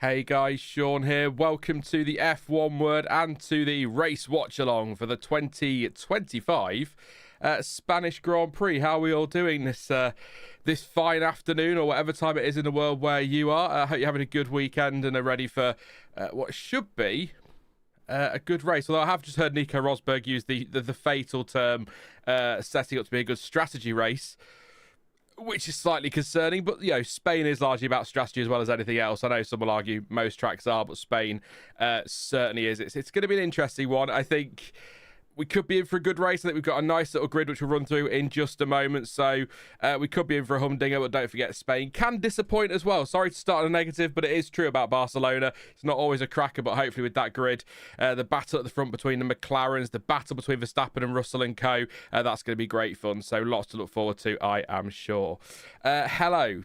Hey guys, Sean here. Welcome to the F1 Word and to the race watch-along for the 2025 Spanish Grand Prix. How are we all doing this fine afternoon or whatever time it is in the world where you are? I hope you're having a good weekend and are ready for what should be a good race. Although I have just heard Nico Rosberg use the fatal term setting up to be a good strategy race, which is slightly concerning. But, you know, Spain is largely about strategy as well as anything else. I know some will argue most tracks are, but Spain certainly is. It's going to be an interesting one. I think we could be in for a good race. I think we've got a nice little grid which we'll run through in just a moment. So we could be in for a humdinger, but don't forget Spain can disappoint as well. Sorry to start on a negative, but it is true about Barcelona. It's not always a cracker, but hopefully with that grid, the battle at the front between the McLarens, the battle between Verstappen and Russell and co, that's going to be great fun. So lots to look forward to, I am sure. Hello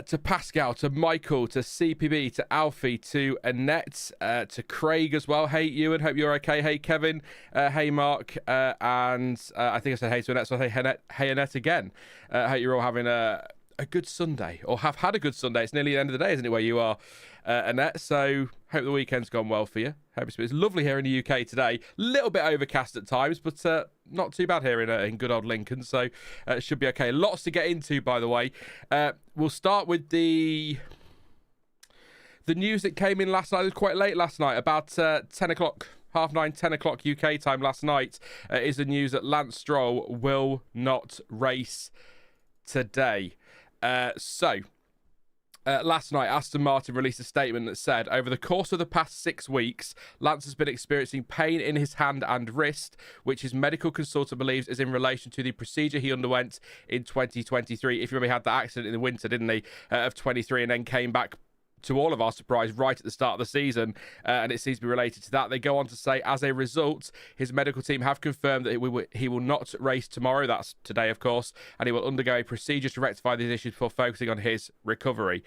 to Pascal, to Michael, to CPB, to Alfie, to Annette, to Craig as well. Hey, Ewan, hope you're okay. Hey, Kevin. Hey, Mark. And I think I said hey to Annette, so I say hey, Annette again. Hope you're all having a good Sunday, or have had a good Sunday. It's nearly the end of the day, isn't it, where you are, Annette? So hope the weekend's gone well for you. Hope it's lovely here in the UK today. A little bit overcast at times, but not too bad here in good old Lincoln. So it should be okay. Lots to get into, by the way. We'll start with the news that came in last night. It was quite late last night, about 10 o'clock, 9:30, 10 o'clock UK time last night, is the news that Lance Stroll will not race today. So Last night, Aston Martin released a statement that said, over the course of the past 6 weeks, Lance has been experiencing pain in his hand and wrist, which his medical consultant believes is in relation to the procedure he underwent in 2023. If you remember, he had that accident in the winter, didn't he, of 23, and then came back, to all of our surprise, right at the start of the season, and it seems to be related to that. They go on to say, as a result, his medical team have confirmed that he will not race tomorrow, that's today, of course, and he will undergo a procedure to rectify these issues before focusing on his recovery.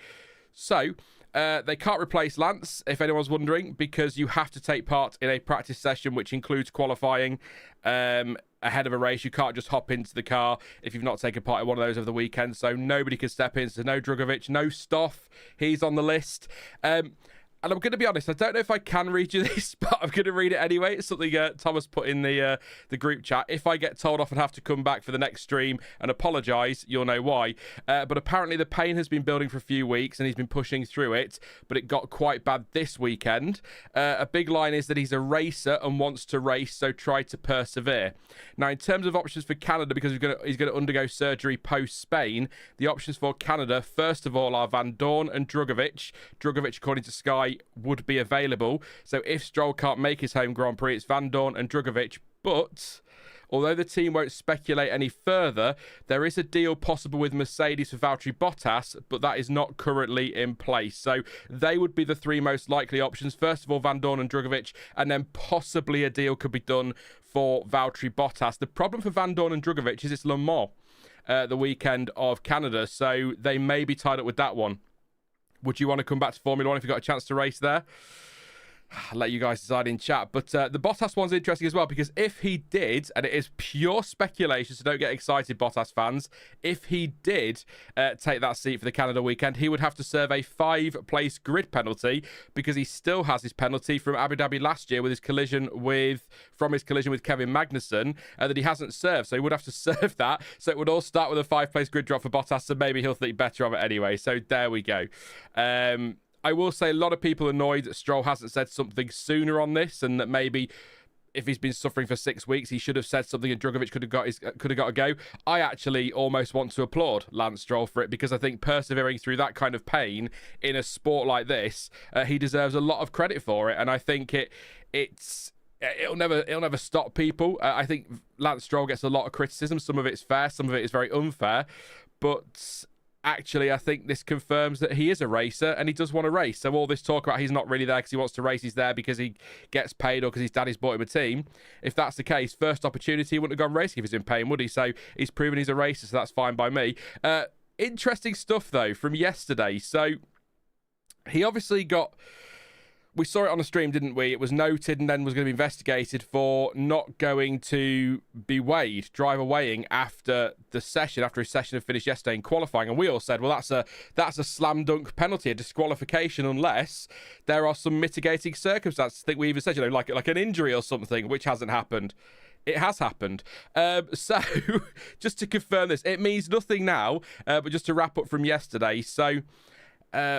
So, they can't replace Lance, if anyone's wondering, because you have to take part in a practice session, which includes qualifying ahead of a race. You can't just hop into the car if you've not taken part in one of those over the weekend. So nobody can step in. So no Drugovich, no Stoff. He's on the list. And I'm going to be honest, I don't know if I can read you this, but I'm going to read it anyway. It's something Thomas put in the group chat. If I get told off and have to come back for the next stream and apologise, you'll know why. But apparently the pain has been building for a few weeks and he's been pushing through it, but it got quite bad this weekend. A big line is that he's a racer and wants to race, so try to persevere. Now, in terms of options for Canada, because he's going to undergo surgery post-Spain, the options for Canada, first of all, are Van Dorn and Drugovich. Drugovich, according to Sky, would be available. So if Stroll can't make his home Grand Prix, it's Van Dorn and Drugovich. But although the team won't speculate any further, there is a deal possible with Mercedes for Valtteri Bottas, but that is not currently in place. So they would be the three most likely options. First of all, Van Dorn and Drugovich, and then possibly a deal could be done for Valtteri Bottas. The problem for Van Dorn and Drugovich is it's Le Mans, the weekend of Canada, so they may be tied up with that one. Would you want to come back to Formula One if you got a chance to race there? I'll let you guys decide in chat. But the Bottas one's interesting as well, because if he did, and it is pure speculation, so don't get excited, Bottas fans, if he did take that seat for the Canada weekend, he would have to serve a 5-place grid penalty, because he still has his penalty from Abu Dhabi last year with his collision with Kevin Magnussen that he hasn't served. So he would have to serve that. So it would all start with a 5-place grid drop for Bottas, so maybe he'll think better of it anyway. So there we go. I will say a lot of people are annoyed that Stroll hasn't said something sooner on this, and that maybe if he's been suffering for 6 weeks, he should have said something and Drugovich could have got a go. I actually almost want to applaud Lance Stroll for it, because I think persevering through that kind of pain in a sport like this, he deserves a lot of credit for it, and I think it'll never stop people. I think Lance Stroll gets a lot of criticism. Some of it's fair, some of it is very unfair, but actually, I think this confirms that he is a racer and he does want to race. So all this talk about he's not really there because he wants to race, he's there because he gets paid or because his daddy's bought him a team. If that's the case, first opportunity, he wouldn't have gone racing if he's in pain, would he? So he's proven he's a racer, so that's fine by me. Interesting stuff, though, from yesterday. So he obviously got... We saw it on the stream, didn't we? It was noted and then was going to be investigated for not going to be weighed, driver weighing after his session had finished yesterday in qualifying. And we all said, well, that's a slam dunk penalty, a disqualification, unless there are some mitigating circumstances. I think we even said, like an injury or something, which hasn't happened. It has happened. So just to confirm this, it means nothing now, but just to wrap up from yesterday. So...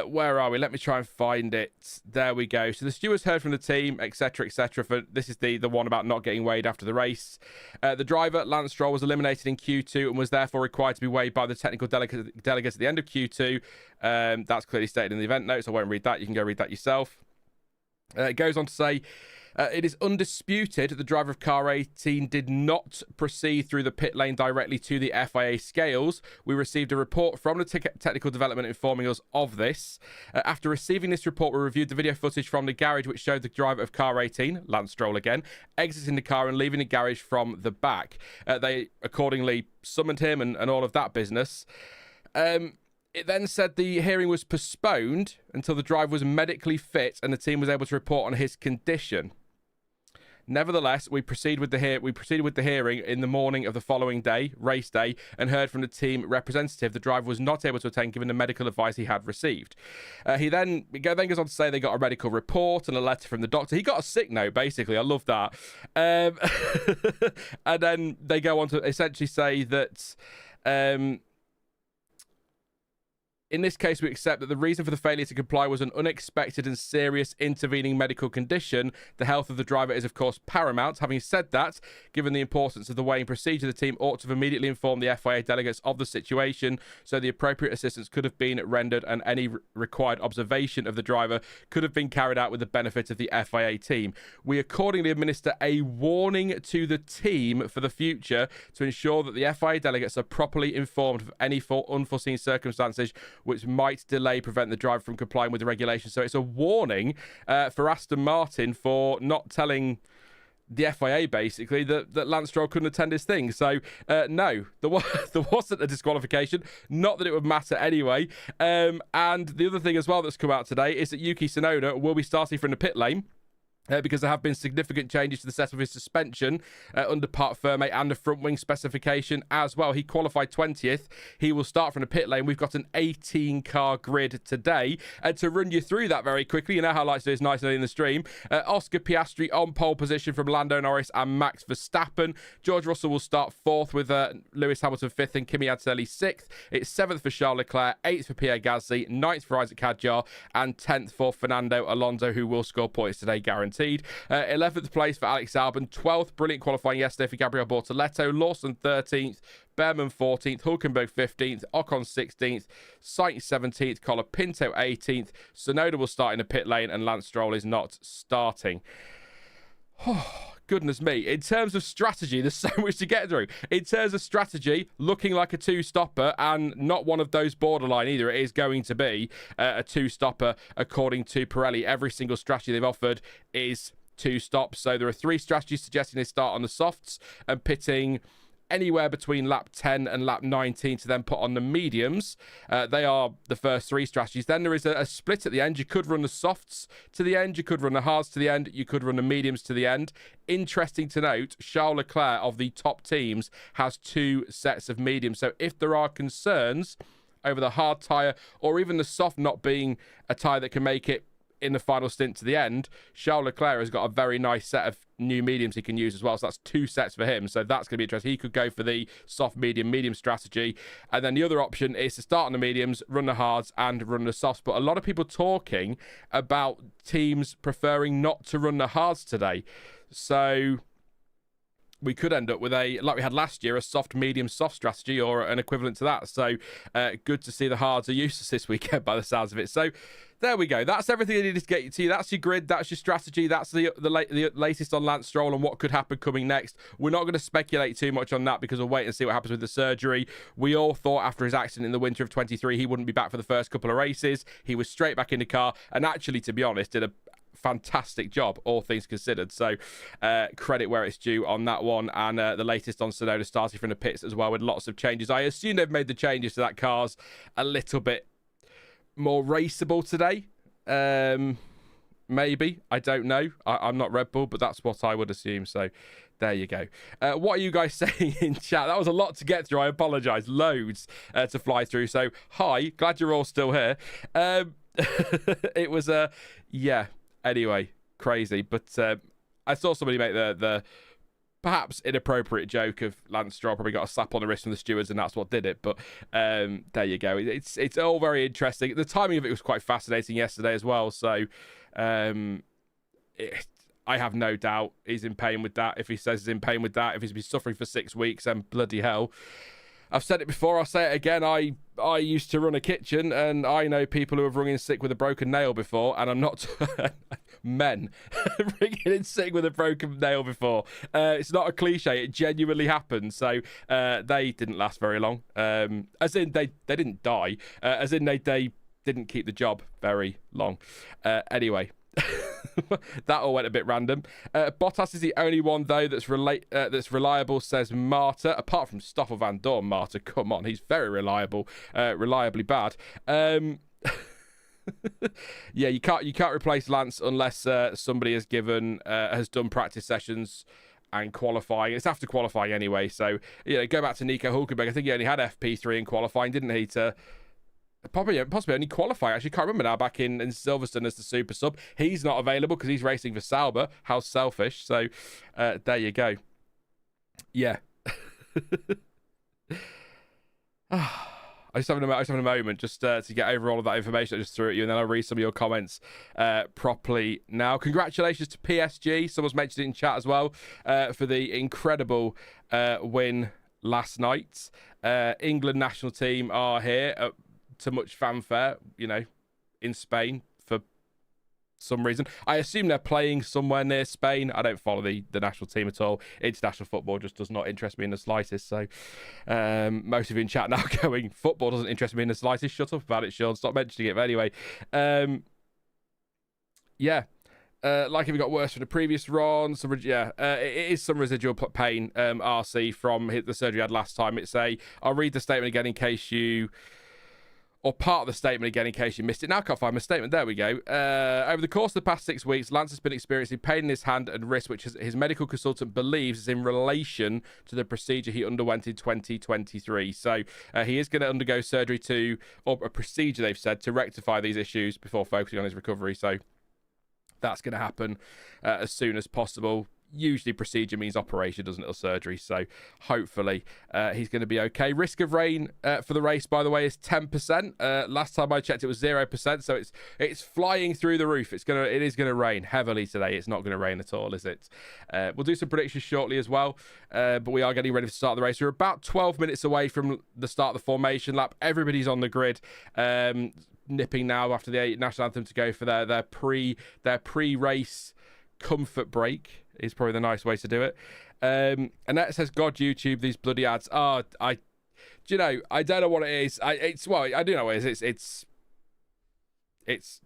where are we? Let me try and find it. There we go. So the stewards heard from the team, etc., etc. For this is the one about not getting weighed after the race. The driver, Lance Stroll, was eliminated in Q2 and was therefore required to be weighed by the technical delegates at the end of Q2. That's clearly stated in the event notes. I won't read that. You can go read that yourself. It goes on to say... it is undisputed the driver of car 18 did not proceed through the pit lane directly to the FIA scales. We received a report from the technical development informing us of this. After receiving this report, we reviewed the video footage from the garage which showed the driver of car 18, Lance Stroll again, exiting the car and leaving the garage from the back. They accordingly summoned him and all of that business. It then said the hearing was postponed until the driver was medically fit and the team was able to report on his condition. Nevertheless, we proceeded with the hearing in the morning of the following day, race day, and heard from the team representative the driver was not able to attend given the medical advice he had received. He then goes on to say they got a medical report and a letter from the doctor. He got a sick note, basically. I love that. And then they go on to essentially say that... In this case, we accept that the reason for the failure to comply was an unexpected and serious intervening medical condition. The health of the driver is, of course, paramount. Having said that, given the importance of the weighing procedure, the team ought to have immediately informed the FIA delegates of the situation so the appropriate assistance could have been rendered and any required observation of the driver could have been carried out with the benefit of the FIA team. We accordingly administer a warning to the team for the future to ensure that the FIA delegates are properly informed of any unforeseen circumstances which might prevent the driver from complying with the regulations. So it's a warning for Aston Martin for not telling the FIA, basically, that Lance Stroll couldn't attend his thing. So, no, there wasn't a disqualification. Not that it would matter anyway. And the other thing as well that's come out today is that Yuki Tsunoda will be starting from the pit lane. Because there have been significant changes to the setup of his suspension under part firme and the front wing specification as well. He qualified 20th. He will start from the pit lane. We've got an 18-car grid today. And to run you through that very quickly, you know how I like to do this nice and early in the stream. Oscar Piastri on pole position from Lando, Norris and Max Verstappen. George Russell will start 4th with Lewis Hamilton 5th and Kimi Antonelli 6th. It's 7th for Charles Leclerc, 8th for Pierre Gasly, 9th for Isaac Hadjar and 10th for Fernando Alonso, who will score points today, guaranteed. 11th place for Alex Albon, 12th, brilliant qualifying yesterday for Gabriel Bortoleto, Lawson 13th, Bearman 14th, Hulkenberg 15th, Ocon 16th, Sainz 17th, Colapinto 18th, Tsunoda will start in the pit lane and Lance Stroll is not starting. Goodness me. In terms of strategy, there's so much to get through. In terms of strategy, looking like a two-stopper and not one of those borderline either. It is going to be a two-stopper according to Pirelli. Every single strategy they've offered is two stops. So there are 3 strategies suggesting they start on the softs and pitting anywhere between lap 10 and lap 19 to then put on the mediums. They are the first 3 strategies. Then there is a split at the end. You could run the softs to the end. You could run the hards to the end. You could run the mediums to the end. Interesting to note, Charles Leclerc of the top teams has 2 sets of mediums. So if there are concerns over the hard tyre or even the soft not being a tyre that can make it in the final stint to the end, Charles Leclerc has got a very nice set of new mediums he can use as well. So that's 2 sets for him. So that's going to be interesting. He could go for the soft, medium strategy. And then the other option is to start on the mediums, run the hards and run the softs. But a lot of people talking about teams preferring not to run the hards today. So we could end up with like we had last year, a soft, medium, soft strategy or an equivalent to that. So good to see the hards are useless this weekend by the sounds of it. So there we go. That's everything I needed to get you to you. That's your grid. That's your strategy. That's the latest on Lance Stroll and what could happen coming next. We're not going to speculate too much on that because we'll wait and see what happens with the surgery. We all thought after his accident in the winter of 23, he wouldn't be back for the first couple of races. He was straight back in the car and actually, to be honest, did a fantastic job, all things considered. So credit where it's due on that one. And the latest on Tsunoda starting from the pits as well with lots of changes. I assume they've made the changes to that car's a little bit more raceable today. Maybe. I don't know. I'm not Red Bull, but that's what I would assume. So there you go. What are you guys saying in chat? That was a lot to get through. I apologise. Loads to fly through. So hi. Glad you're all still here. It was yeah. Anyway, crazy. But I saw somebody make the perhaps inappropriate joke of Lance Stroll probably got a slap on the wrist from the stewards and that's what did it. But there you go. It's all very interesting. The timing of it was quite fascinating yesterday as well. So I have no doubt he's in pain with that. If he says he's in pain with that, if he's been suffering for 6 weeks, then bloody hell. I've said it before, I'll say it again. I used to run a kitchen and I know people who have rung in sick with a broken nail before, and I'm not men ringing in sick with a broken nail before. It's not a cliche, it genuinely happened. So they didn't last very long. As in they didn't die. As in they didn't keep the job very long. Anyway. That all went a bit random. Bottas is the only one though that's reliable, says Marta. Apart from Stoffel Van Dorn, Marta, come on, he's very reliable, reliably bad. Yeah, you can't replace Lance unless somebody has done practice sessions and qualifying. It's after qualifying anyway. So go back to Nico Hulkenberg. I think he only had FP3 in qualifying, didn't he? To possibly only qualify. Actually, can't remember now. Back in Silverstone as the super sub, he's not available because he's racing for Sauber. How selfish! So there you go. Yeah. I I just having a moment just to get over all of that information I just threw at you, and then I'll read some of your comments properly now. Congratulations to PSG. Someone's mentioned it in chat as well for the incredible win last night. England national team are here to much fanfare, in Spain for some reason. I assume they're playing somewhere near Spain. I don't follow the national team at all. International football just does not interest me in the slightest. So most of you in chat now going, football doesn't interest me in the slightest. Shut up about it, Sean. Stop mentioning it. But anyway, like if it got worse from the previous run, it is some residual pain, RC, from the surgery he had last time. I'll read the statement again in case you... or part of the statement again in case you missed it. Now I can't find my statement. There we go. Over the course of the past 6 weeks, Lance has been experiencing pain in his hand and wrist, which his medical consultant believes is in relation to the procedure he underwent in 2023. So he is going to undergo surgery or a procedure, they've said, to rectify these issues before focusing on his recovery. So that's going to happen as soon as possible. Usually procedure means operation, doesn't it, or surgery? So hopefully he's going to be okay. Risk of rain for the race, by the way, is 10%. Last time I checked, it was 0%. So it's flying through the roof. It is going to rain heavily today. It's not going to rain at all, is it? We'll do some predictions shortly as well. But we are getting ready to start the race. We're about 12 minutes away from the start of the formation lap. Everybody's on the grid. Nipping now after the national anthem to go for their pre-race comfort break is probably the nice way to do it. Annette says, God, YouTube, these bloody ads. I don't know what it is. I do know what it is. It's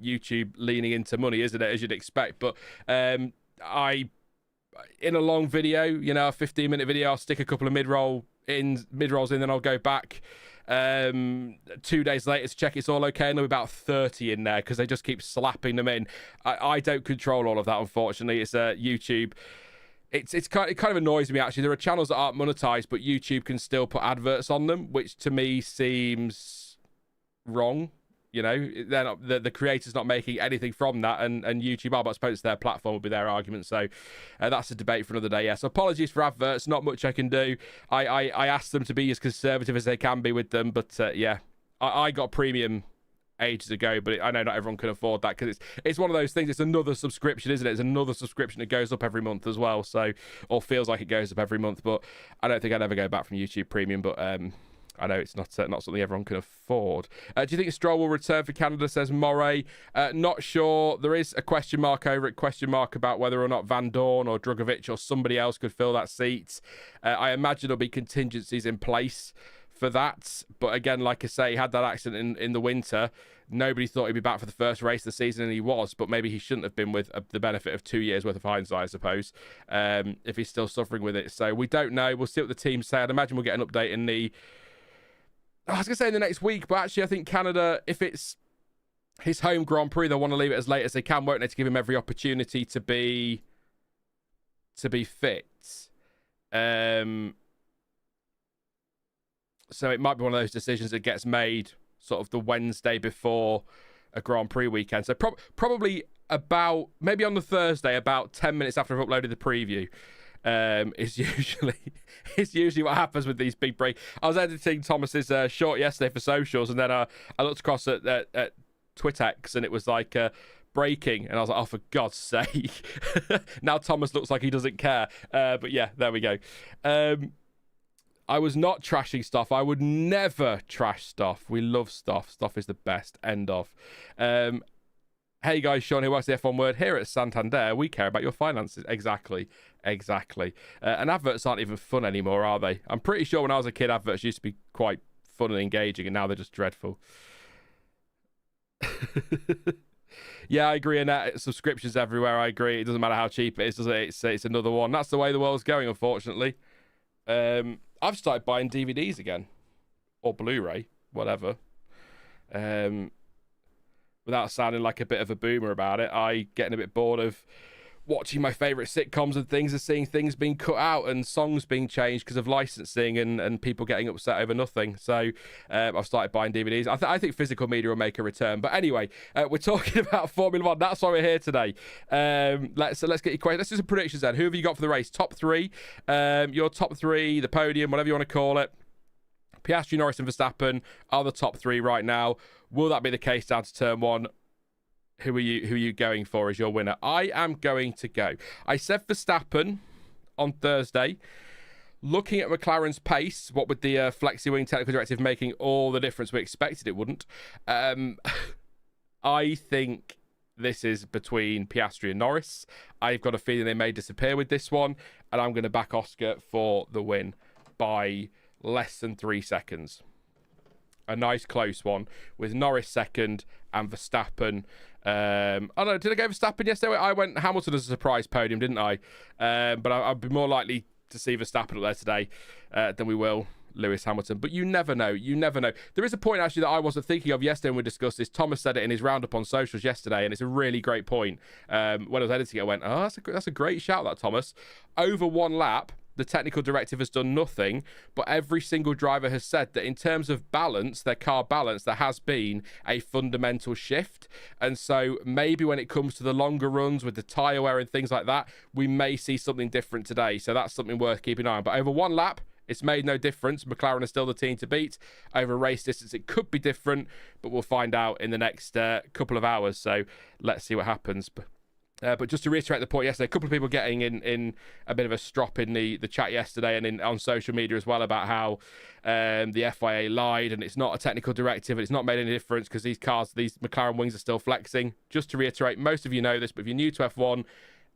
YouTube leaning into money, isn't it, as you'd expect? But in a long video, a 15-minute video, I'll stick a couple of mid-rolls in, then I'll go back 2 days later to check it's all okay, and there'll be about 30 in there because they just keep slapping them in. I don't control all of that, unfortunately. It's YouTube. It kind of annoys me, actually. There are channels that aren't monetized, but YouTube can still put adverts on them, which to me seems wrong. They're not, the creator's not making anything from that, and YouTube are, but I suppose it's their platform would be their argument. So that's a debate for another day. Yeah. So apologies for adverts. Not much I can do. I asked them to be as conservative as they can be with them, but I got premium ages ago, but I know not everyone can afford that because it's one of those things. It's another subscription, isn't it? It's another subscription that goes up every month as well. So, or feels like it goes up every month, but I don't think I'd ever go back from YouTube Premium. But I know it's not something everyone can afford. Do you think Stroll will return for Canada, says Moray? Not sure. There is a question mark over it, about whether or not Van Dorn or Drugovich or somebody else could fill that seat. I imagine there'll be contingencies in place for that. But again, like I say, he had that accident in the winter. Nobody thought he'd be back for the first race of the season, and he was. But maybe he shouldn't have been, with the benefit of 2 years worth of hindsight, I suppose, if he's still suffering with it. So we don't know. We'll see what the team say. I'd imagine we'll get an update in the... I was going to say in the next week, but actually I think Canada, if it's his home Grand Prix, they'll want to leave it as late as they can, won't they, to give him every opportunity to be fit. So it might be one of those decisions that gets made sort of the Wednesday before a Grand Prix weekend. So probably maybe on the Thursday, about 10 minutes after I've uploaded the preview. Is usually what happens with these big breaks. I was editing Thomas's short yesterday for socials, and then I looked across at Twitex, and it was like breaking, and I was like, oh, for God's sake. Now Thomas looks like he doesn't care. But yeah, there we go. I was not trashing stuff. I would never trash stuff. We love stuff. Stuff is the best. End of. Hey guys, Sean here, works the F1 Word. Here at Santander, we care about your finances. Exactly. And adverts aren't even fun anymore, are they? I'm pretty sure when I was a kid, adverts used to be quite fun and engaging, and now they're just dreadful. Yeah, I agree. And subscriptions everywhere, I agree. It doesn't matter how cheap it is, does it? It's another one. That's the way the world's going, unfortunately. I've started buying DVDs again. Or Blu-ray, whatever. Without sounding like a bit of a boomer about it, getting a bit bored of watching my favourite sitcoms and things and seeing things being cut out and songs being changed because of licensing and people getting upset over nothing. So I've started buying DVDs. I think physical media will make a return. But anyway, we're talking about Formula One. That's why we're here today. Let's get your questions. Let's do some predictions then. Who have you got for the race? Top three. Your top three, the podium, whatever you want to call it. Piastri, Norris and Verstappen are the top three right now. Will that be the case down to turn one? Who are you going for as your winner? I am going to go. I said Verstappen on Thursday. Looking at McLaren's pace, what with the flexi wing technical directive making all the difference, we expected it wouldn't. I think this is between Piastri and Norris. I've got a feeling they may disappear with this one, and I'm going to back Oscar for the win by less than 3 seconds. A nice close one with Norris second and Verstappen. Oh no, did I go Verstappen yesterday? I went Hamilton as a surprise podium, didn't I? But I'd be more likely to see Verstappen up there today than we will Lewis Hamilton. But you never know. You never know. There is a point actually that I wasn't thinking of yesterday when we discussed this. Thomas said it in his roundup on socials yesterday, and it's a really great point. When I was editing it, I went, oh, that's a great shout, that Thomas. Over one lap, the technical directive has done nothing, but every single driver has said that in terms of balance, their car balance, there has been a fundamental shift. And so maybe when it comes to the longer runs with the tyre wear and things like that, we may see something different today. So that's something worth keeping an eye on. But over one lap, it's made no difference. McLaren are still the team to beat. Over race distance, it could be different, but we'll find out in the next couple of hours. So let's see what happens. But just to reiterate the point yesterday, a couple of people getting in a bit of a strop in the chat yesterday and on social media as well about how the FIA lied and it's not a technical directive and it's not made any difference because these McLaren wings are still flexing. Just to reiterate, most of you know this, but if you're new to F1,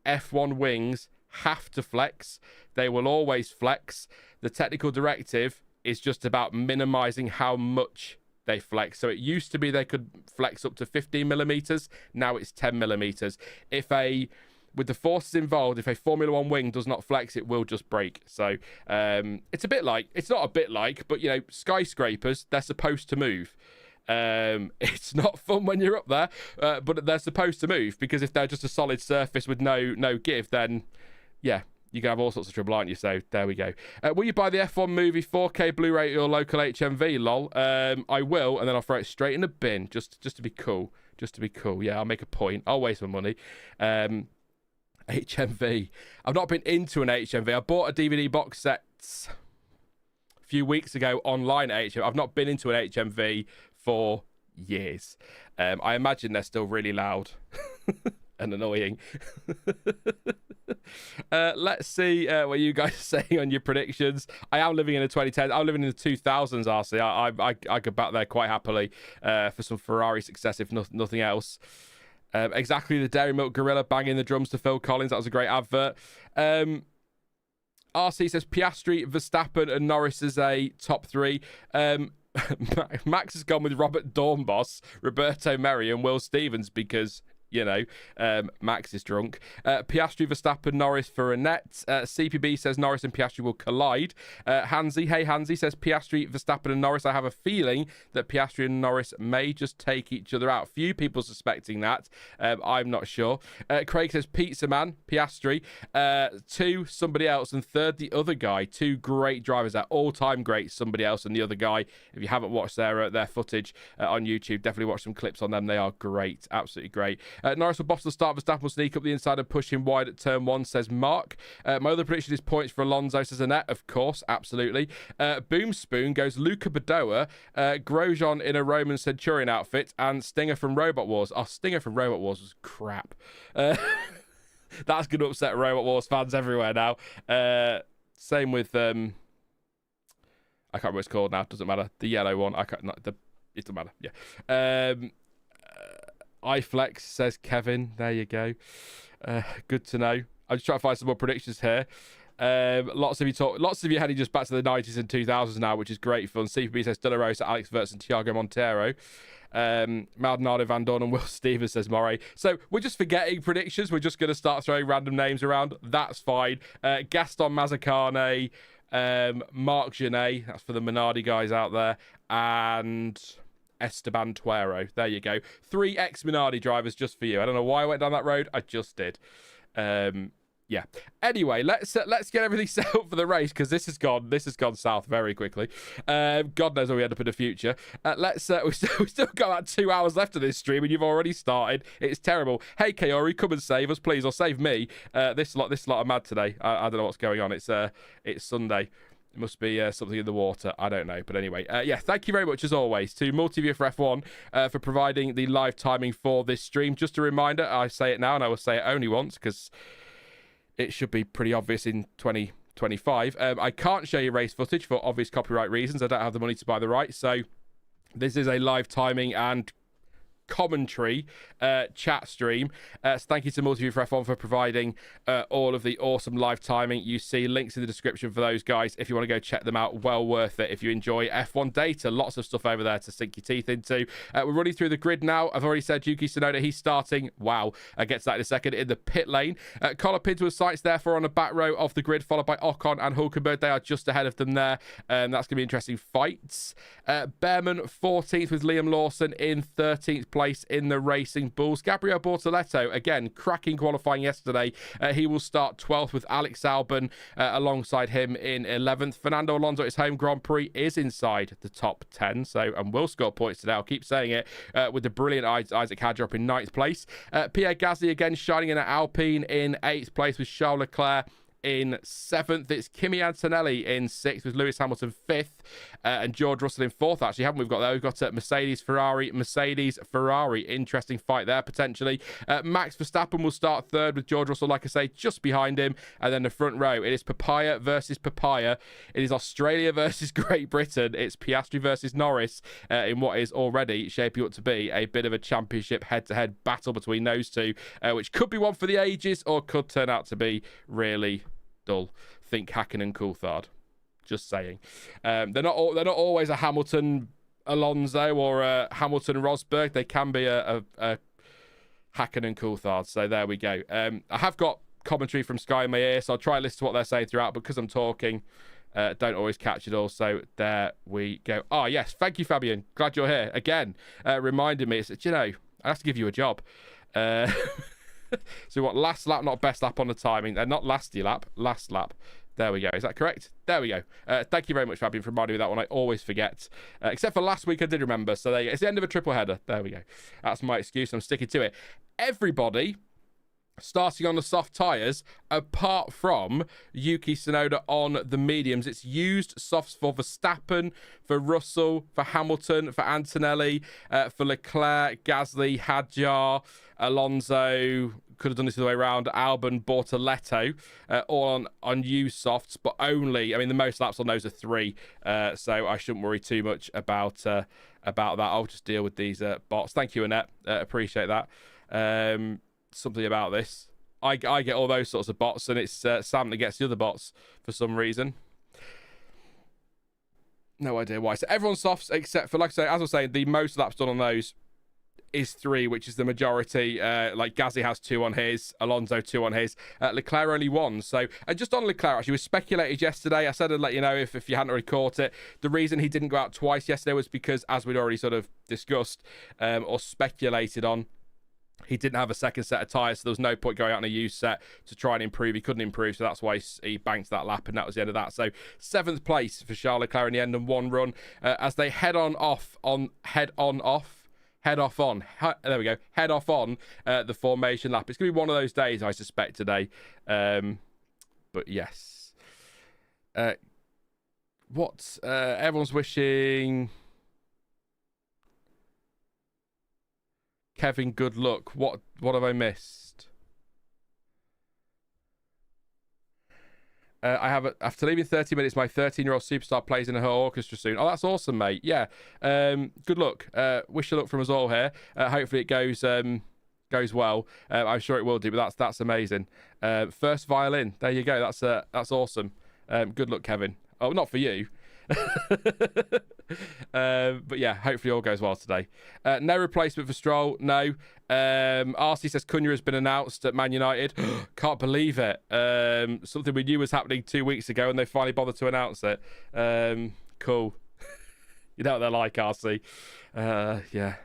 F1 wings have to flex. They will always flex. The technical directive is just about minimizing how much they flex. So it used to be they could flex up to 15 millimeters. Now it's 10 millimeters. With the forces involved, if a Formula One wing does not flex, it will just break. So it's not a bit like, but skyscrapers, they're supposed to move. It's not fun when you're up there, but they're supposed to move because if they're just a solid surface with no give, then yeah, you can have all sorts of trouble, aren't you? So there we go. Will you buy the F1 movie 4K Blu-ray at your local HMV? Lol. I will, and then I'll throw it straight in the bin just to be cool. Just to be cool. Yeah, I'll make a point. I'll waste my money. HMV. I've not been into an HMV. I bought a DVD box set a few weeks ago online at HMV. I've not been into an HMV for years. I imagine they're still really loud and annoying. Let's see what you guys are saying on your predictions. I am living in the 2010s. I'm living in the 2000s, RC. I could back there quite happily for some Ferrari success, if nothing else. Exactly, the Dairy Milk Gorilla banging the drums to Phil Collins. That was a great advert. RC says Piastri, Verstappen and Norris is a top three. Max has gone with Robert Dornbos, Roberto Merri and Will Stevens because Max is drunk. Piastri, Verstappen, Norris for Annette. CPB says Norris and Piastri will collide. Hansi says Piastri, Verstappen and Norris. I have a feeling that Piastri and Norris may just take each other out. Few people suspecting that. I'm not sure. Craig says Pizza Man, Piastri. 2, somebody else. And 3rd, the other guy. 2 great drivers there. All-time great, somebody else. And the other guy, if you haven't watched their footage on YouTube, definitely watch some clips on them. They are great. Absolutely great. Norris will bottle the start. Verstappen will sneak up the inside and push him wide at turn 1, says Mark. My other prediction is points for Alonso, says Annette. Of course, absolutely. Boom Spoon goes Luca Badoa, Grosjean in a Roman Centurion outfit, and Stinger from Robot Wars. Oh, Stinger from Robot Wars was crap. That's going to upset Robot Wars fans everywhere now. Same with... I can't remember what it's called now. Doesn't matter. The yellow one. It doesn't matter. Yeah. iFlex, says Kevin. There you go. Good to know. I'm just trying to find some more predictions here. Lots of you heading just back to the 90s and 2000s now, which is great fun. CPB says De La Rosa, Alex Verts and Thiago Montero. Maldonado, Van Dorn and Will Stevens, says Moray. So we're just forgetting predictions. We're just going to start throwing random names around. That's fine. Gaston Mazzacane, Marc Genet, that's for the Minardi guys out there, and Esteban Tuero. There you go. 3 ex-Minardi drivers just for you. I don't know why I went down that road. I just did. Yeah. Anyway, let's get everything set up for the race because this has gone south very quickly. God knows where we end up in the future. We still got about 2 hours left of this stream and you've already started. It's terrible. Hey Kaori, come and save us, please, or save me. This lot are mad today. I don't know what's going on. It's Sunday. It must be something in the water. I don't know. But anyway, yeah, thank you very much, as always, to Multiview for F1 for providing the live timing for this stream. Just a reminder, I say it now and I will say it only once because it should be pretty obvious in 2025. I can't show you race footage for obvious copyright reasons. I don't have the money to buy the rights. So this is a live timing and commentary chat stream. So thank you to Multiview for F1 for providing all of the awesome live timing. You see links in the description for those guys if you want to go check them out. Well worth it if you enjoy F1 data. Lots of stuff over there to sink your teeth into. We're running through the grid now. I've already said Yuki Tsunoda, he's starting. Wow, I'll get to that in a second. In the pit lane, Colin Pins with sights therefore on the back row of the grid, followed by Ocon and Hulkenberg. They are just ahead of them there. That's going to be interesting fights. Bearman 14th with Liam Lawson in 13th place in the Racing Bulls. Gabriel Bortoleto, again, cracking qualifying yesterday. He will start 12th with Alex Albon alongside him in 11th. Fernando Alonso, his home Grand Prix, is inside the top 10, and will score points today. I'll keep saying it, with the brilliant Isaac Hadjar in 9th place. Pierre Gasly again shining in at Alpine in 8th place with Charles Leclerc in 7th. It's Kimi Antonelli in 6th with Lewis Hamilton 5th, and George Russell in 4th, actually, haven't we? We've got Mercedes Ferrari. Interesting fight there potentially. Max Verstappen will start 3rd with George Russell, like I say, just behind him. And then the front row, it is papaya versus papaya. It is Australia versus Great Britain. It's Piastri versus Norris, in what is already shaping up to be a bit of a championship head-to-head battle between those two, which could be one for the ages or could turn out to be really dull. Think Hakkinen and Coulthard. Just saying. They're not always a Hamilton Alonso or a Hamilton Rosberg. They can be a Hakkinen and Coulthard. So there we go. I have got commentary from Sky in my ear, so I'll try and listen to what they're saying throughout. But because I'm talking, don't always catch it all. So there we go. Oh yes, thank you, Fabian. Glad you're here again. Reminding me, I have to give you a job. So what, last lap, not best lap on the timing. Not last lap, last lap. There we go. Is that correct? There we go. Thank you very much, Fabian, for reminding me of that one. I always forget. Except for last week, I did remember. So there you go. It's the end of a triple header. There we go. That's my excuse. I'm sticking to it. Everybody starting on the soft tyres, apart from Yuki Tsunoda on the mediums. It's used softs for Verstappen, for Russell, for Hamilton, for Antonelli, for Leclerc, Gasly, Hadjar, Alonso. Could have done this the way around. Albon, Bortoleto, all on used softs, but only, the most laps on those are 3. So I shouldn't worry too much about that. I'll just deal with these bots. Thank you, Annette. Appreciate that. Something about this. I get all those sorts of bots, and it's Sam that gets the other bots for some reason. No idea why. So everyone's softs except for, like I say, as I was saying, the most laps done on those is 3, which is the majority. Like Gasly has 2 on his, Alonso 2 on his, Leclerc only 1. So, and just on Leclerc, actually, was speculated yesterday. I said I'd let you know if you hadn't already caught it. The reason he didn't go out twice yesterday was because, as we'd already sort of discussed or speculated on, he didn't have a second set of tyres, so there was no point going out on a used set to try and improve. He couldn't improve, so that's why he banked that lap, and that was the end of that. So 7th place for Charles Leclerc in the end and 1 run as they head off on the formation lap. It's going to be one of those days, I suspect, today. But yes. Everyone's wishing Kevin good luck. What have I missed? After leaving 30 minutes, my 13-year-old superstar plays in her orchestra soon. Oh, that's awesome, mate. Yeah. Good luck. Wish you luck from us all here. Hopefully it goes well. I'm sure it will do, but that's amazing. First violin. There you go. That's awesome. Good luck, Kevin. Oh, not for you. But yeah, hopefully all goes well today. No replacement for Stroll. No. RC says Cunha has been announced at Man United. Can't believe it. Something we knew was happening 2 weeks ago, and they finally bothered to announce it. Cool. You know what they're like, RC. Yeah.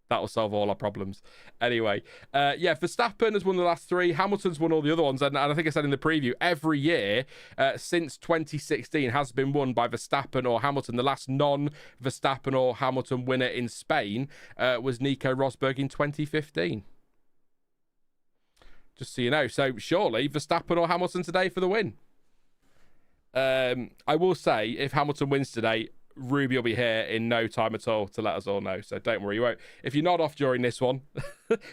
That will solve all our problems. Anyway, Verstappen has won the last 3. Hamilton's won all the other ones. And I think I said in the preview, every year since 2016 has been won by Verstappen or Hamilton. The last non-Verstappen or Hamilton winner in Spain was Nico Rosberg in 2015. Just so you know. So surely Verstappen or Hamilton today for the win. I will say, if Hamilton wins today, Ruby will be here in no time at all to let us all know. So don't worry, you won't. If you're not off during this one,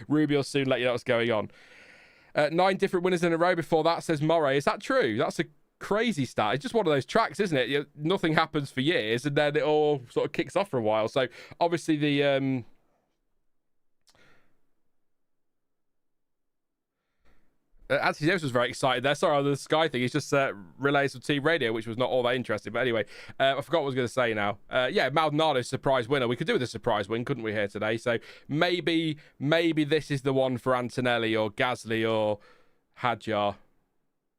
Ruby will soon let you know what's going on. 9 different winners in a row before that, says Moray. Is that true? That's a crazy stat. It's just one of those tracks, isn't it? Nothing happens for years, and then it all sort of kicks off for a while. So obviously the Anthony Davis was very excited there. Sorry on the Sky thing. He's just relays of team radio, which was not all that interesting. But anyway, I forgot what I was going to say now. Yeah, Maldonado's surprise winner. We could do with a surprise win, couldn't we, here today? So maybe this is the one for Antonelli or Gasly or Hadjar.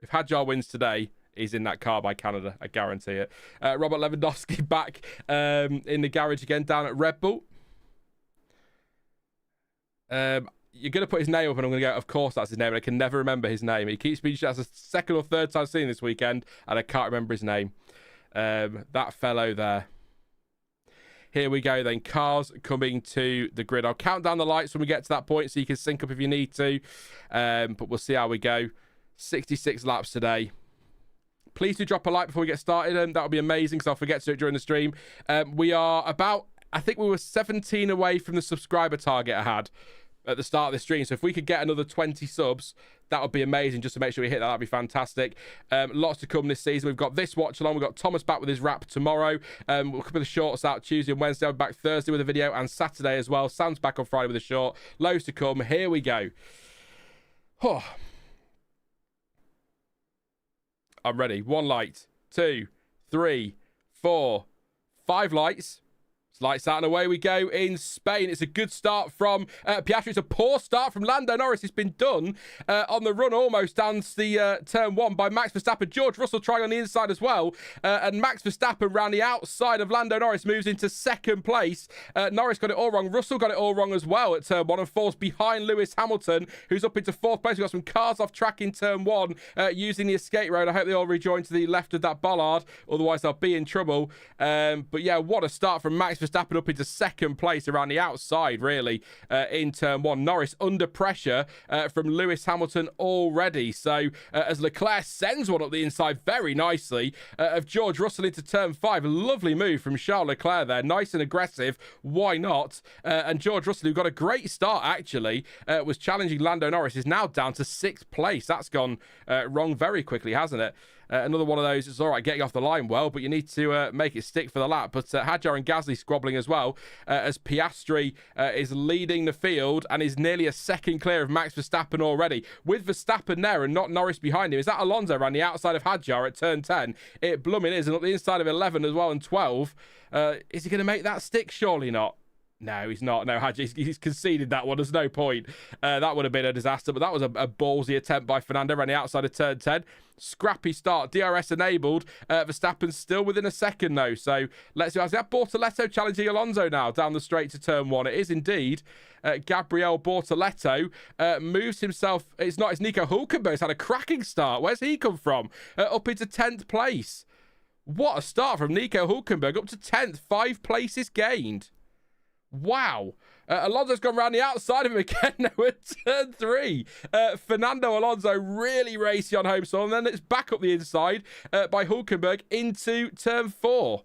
If Hadjar wins today, he's in that car by Canada. I guarantee it. Robert Lewandowski back in the garage again down at Red Bull. You're going to put his name up and I'm going to go, of course that's his name. And I can never remember his name. He keeps being that's the second or third time seeing this weekend and I can't remember his name. That fellow there. Here we go then. Cars coming to the grid. I'll count down the lights when we get to that point so you can sync up if you need to. But we'll see how we go. 66 laps today. Please do drop a like before we get started. That would be amazing because I'll forget to do it during the stream. We are about, I think we were 17 away from the subscriber target I had at the start of the stream. So if we could get another 20 subs, that would be amazing. Just to make sure we hit that, that'd be fantastic. Lots to come this season. We've got this watch along. We've got Thomas back with his wrap tomorrow. We'll come with the shorts out Tuesday and Wednesday. We're back Thursday with a video and Saturday as well. Sam's back on Friday with a short. Loads to come. Here we go. I'm ready. 1 light, 2, 3, 4, 5 lights. Lights out and away we go in Spain. It's a good start from Piastri. It's a poor start from Lando Norris. It's been done on the run almost down the turn 1 by Max Verstappen. George Russell trying on the inside as well. And Max Verstappen round the outside of Lando Norris moves into second place. Norris got it all wrong. Russell got it all wrong as well at turn 1 and falls behind Lewis Hamilton, who's up into 4th place. We've got some cars off track in turn 1 using the escape road. I hope they all rejoin to the left of that bollard. Otherwise, they'll be in trouble. But yeah, what a start from Max Verstappen up into second place around the outside, really, in turn 1. Norris under pressure from Lewis Hamilton already. So as Leclerc sends one up the inside very nicely of George Russell into turn 5. Lovely move from Charles Leclerc there. Nice and aggressive. Why not? And George Russell, who got a great start, actually, was challenging Lando Norris, is now down to 6th place. That's gone wrong very quickly, hasn't it? Another one of those, it's all right getting off the line well, but you need to make it stick for the lap. But Hadjar and Gasly squabbling as well, as Piastri is leading the field and is nearly a second clear of Max Verstappen already. With Verstappen there and not Norris behind him, is that Alonso around the outside of Hadjar at turn 10? It blooming is, and up the inside of 11 as well and 12. Is he going to make that stick? Surely not. No, he's not. No, he's conceded that one. There's no point. That would have been a disaster, but that was a ballsy attempt by Fernando around the outside of turn 10. Scrappy start. DRS enabled. Verstappen's still within a second, though. So let's see. Is that Bortoleto challenging Alonso now down the straight to turn 1? It is indeed. Gabriel Bortoleto moves himself. It's not. It's Nico Hulkenberg. He's had a cracking start. Where's he come from? Up into 10th place. What a start from Nico Hulkenberg. Up to 10th. 5 places gained. Wow. Alonso's gone round the outside of him again now at turn 3. Fernando Alonso really racy on home soil, and then it's back up the inside by Hulkenberg into turn 4.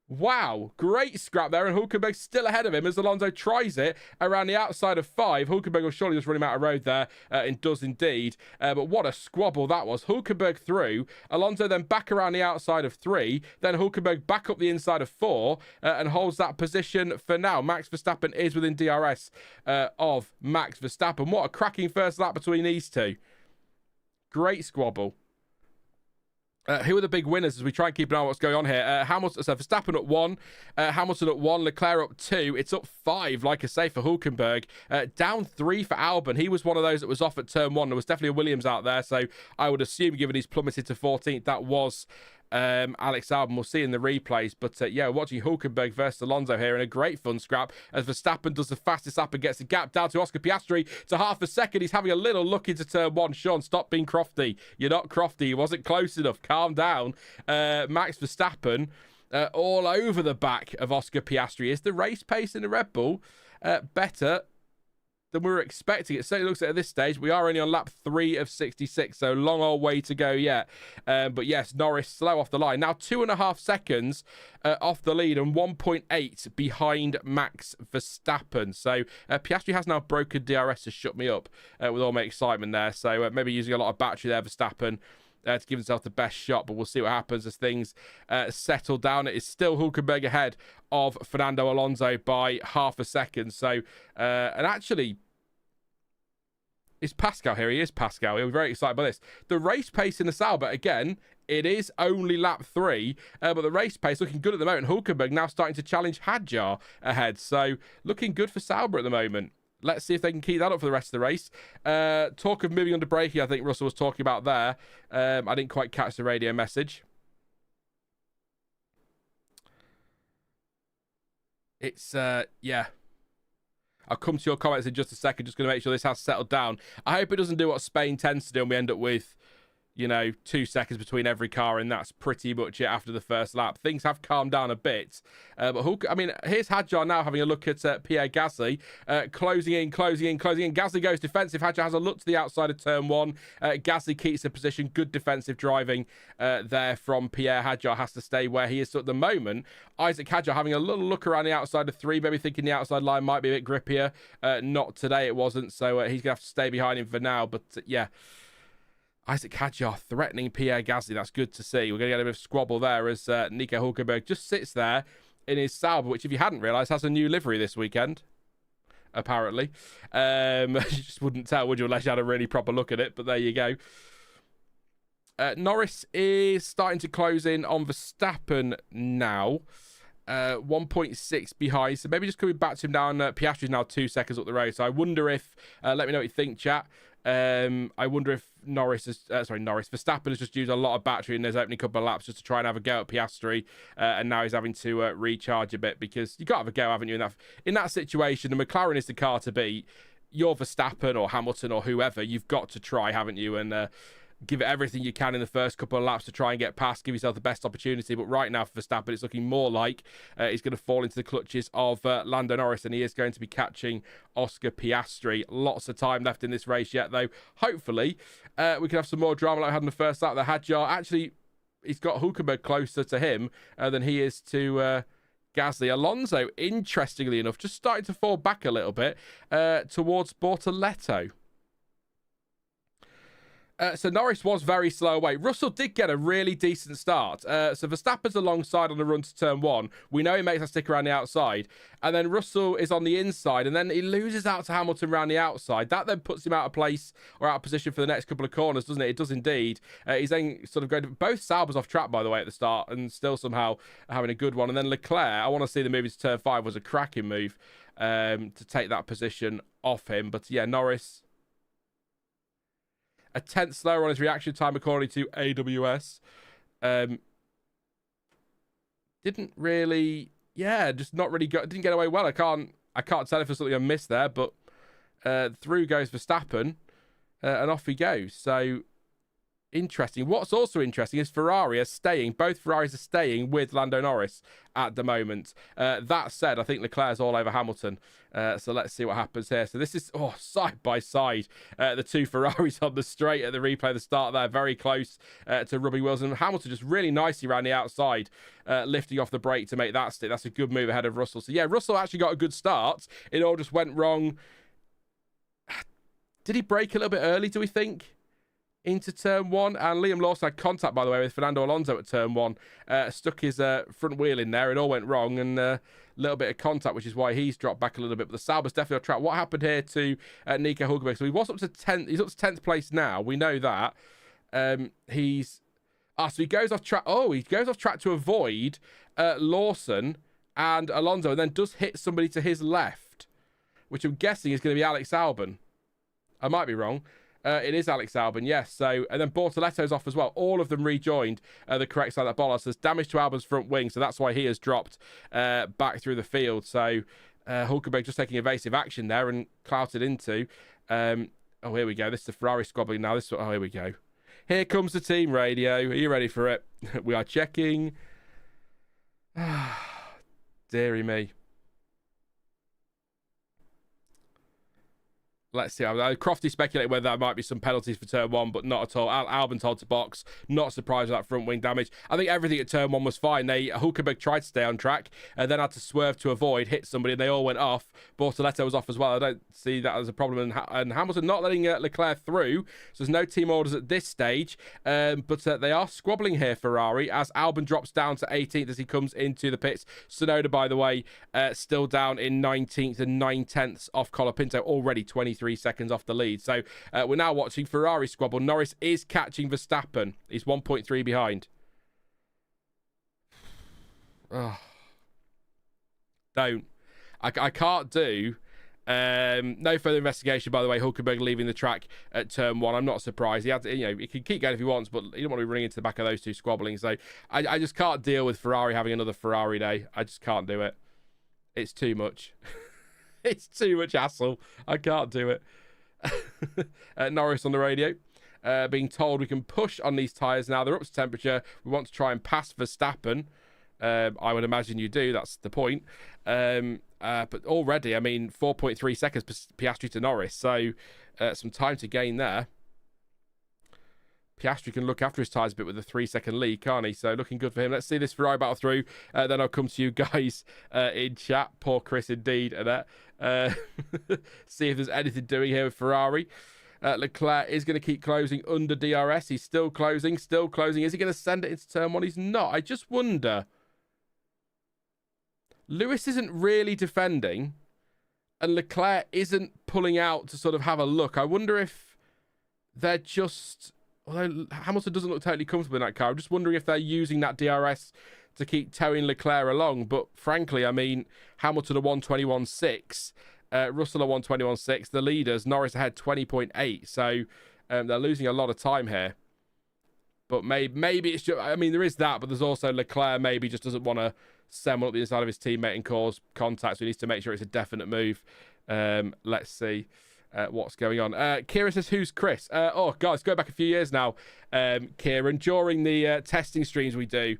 Wow, great scrap there, and Hulkenberg still ahead of him as Alonso tries it around the outside of 5. Hulkenberg will surely just run him out of road there, and does indeed. But what a squabble that was. Hulkenberg through, Alonso then back around the outside of 3, then Hulkenberg back up the inside of 4, and holds that position for now. Max Verstappen is within DRS of Max Verstappen. What a cracking first lap between these two. Great squabble. Who are the big winners as we try and keep an eye on what's going on here? Verstappen at 1, Hamilton at 1, Leclerc up 2. It's up 5, like I say, for Hulkenberg. Down 3 for Albon. He was one of those that was off at turn 1. There was definitely a Williams out there, so I would assume, given he's plummeted to 14th, that was Alex Albon. We'll see in the replays. But yeah, watching Hulkenberg versus Alonso here in a great fun scrap as Verstappen does the fastest lap and gets the gap down to Oscar Piastri to half a second. He's having a little look into turn 1. Sean, stop being crofty. You're not crofty. He wasn't close enough. Calm down. Max Verstappen all over the back of Oscar Piastri. Is the race pace in the Red Bull better than we were expecting. It certainly looks like at this stage we are only on lap 3 of 66, so long old way to go yet. But yes, Norris slow off the line. Now 2.5 seconds off the lead and 1.8 behind Max Verstappen. So Piastri has now broken DRS to shut me up with all my excitement there. So maybe using a lot of battery there, Verstappen. To give himself the best shot, but we'll see what happens as things settle down. It is still Hulkenberg ahead of Fernando Alonso by half a second. So, and actually, is Pascal here? He is Pascal. He'll be very excited by this. The race pace in the Sauber, again, it is only lap 3, but the race pace looking good at the moment. Hulkenberg now starting to challenge Hadjar ahead. So, looking good for Sauber at the moment. Let's see if they can keep that up for the rest of the race. Talk of moving under braking, I think Russell was talking about there. I didn't quite catch the radio message. It's, yeah. I'll come to your comments in just a second. Just going to make sure this has settled down. I hope it doesn't do what Spain tends to do and we end up with, 2 seconds between every car, and that's pretty much it after the first lap. Things have calmed down a bit. But here's Hadjar now having a look at Pierre Gasly. Closing in. Gasly goes defensive. Hadjar has a look to the outside of turn 1. Gasly keeps the position. Good defensive driving there from Pierre. Hadjar has to stay where he is. So at the moment, Isaac Hadjar having a little look around the outside of 3, maybe thinking the outside line might be a bit grippier. Not today, it wasn't. So he's going to have to stay behind him for now. But yeah. Isaac Hadjar threatening Pierre Gasly. That's good to see. We're going to get a bit of squabble there as Nico Hulkenberg just sits there in his Sauber, which, if you hadn't realised, has a new livery this weekend, apparently. You just wouldn't tell, would you, unless you had a really proper look at it, but there you go. Norris is starting to close in on Verstappen now. 1.6 behind, so maybe just coming back to him now. And Piastri's now 2 seconds up the road. So I wonder if, let me know what you think, chat. I wonder if Verstappen has just used a lot of battery in his opening couple of laps just to try and have a go at Piastri, and now he's having to recharge a bit, because you got to have a go, haven't you? In that situation, the McLaren is the car to beat. You're Verstappen or Hamilton or whoever. You've got to try, haven't you? And give it everything you can in the first couple of laps to try and get past, give yourself the best opportunity. But right now for Verstappen, it's looking more like he's going to fall into the clutches of Lando Norris, and he is going to be catching Oscar Piastri. Lots of time left in this race yet, though. Hopefully, we can have some more drama like we had in the first lap. The Hadjar, actually, he's got Hulkenberg closer to him than he is to Gasly. Alonso, interestingly enough, just starting to fall back a little bit towards Bortoleto. So Norris was very slow away. Russell did get a really decent start. So Verstappen's alongside on the run to turn 1. We know he makes that stick around the outside. And then Russell is on the inside. And then he loses out to Hamilton around the outside. That then puts him out of place or out of position for the next couple of corners, doesn't it? It does indeed. He's then sort of going to... Both Saubers off track, by the way, at the start. And still somehow having a good one. And then Leclerc, I want to see the move to turn 5, was a cracking move to take that position off him. But yeah, Norris... a tenth slower on his reaction time, according to AWS. Didn't really, just not really didn't get away well. I can't tell if there's something I missed there, but through goes Verstappen, and off he goes. So interesting. What's also interesting is Ferrari are staying. Both Ferraris are staying with Lando Norris at the moment. That said, I think Leclerc's all over Hamilton. So let's see what happens here. So this is side by side. The two Ferraris on the straight at the replay. The start there, very close to rubbing wheels. And Hamilton just really nicely around the outside, lifting off the brake to make that stick. That's a good move ahead of Russell. So yeah, Russell actually got a good start. It all just went wrong. Did he brake a little bit early, do we think? Into turn 1, and Liam Lawson had contact, by the way, with Fernando Alonso at turn 1. Stuck his front wheel in there. It all went wrong, and a little bit of contact, which is why he's dropped back a little bit. But the Sauber's definitely on track. What happened here to Nico Hulkenberg? So he was up to 10th. He's up to 10th place now. We know that. So he goes off track. Oh, he goes off track to avoid Lawson and Alonso, and then does hit somebody to his left, which I'm guessing is going to be Alex Albon. I might be wrong. It is Alex Albon, yes. So, and then Bortoleto's off as well. All of them rejoined the correct side of that bollard. So there's damage to Albon's front wing, so that's why he has dropped back through the field. So Hulkenberg just taking evasive action there and clouted into. Here we go. This is the Ferrari squabbling now. Here we go. Here comes the team radio. Are you ready for it? We are checking. Dearie me. Let's see. Crofty speculated whether there might be some penalties for turn one, but not at all. Albon told to box. Not surprised with that front wing damage. I think everything at turn one was fine. Hulkenberg tried to stay on track and then had to swerve to avoid, hit somebody, and they all went off. Bortoleto was off as well. I don't see that as a problem. And Hamilton not letting Leclerc through. So there's no team orders at this stage. But they are squabbling here, Ferrari, as Albon drops down to 18th as he comes into the pits. Tsunoda, by the way, still down in 19th and 9/10 off Colapinto, already 23 seconds off the lead. So we're now watching Ferrari squabble. Norris is catching Verstappen. He's 1.3 behind. Oh. Don't. I can't do. No further investigation, by the way. Hulkenberg leaving the track at turn one. I'm not surprised. He had to, he can keep going if he wants, but he don't want to be running into the back of those two squabbling. So I just can't deal with Ferrari having another Ferrari day. I just can't do it. It's too much. It's too much hassle. I can't do it. Norris on the radio, being told we can push on these tyres now. They're up to temperature. We want to try and pass Verstappen. I would imagine you do. That's the point. But already, I mean, 4.3 seconds Piastri to Norris. So some time to gain there. Piastri can look after his tyres a bit with a 3-second lead, can't he? So looking good for him. Let's see this Ferrari battle through. Then I'll come to you guys in chat. Poor Chris indeed. See if there's anything doing here with Ferrari. Leclerc is going to keep closing under DRS. He's still closing, still closing. Is he going to send it into turn one? He's not. I just wonder. Lewis isn't really defending, and Leclerc isn't pulling out to sort of have a look. I wonder if they're just... Although Hamilton doesn't look totally comfortable in that car, I'm just wondering if they're using that DRS to keep towing Leclerc along. But frankly, I mean, Hamilton are 121.6, Russell are 121.6. The leaders, Norris ahead 20.8. So they're losing a lot of time here. But maybe it's just, I mean, there is that, but there's also Leclerc maybe just doesn't want to send one up the inside of his teammate and cause contact. So he needs to make sure it's a definite move. Let's see. What's going on? Kieran says, who's Chris? Oh, guys, go back a few years now, Kieran. During the testing streams we do.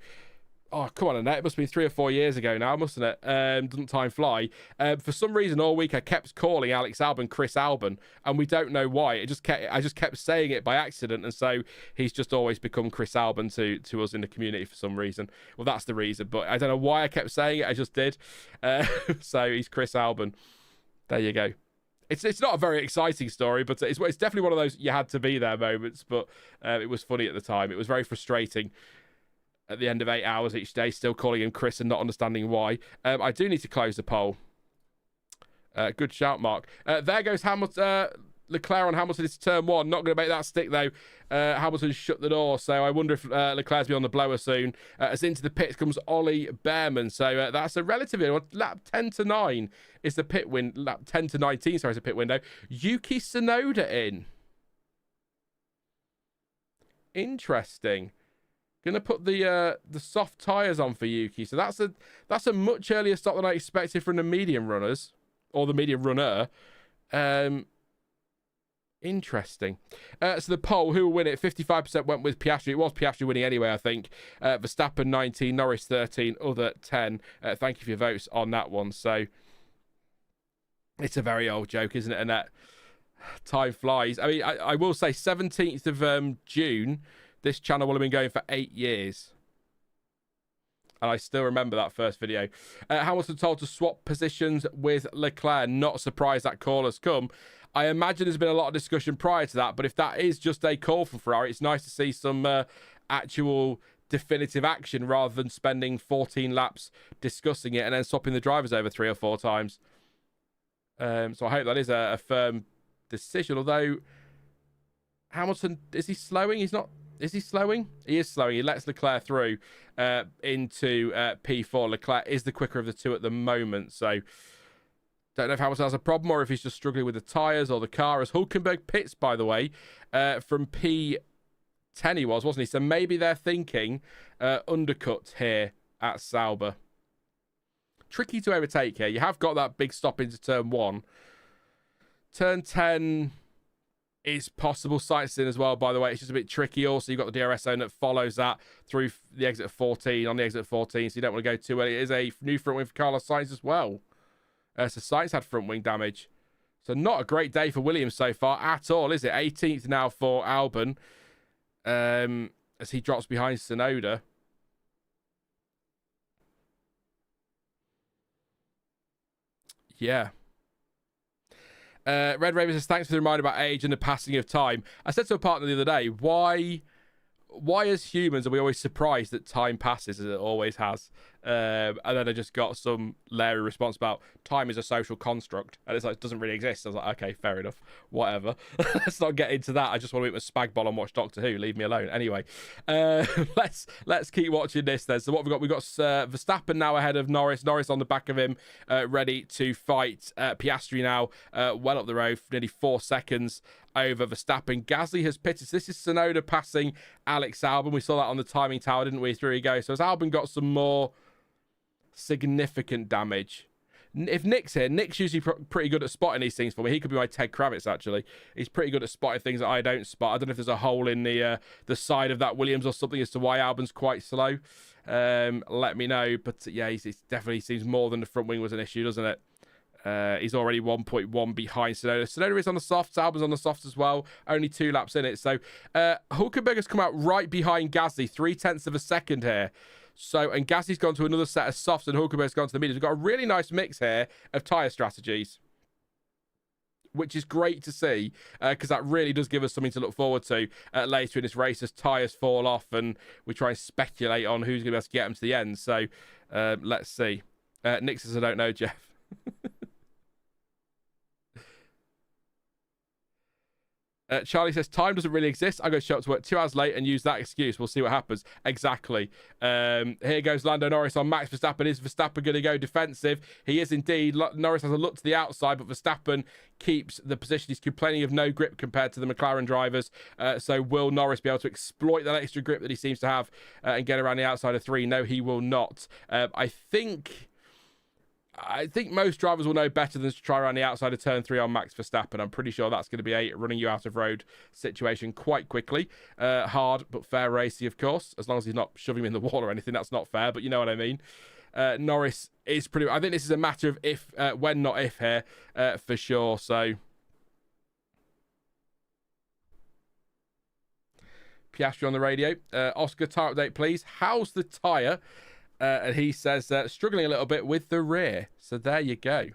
Oh, come on, Annette. It must have been 3 or 4 years ago now, mustn't it? Doesn't time fly? For some reason, all week I kept calling Alex Albon Chris Albon, and we don't know why. I just kept saying it by accident, and so he's just always become Chris Albon to us in the community for some reason. Well, that's the reason, but I don't know why I kept saying it. I just did. So he's Chris Albon. There you go. It's not a very exciting story, but it's definitely one of those you had to be there moments. But it was funny at the time. It was very frustrating at the end of 8 hours each day, still calling him Chris and not understanding why. I do need to close the poll. Good shout, Mark. There goes Hamilton. Leclerc on Hamilton is turn one. Not going to make that stick, though. Hamilton shut the door, so I wonder if Leclerc's be on the blower soon. As into the pits comes Ollie Bearman. So that's a relatively... Lap 10 to 9 is the pit win. Lap 10 to 19, sorry, is the pit window. Yuki Tsunoda in. Interesting. Going to put the soft tyres on for Yuki. So that's a much earlier stop than I expected from the medium runners. Or the medium runner. Interesting. So the poll, who will win it? 55% went with Piastri. It was Piastri winning anyway, I think. Verstappen 19, Norris 13, other 10. Thank you for your votes on that one. So it's a very old joke, isn't it? And that time flies. I mean, I will say 17th of June, this channel will have been going for 8 years. And I still remember that first video. Hamilton told to swap positions with Leclerc. Not surprised that call has come. I imagine there's been a lot of discussion prior to that, but if that is just a call from Ferrari, it's nice to see some actual definitive action rather than spending 14 laps discussing it and then swapping the drivers over 3 or 4 times. So I hope that is a firm decision, although Hamilton, is he slowing? He's not. Is he slowing? He is slowing. He lets Leclerc through into P4. Leclerc is the quicker of the two at the moment, so... Don't know if Hamilton has a problem or if he's just struggling with the tyres or the car. As Hulkenberg pits, by the way, from P10 he was, wasn't he? So maybe they're thinking undercut here at Sauber. Tricky to overtake here. You have got that big stop into turn 1. Turn 10 is possible. Sainz in as well, by the way. It's just a bit tricky. Also, you've got the DRS zone that follows that through the exit of 14, on the exit of 14, so you don't want to go too early. It is a new front wing for Carlos Sainz as well. So Sainz had front wing damage. So not a great day for Williams so far at all, is it? 18th now for Albon, as he drops behind Tsunoda. Yeah. Red Raven says, thanks for the reminder about age and the passing of time. I said to a partner the other day, why as humans are we always surprised that time passes as it always has? And then I just got some Larry response about time is a social construct, and it's like, it doesn't really exist. I was like, okay, fair enough, whatever. Let's not get into that. I just want to eat my spag bol and watch Doctor Who. Leave me alone. Anyway, let's keep watching this then. So what we've got Verstappen now ahead of Norris on the back of him, ready to fight Piastri now, well up the road, nearly 4 seconds over Verstappen. Gasly has pitted. So this is Tsunoda passing Alex Albon. We saw that on the timing tower, didn't we? Through he goes. So has Albon got some more significant damage? If Nick's here, Nick's usually pretty good at spotting these things for me. He could be my Ted Kravitz, actually. He's pretty good at spotting things that I don't spot. I don't know if there's a hole in the side of that Williams or something as to why Albon's quite slow. Let me know. But yeah, he definitely seems more than the front wing was an issue, doesn't it? He's already 1.1 behind Tsunoda. Tsunoda is on the softs. Albon's on the softs as well. Only 2 laps in it. So Hulkenberg has come out right behind Gasly, 0.3 of a second here. So, and Gasly's gone to another set of softs and Hulkenberg's gone to the mediums. We've got a really nice mix here of tyre strategies, which is great to see, because that really does give us something to look forward to later in this race as tyres fall off and we try and speculate on who's going to be able to get them to the end. So, let's see. Nick says, I don't know, Jeff. Charlie says, time doesn't really exist. I'm going to show up to work 2 hours late and use that excuse. We'll see what happens. Exactly. Here goes Lando Norris on Max Verstappen. Is Verstappen going to go defensive? He is indeed. Norris has a look to the outside, but Verstappen keeps the position. He's complaining of no grip compared to the McLaren drivers. So will Norris be able to exploit that extra grip that he seems to have and get around the outside of 3? No, he will not. I think most drivers will know better than to try around the outside of turn 3 on Max Verstappen. I'm pretty sure that's going to be a running you out of road situation quite quickly. Hard, but fair racy, of course. As long as he's not shoving him in the wall or anything, that's not fair, but you know what I mean. Norris is pretty... I think this is a matter of if, when, not if here, for sure. So... Piastri on the radio. Oscar, tyre update, please. How's the tyre? And he says, struggling a little bit with the rear. So there you go.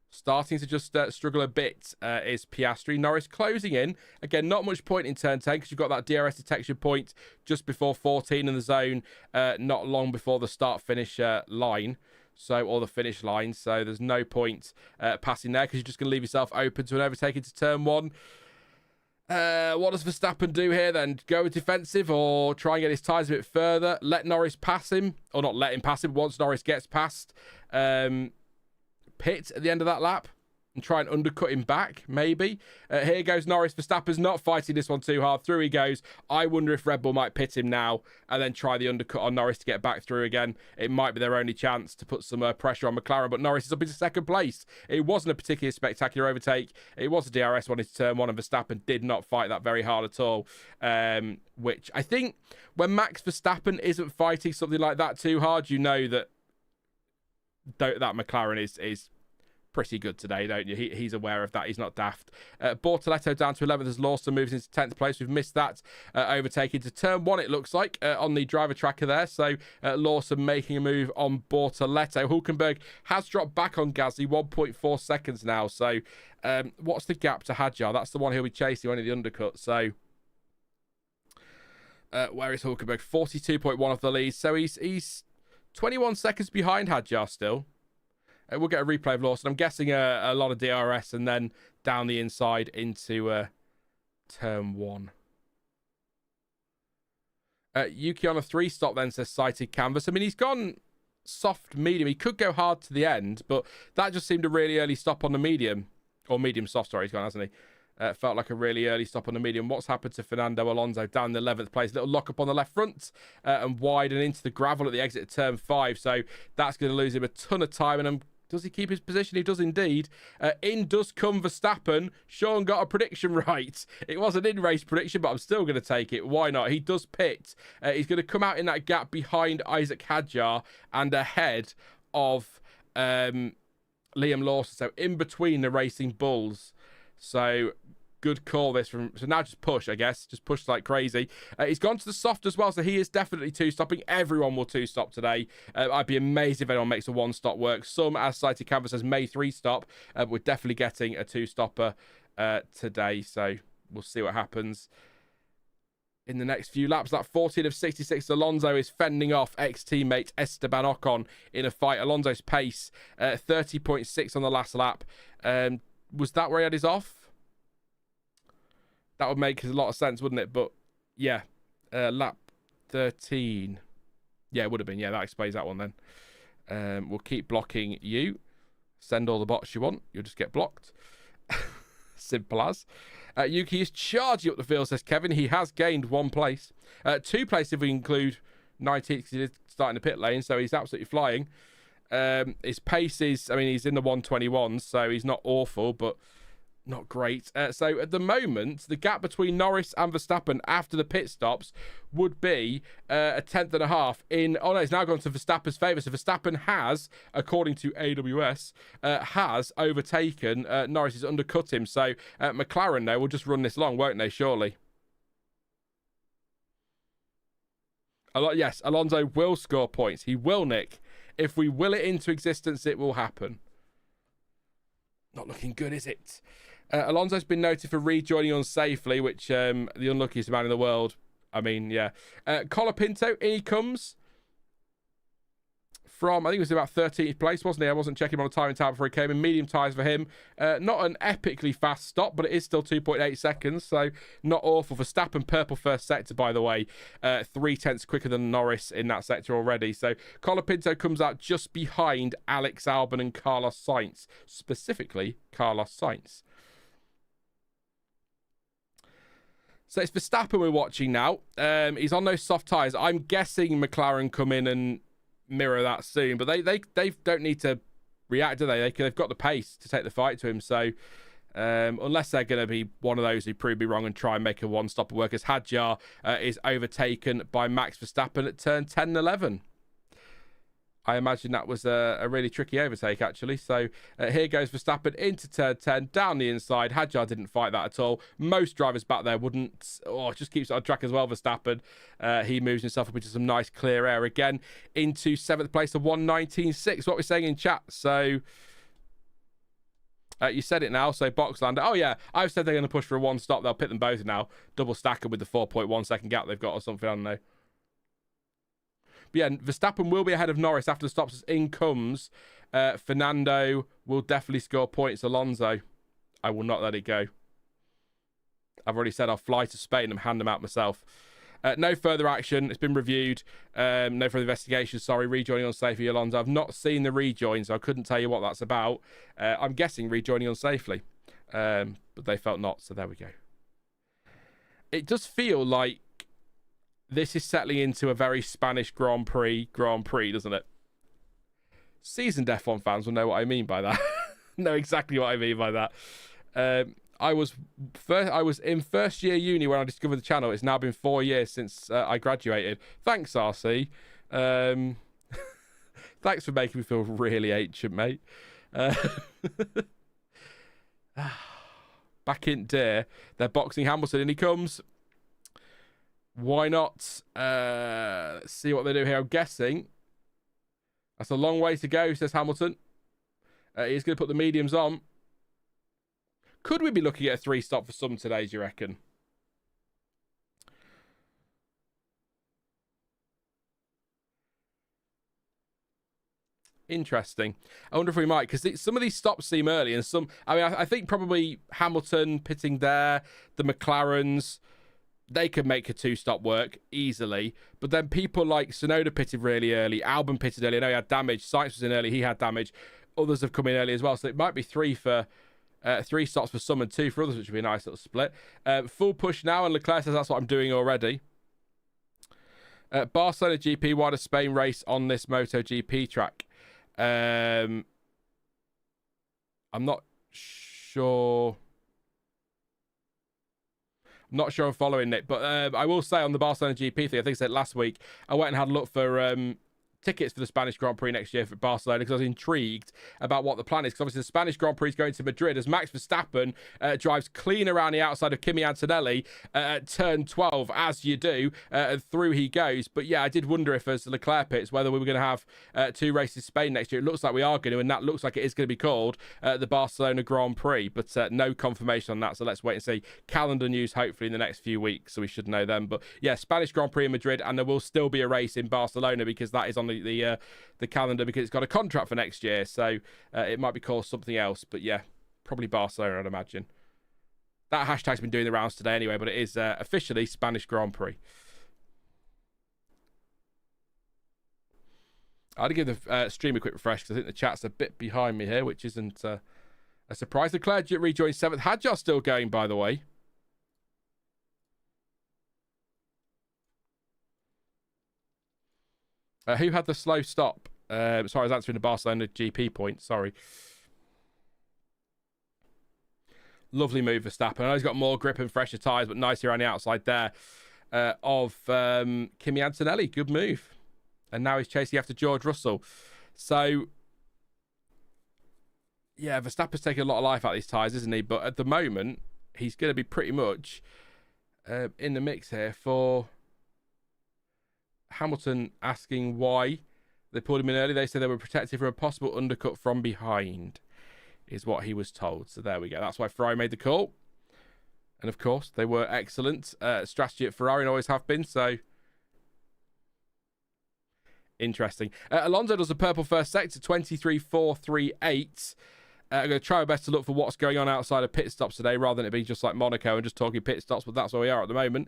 Starting to just struggle a bit is Piastri. Norris closing in. Again, not much point in turn 10 because you've got that DRS detection point just before 14 in the zone, not long before the start-finish line. Or the finish line. So there's no point passing there because you're just going to leave yourself open to an overtake into turn 1. What does Verstappen do here then? Go defensive or try and get his tyres a bit further? Let Norris pass him, or not let him pass him once Norris gets past. Pit at the end of that lap and try and undercut him back, maybe. Here goes Norris. Verstappen's not fighting this one too hard. Through he goes. I wonder if Red Bull might pit him now and then try the undercut on Norris to get back through again. It might be their only chance to put some pressure on McLaren, but Norris is up into second place. It wasn't a particularly spectacular overtake. It was a DRS one into turn 1, and Verstappen did not fight that very hard at all, which I think when Max Verstappen isn't fighting something like that too hard, you know that McLaren is pretty good today, don't you? He's aware of that. He's not daft. Bortoleto down to 11th as Lawson moves into 10th place. We've missed that overtaking to turn 1, it looks like, on the driver tracker there. So Lawson making a move on Bortoleto. Hulkenberg has dropped back on Gasly, 1.4 seconds now. So what's the gap to Hadjar? That's the one he'll be chasing on the undercut. So where is Hulkenberg? 42.1 off the lead. So he's 21 seconds behind Hadjar still. We'll get a replay of Lawson. I'm guessing a lot of DRS and then down the inside into turn 1. Yuki on a 3-stop then says sighted canvas. I mean, he's gone soft medium. He could go hard to the end, but that just seemed a really early stop on the medium. Or medium soft, sorry, he's gone, hasn't he? Felt like a really early stop on the medium. What's happened to Fernando Alonso down in the 11th place? Little lock up on the left front and widen into the gravel at the exit of turn 5. So that's going to lose him a ton of time. And does he keep his position? He does indeed. In does come Verstappen. Sean got a prediction right. It was an in-race prediction, but I'm still going to take it. Why not? He does pit. He's going to come out in that gap behind Isaac Hadjar and ahead of Liam Lawson. So in between the Racing Bulls. So good call this from. So now just push, I guess. Just push like crazy. He's gone to the soft as well, so he is definitely two-stopping. Everyone will two-stop today. I'd be amazed if anyone makes a one-stop work. Some, as cited canvas says, may three-stop. We're definitely getting a two-stopper today, so we'll see what happens in the next few laps. That 14 of 66, Alonso is fending off ex-teammate Esteban Ocon in a fight. Alonso's pace, 30.6 on the last lap. Was that where he had his off? That would make a lot of sense, wouldn't it? But, yeah, lap 13. Yeah, it would have been. Yeah, that explains that one then. We'll keep blocking you. Send all the bots you want. You'll just get blocked. Simple as. Yuki is charging up the field, says Kevin. He has gained 1 place. 2 places if we include 19th, because he did start in the pit lane, so he's absolutely flying. His pace is, I mean, he's in the 121s, so he's not awful, but not great. So at the moment, the gap between Norris and Verstappen after the pit stops would be a 10th in... Oh, no, it's now gone to Verstappen's favour. So Verstappen has, according to AWS, has overtaken Norris. Has undercut him. So McLaren, though, will just run this long, won't they, surely? Yes, Alonso will score points. He will, Nick. If we will it into existence, it will happen. Not looking good, is it? Alonso's been noted for rejoining unsafely, which the unluckiest man in the world. I mean, yeah. Colapinto, in he comes. From, I think it was about 13th place, wasn't he? I wasn't checking on the timing tab before he came in. Medium tyres for him. Not an epically fast stop, but it is still 2.8 seconds, so not awful. Verstappen, purple first sector, by the way. 3/10 quicker than Norris in that sector already. So Colapinto comes out just behind Alex Albon and Carlos Sainz. Specifically, Carlos Sainz. So it's Verstappen we're watching now. He's on those soft tyres. I'm guessing McLaren come in and mirror that soon, but they don't need to react, do they? They've got the pace to take the fight to him. So unless they're going to be one of those who prove me wrong and try and make a one-stopper work, as Hadjar is overtaken by Max Verstappen at turn 10 and 11. I imagine that was a really tricky overtake, actually. So here goes Verstappen into turn 10, down the inside. Hadjar didn't fight that at all. Most drivers back there wouldn't. Oh, just keeps it on track as well, Verstappen. He moves himself up into some nice clear air again. Into 7th place of 119.6. What we're saying in chat. So you said it now. So box Lando. Oh, yeah. I've said they're going to push for a one stop. They'll pit them both now. Double stacker with the 4.1 second gap they've got or something, I don't know. But yeah, Verstappen will be ahead of Norris after the stops. As in comes Fernando. Will definitely score points. Alonso, I will not let it go. I've already said I'll fly to Spain and hand them out myself. No further action. It's been reviewed. No further investigation. Sorry, rejoining unsafely, Alonso. I've not seen the rejoin, so I couldn't tell you what that's about. I'm guessing rejoining unsafely. But they felt not, so there we go. It does feel like this is settling into a very Spanish Grand Prix, doesn't it? Seasoned F1 fans will know what I mean by that. Know exactly what I mean by that. I was in first year uni when I discovered the channel. It's now been 4 years since I graduated. Thanks, RC. Thanks for making me feel really ancient, mate. Back in there. They're boxing Hamilton, and he comes. Why not? Let's see what they do here. I'm guessing that's a long way to go, says Hamilton. He's going to put the mediums on. Could we be looking at a 3-stop for some today, do you reckon? Interesting. I wonder if we might, because some of these stops seem early, and some... I mean, I think probably Hamilton pitting there, the McLarens... They could make a 2-stop work easily. But then people like Tsunoda pitted really early. Albon pitted early. I know he had damage. Sainz was in early. He had damage. Others have come in early as well. So it might be 3 stops for some and 2 for others, which would be a nice little split. Full push now. And Leclerc says that's what I'm doing already. Barcelona GP, why does Spain race on this MotoGP track? I'm not sure... Not sure I'm following it, but I will say on the Barcelona GP thing, I think I said last week, I went and had a look for tickets for the Spanish Grand Prix next year for Barcelona because I was intrigued about what the plan is. Because obviously the Spanish Grand Prix is going to Madrid as Max Verstappen drives clean around the outside of Kimi Antonelli at turn 12, as you do, through he goes. But yeah, I did wonder if as Leclerc pits, whether we were going to have 2 races in Spain next year. It looks like we are going to, and that looks like it is going to be called the Barcelona Grand Prix, but no confirmation on that. So let's wait and see. Calendar news hopefully in the next few weeks, so we should know then. But yeah, Spanish Grand Prix in Madrid, and there will still be a race in Barcelona because that is on the calendar because it's got a contract for next year. So it might be called something else, but yeah, probably Barcelona, I'd imagine. That hashtag's been doing the rounds today anyway, but it is officially Spanish Grand Prix. I'd give the stream a quick refresh because I think the chat's a bit behind me here, which isn't a surprise. Leclerc rejoined 7th. Hadjar still going, by the way. Who had the slow stop? Sorry, I was answering the Barcelona GP point. Sorry. Lovely move, Verstappen. I know he's got more grip and fresher tyres, but nice here on the outside there of Kimi Antonelli. Good move. And now he's chasing after George Russell. So, yeah, Verstappen's taking a lot of life out of these tyres, isn't he? But at the moment, he's going to be pretty much in the mix here for Hamilton asking why they pulled him in early. They said they were protected from a possible undercut from behind, is what he was told. So there we go. That's why Ferrari made the call. And of course, they were excellent. Strategy at Ferrari and always have been. So interesting. Alonso does a purple first sector, 23.438. I'm going to try my best to look for what's going on outside of pit stops today rather than it being just like Monaco and just talking pit stops, but that's where we are at the moment.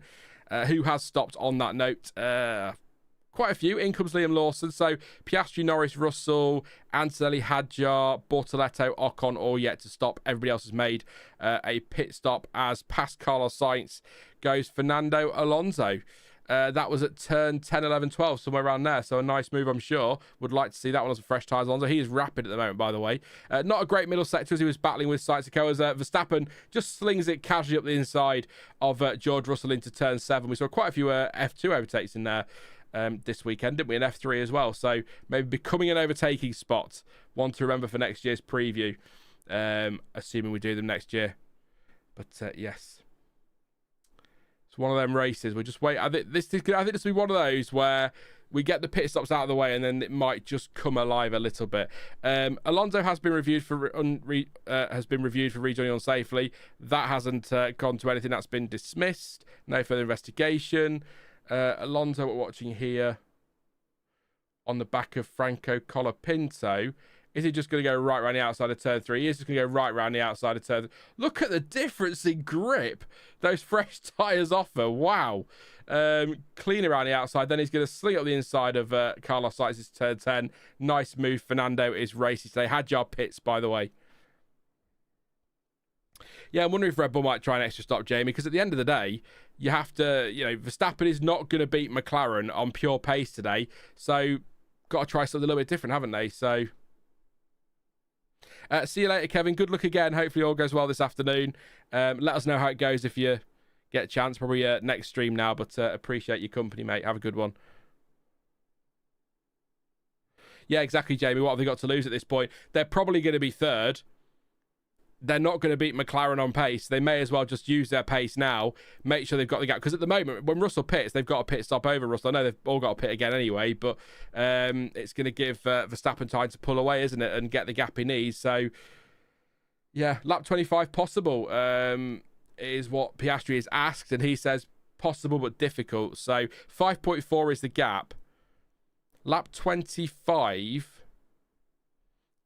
Who has stopped on that note? Quite a few. In comes Liam Lawson. So Piastri, Norris, Russell, Antonelli, Hadjar, Bortoleto, Ocon, all yet to stop. Everybody else has made a pit stop as past Carlos Sainz goes Fernando Alonso. That was at turn 10, 11, 12, somewhere around there. So a nice move, I'm sure. Would like to see that one as a fresh tyres. Alonso. He is rapid at the moment, by the way. Not a great middle sector as he was battling with Sainz as Verstappen just slings it casually up the inside of George Russell into turn 7. We saw quite a few F2 overtakes in there this weekend, didn't we? An F3 as well. So maybe becoming an overtaking spot. One to remember for next year's preview, assuming we do them next year. But yes. One of them races. We'll just wait. I think this will be one of those where we get the pit stops out of the way and then it might just come alive a little bit. Alonso has been reviewed for rejoining unsafely. That hasn't gone to anything. That's been dismissed. No further investigation. Alonso, we're watching here on the back of Franco Colapinto. Is he just going to go right around the outside of turn 3? He is just going to go right around the outside of turn 3. Look at the difference in grip those fresh tyres offer. Wow. Clean around the outside. Then he's going to sling up the inside of Carlos Sainz's turn 10. Nice move. Fernando is racing today. Hadjar pits, by the way. Yeah, I'm wondering if Red Bull might try an extra stop, Jamie, because at the end of the day, you have to, Verstappen is not going to beat McLaren on pure pace today. So, got to try something a little bit different, haven't they? So, see you later, Kevin. Good luck again. Hopefully all goes well this afternoon. Let us know how it goes if you get a chance. Probably next stream now, but appreciate your company, mate. Have a good one. Yeah, exactly, Jamie. What have they got to lose at this point? They're probably going to be third. They're not going to beat McLaren on pace. They may as well just use their pace now, make sure they've got the gap. Because at the moment, when Russell pits, they've got a pit stop over Russell. I know they've all got a pit again anyway, but it's going to give Verstappen time to pull away, isn't it, and get the gap he needs. So, yeah, lap 25 possible is what Piastri is asked, and he says possible but difficult. So, 5.4 is the gap. Lap 25.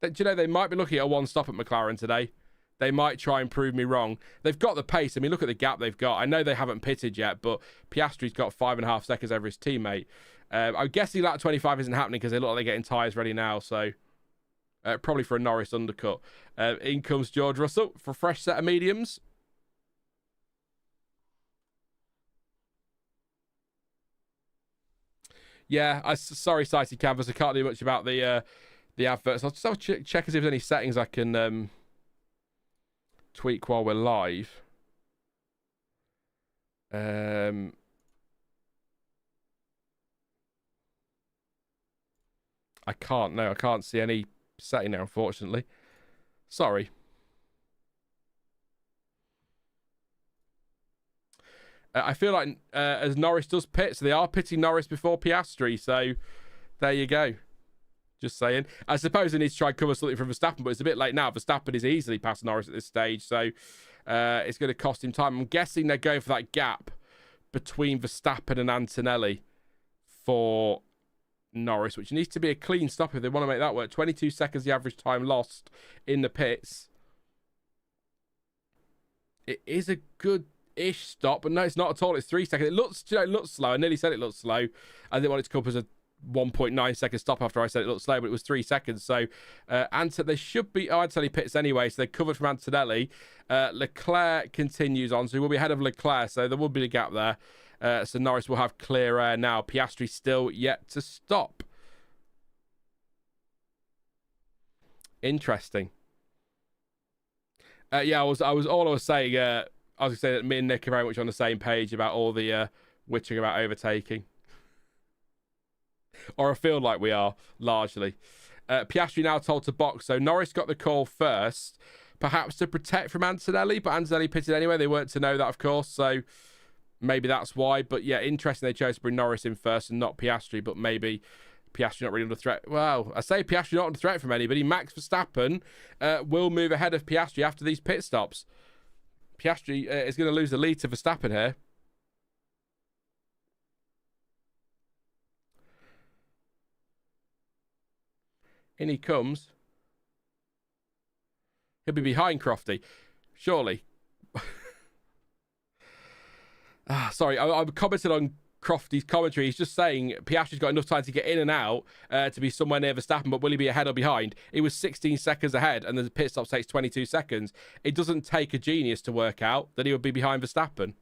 Do you know, they might be looking at a one stop at McLaren today. They might try and prove me wrong. They've got the pace. I mean, look at the gap they've got. I know they haven't pitted yet, but Piastri's got 5.5 seconds over his teammate. I'm guessing lap 25 isn't happening because they look like they're getting tyres ready now. So probably for a Norris undercut. In comes George Russell for a fresh set of mediums. Yeah, sorry, Sighty Canvas. I can't do much about the adverts. I'll just have a check if there's any settings I can tweak while we're live. I can't. No, I can't see any setting there, unfortunately. Sorry. I feel like as Norris does pit, so they are pitting Norris before Piastri. So there you go. Just saying. I suppose they need to try and cover something from Verstappen, but it's a bit late now. Verstappen is easily past Norris at this stage, so it's going to cost him time. I'm guessing they're going for that gap between Verstappen and Antonelli for Norris, which needs to be a clean stop if they want to make that work. 22 seconds the average time lost in the pits. It is a good-ish stop, but no, it's not at all. It's 3 seconds. It looks slow. I nearly said it looked slow. I didn't want it to come up as a 1.9 second stop after I said it looked slow, but it was 3 seconds. So they should be Antonelli pits anyway, so they're covered from Antonelli. Leclerc continues on, so he will be ahead of Leclerc, so there will be a gap there. So Norris will have clear air now. Piastri still yet to stop. Interesting. Yeah, I was saying I was saying that me and Nick are very much on the same page about all the witching about overtaking. Or I feel like we are, largely. Piastri now told to box, so Norris got the call first, perhaps to protect from Antonelli, but Antonelli pitted anyway. They weren't to know that, of course, so maybe that's why. But yeah, interesting they chose to bring Norris in first and not Piastri, but maybe Piastri not really under threat. Well, I say Piastri not under threat from anybody. Max Verstappen will move ahead of Piastri after these pit stops. Piastri is going to lose the lead to Verstappen here. In he comes. He'll be behind Crofty, surely. Sorry, I commented on Crofty's commentary. He's just saying Piastri's got enough time to get in and out to be somewhere near Verstappen, but will he be ahead or behind? He was 16 seconds ahead, and the pit stop takes 22 seconds. It doesn't take a genius to work out that he would be behind Verstappen.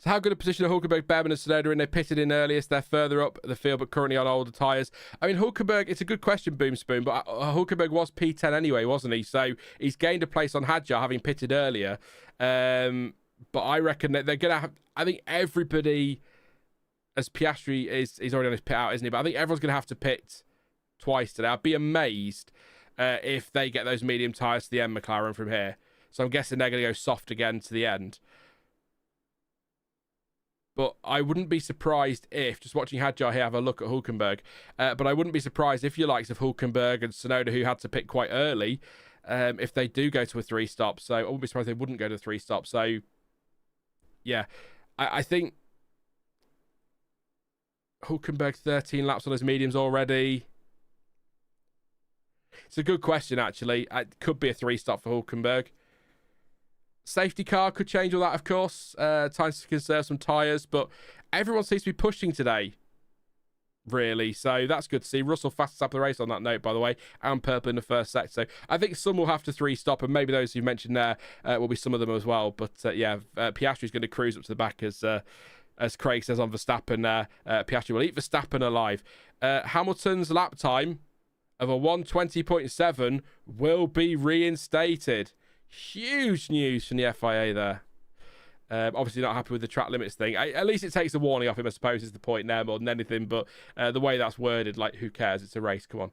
So how good a position are Hulkenberg, Bearman and Tsunoda in? They pitted in earliest. They're further up the field, but currently on older tyres. I mean, Hulkenberg, it's a good question, Boom Spoon, but Hulkenberg was P10 anyway, wasn't he? So he's gained a place on Hadjar, having pitted earlier. But I reckon that they're going to have... I think everybody, as Piastri he's already on his pit out, isn't he? But I think everyone's going to have to pit twice today. I'd be amazed if they get those medium tyres to the end, McLaren, from here. So I'm guessing they're going to go soft again to the end. But I wouldn't be surprised if, just watching Hadjar here, have a look at Hulkenberg. But I wouldn't be surprised if your likes of Hulkenberg and Tsunoda, who had to pit quite early, if they do go to a 3-stop. So I wouldn't be surprised if they wouldn't go to a 3-stop. So, yeah, I think Hulkenberg 13 laps on his mediums already. It's a good question, actually. It could be a 3-stop for Hulkenberg. Safety car could change all that, of course. Time to conserve some tyres, but everyone seems to be pushing today, really. So that's good to see. Russell fastest lap of the race on that note, by the way, and purple in the first set. So I think some will have to 3-stop, and maybe those you mentioned there will be some of them as well. But yeah, Piastri's going to cruise up to the back as Craig says on Verstappen. Piastri will eat Verstappen alive. Hamilton's lap time of a 1:20.7 will be reinstated. Huge news from the FIA there. Obviously not happy with the track limits thing. At least it takes the warning off him, I suppose, is the point there more than anything. But the way that's worded, like, who cares? It's a race. Come on.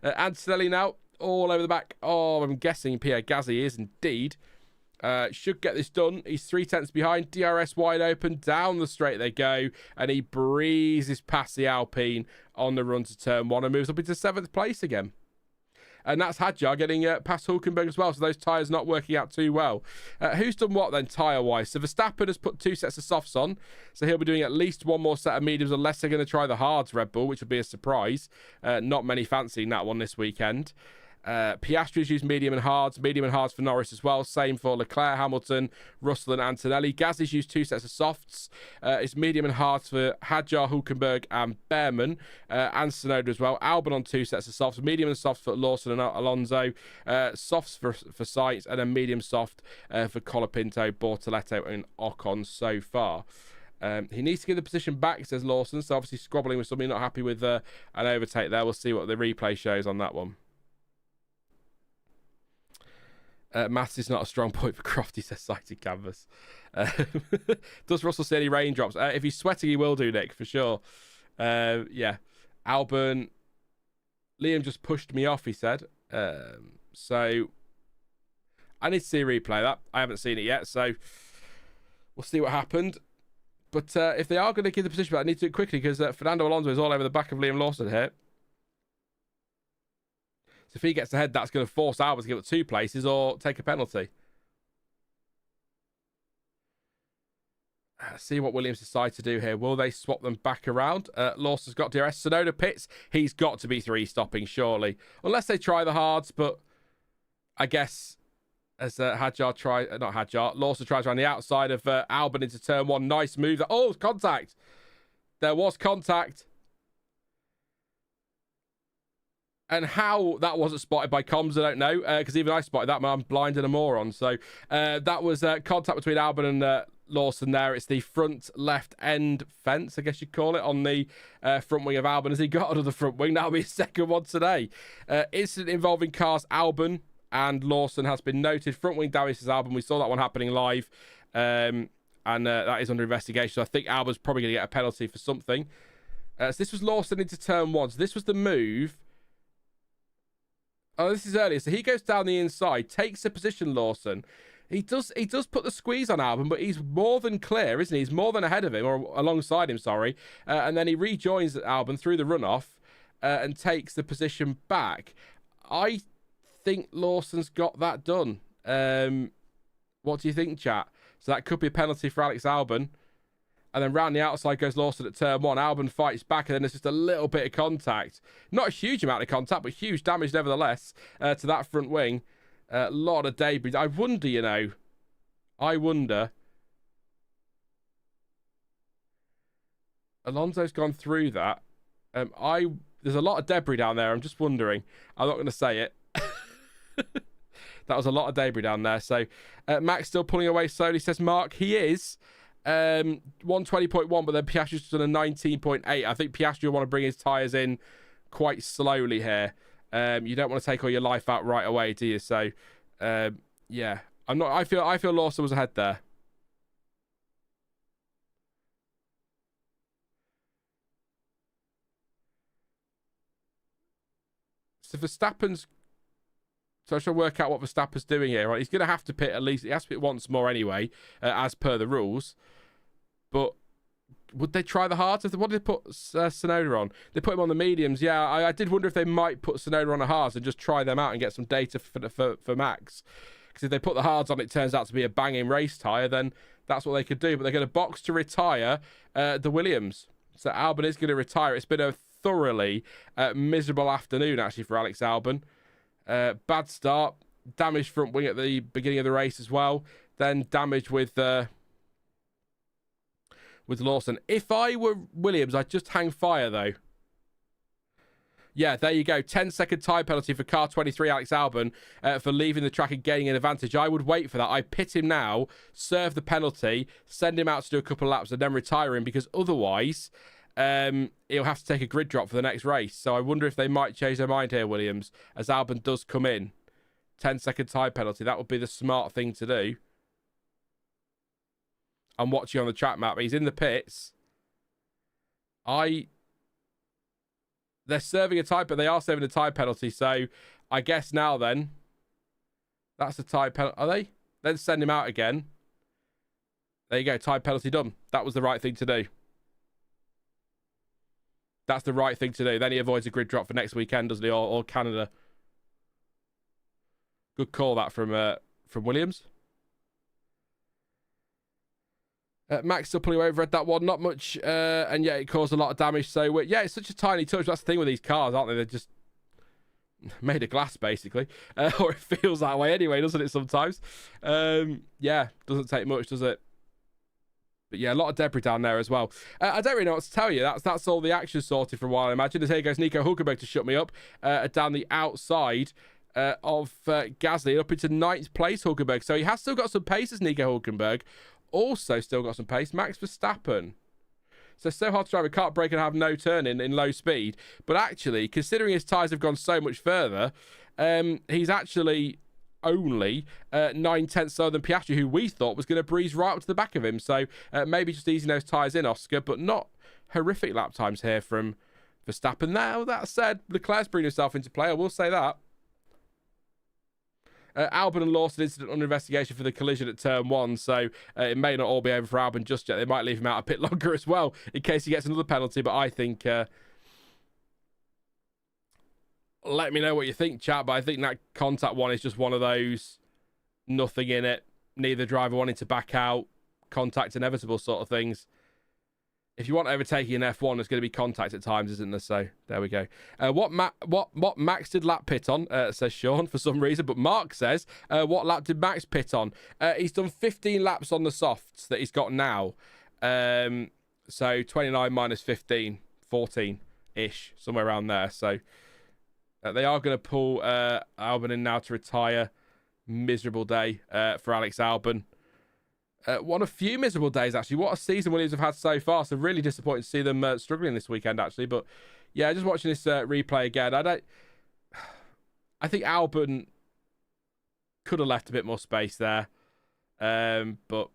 Antonelli now, all over the back. Oh, I'm guessing Pierre Gasly is indeed. Should get this done. He's 3/10 behind. DRS wide open. Down the straight they go. And he breezes past the Alpine on the run to turn 1 and moves up into 7th place again. And that's Hadjar getting past Hulkenberg as well. So those tyres not working out too well. Who's done what then tyre-wise? So Verstappen has put 2 sets of softs on. So he'll be doing at least 1 more set of mediums unless they're going to try the hards, Red Bull, which would be a surprise. Not many fancying that one this weekend. Piastri's used medium and hards for Norris as well. Same for Leclerc, Hamilton, Russell and Antonelli. Gasly's used 2 sets of softs. It's medium and hards for Hadjar, Hulkenberg and Bearman, and Tsunoda as well. Albon on 2 sets of softs. Medium and softs for Lawson and Alonso. Softs for Sainz, and a medium soft for Colapinto, Bortoleto and Ocon so far. He needs to give the position back, says Lawson. So obviously squabbling with somebody, not happy with an overtake there. We'll see what the replay shows on that one. Maths is not a strong point for Crofty, says Sighted Canvas. Does Russell see any raindrops? If he's sweating, he will do, Nick, for sure. Yeah. Albon, Liam just pushed me off, he said. So I need to see a replay of that. I haven't seen it yet, so we'll see what happened. But if they are going to give the position back, I need to do it quickly because Fernando Alonso is all over the back of Liam Lawson here. So if he gets ahead, that's going to force Albon to give up 2 places or take a penalty. See what Williams decide to do here. Will they swap them back around? Lawson's got DRS. Tsunoda pits. He's got to be 3-stopping, surely. Unless they try the hards, but I guess as Lawson tries around the outside of Albon into turn 1. Nice move. Oh, contact. There was contact. And how that wasn't spotted by comms, I don't know. Because even I spotted that, but I'm blind and a moron. So that was contact between Albon and Lawson there. It's the front left end fence, I guess you'd call it, on the front wing of Albon. Has he got another front wing? That'll be his second one today. Incident involving cars Albon and Lawson has been noted. Front wing damage to Albon. We saw that one happening live. And that is under investigation. So I think Albon's probably going to get a penalty for something. So this was Lawson into turn 1. So this was the move. Oh, this is earlier. So he goes down the inside, takes a position, Lawson. He does put the squeeze on Albon, but he's more than clear, isn't he? He's more than ahead of him, or alongside him, sorry. And then he rejoins Albon through the runoff and takes the position back. I think Lawson's got that done. What do you think, chat? So that could be a penalty for Alex Albon. And then round the outside goes Lawson at turn 1. Albon fights back, and then there's just a little bit of contact. Not a huge amount of contact, but huge damage nevertheless to that front wing. A lot of debris. I wonder, Alonso's gone through that. There's a lot of debris down there. I'm just wondering. I'm not going to say it. That was a lot of debris down there. So Max still pulling away slowly, says Mark. He is. 120.1, but then Piastri's done a 19.8. I think Piastri will want to bring his tyres in quite slowly here. You don't want to take all your life out right away, do you? So, yeah, I feel Lawson was ahead there. So Verstappen's. So I shall work out what Verstappen's doing here. Right, he's going to have to pit at least. He has to pit once more anyway, as per the rules. But would they try the hards? What did they put Tsunoda on? They put him on the mediums. Yeah, I did wonder if they might put Tsunoda on the hards and just try them out and get some data for Max. Because if they put the hards on, it turns out to be a banging race tyre, then that's what they could do. But they're going to box to retire the Williams. So Albon is going to retire. It's been a thoroughly miserable afternoon, actually, for Alex Albon. Bad start. Damaged front wing at the beginning of the race as well. Then damage with Lawson. If I were Williams, I'd just hang fire, though. Yeah, there you go. 10-second time penalty for car 23, Alex Albon, for leaving the track and gaining an advantage. I would wait for that. I'd pit him now, serve the penalty, send him out to do a couple of laps, and then retire him, because otherwise he'll have to take a grid drop for the next race. So I wonder if they might change their mind here, Williams, as Albon does come in. 10-second time penalty. That would be the smart thing to do. I'm watching on the track map. He's in the pits. They're serving a time, but they are serving a time penalty. So I guess now then, that's a time penalty. Are they? Then send him out again. There you go. Time penalty done. That was the right thing to do. That's the right thing to do. Then he avoids a grid drop for next weekend, doesn't he? Or Canada. Good call that from Williams. Max still pulling over at that one. Not much. And yeah, it caused a lot of damage. So yeah, it's such a tiny touch. That's the thing with these cars, aren't they? They're just made of glass, basically. Or it feels that way anyway, doesn't it, sometimes? Yeah, doesn't take much, does it? But yeah, a lot of debris down there as well. I don't really know what to tell you. That's all the action sorted for a while, I imagine. As here goes Nico Hulkenberg to shut me up down the outside of Gasly, up into 9th place, Hulkenberg. So he has still got some pace as Nico Hulkenberg. Also still got some pace, Max Verstappen. So hard to drive a kart brake and have no turn in low speed. But actually, considering his tyres have gone so much further, he's actually only 9/10 slower than Piastri, who we thought was going to breeze right up to the back of him. So maybe just easing those tyres in, Oscar, but not horrific lap times here from Verstappen. Now, that said, Leclerc's bringing himself into play. I will say that. Albon and Lawson incident under investigation for the collision at turn 1, so it may not all be over for Albon just yet. They might leave him out a bit longer as well in case he gets another penalty, but I think... let me know what you think, chat, but I think that contact one is just one of those nothing in it, neither driver wanting to back out, contact inevitable sort of things. If you want overtaking in F1, there's going to be contact at times, isn't there? So there we go. What Max did lap pit on, says Sean, for some reason. But Mark says, what lap did Max pit on? He's done 15 laps on the softs that he's got now. So 29 minus 15, 14-ish, somewhere around there. So they are going to pull Albon in now to retire. Miserable day for Alex Albon. One of few miserable days, actually. What a season Williams have had so far. So really disappointed to see them struggling this weekend, actually. But yeah, just watching this replay again, I think Albon could have left a bit more space there. But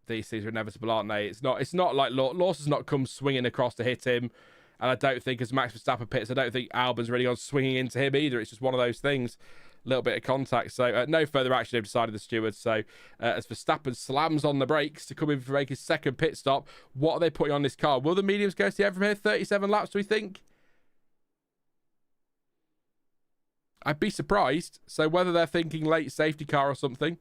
these things are inevitable, aren't they? It's not like Lawson's not come swinging across to hit him. And I don't think, as Max Verstappen pits, I don't think Albon's really gone swinging into him either. It's just one of those things. Little bit of contact, so no further action, they've decided, the stewards. So as Verstappen slams on the brakes to come in for make his second pit stop, what are they putting on this car? Will the mediums go to the end from here? 37 laps, do we think? I'd be surprised. So whether they're thinking late safety car or something,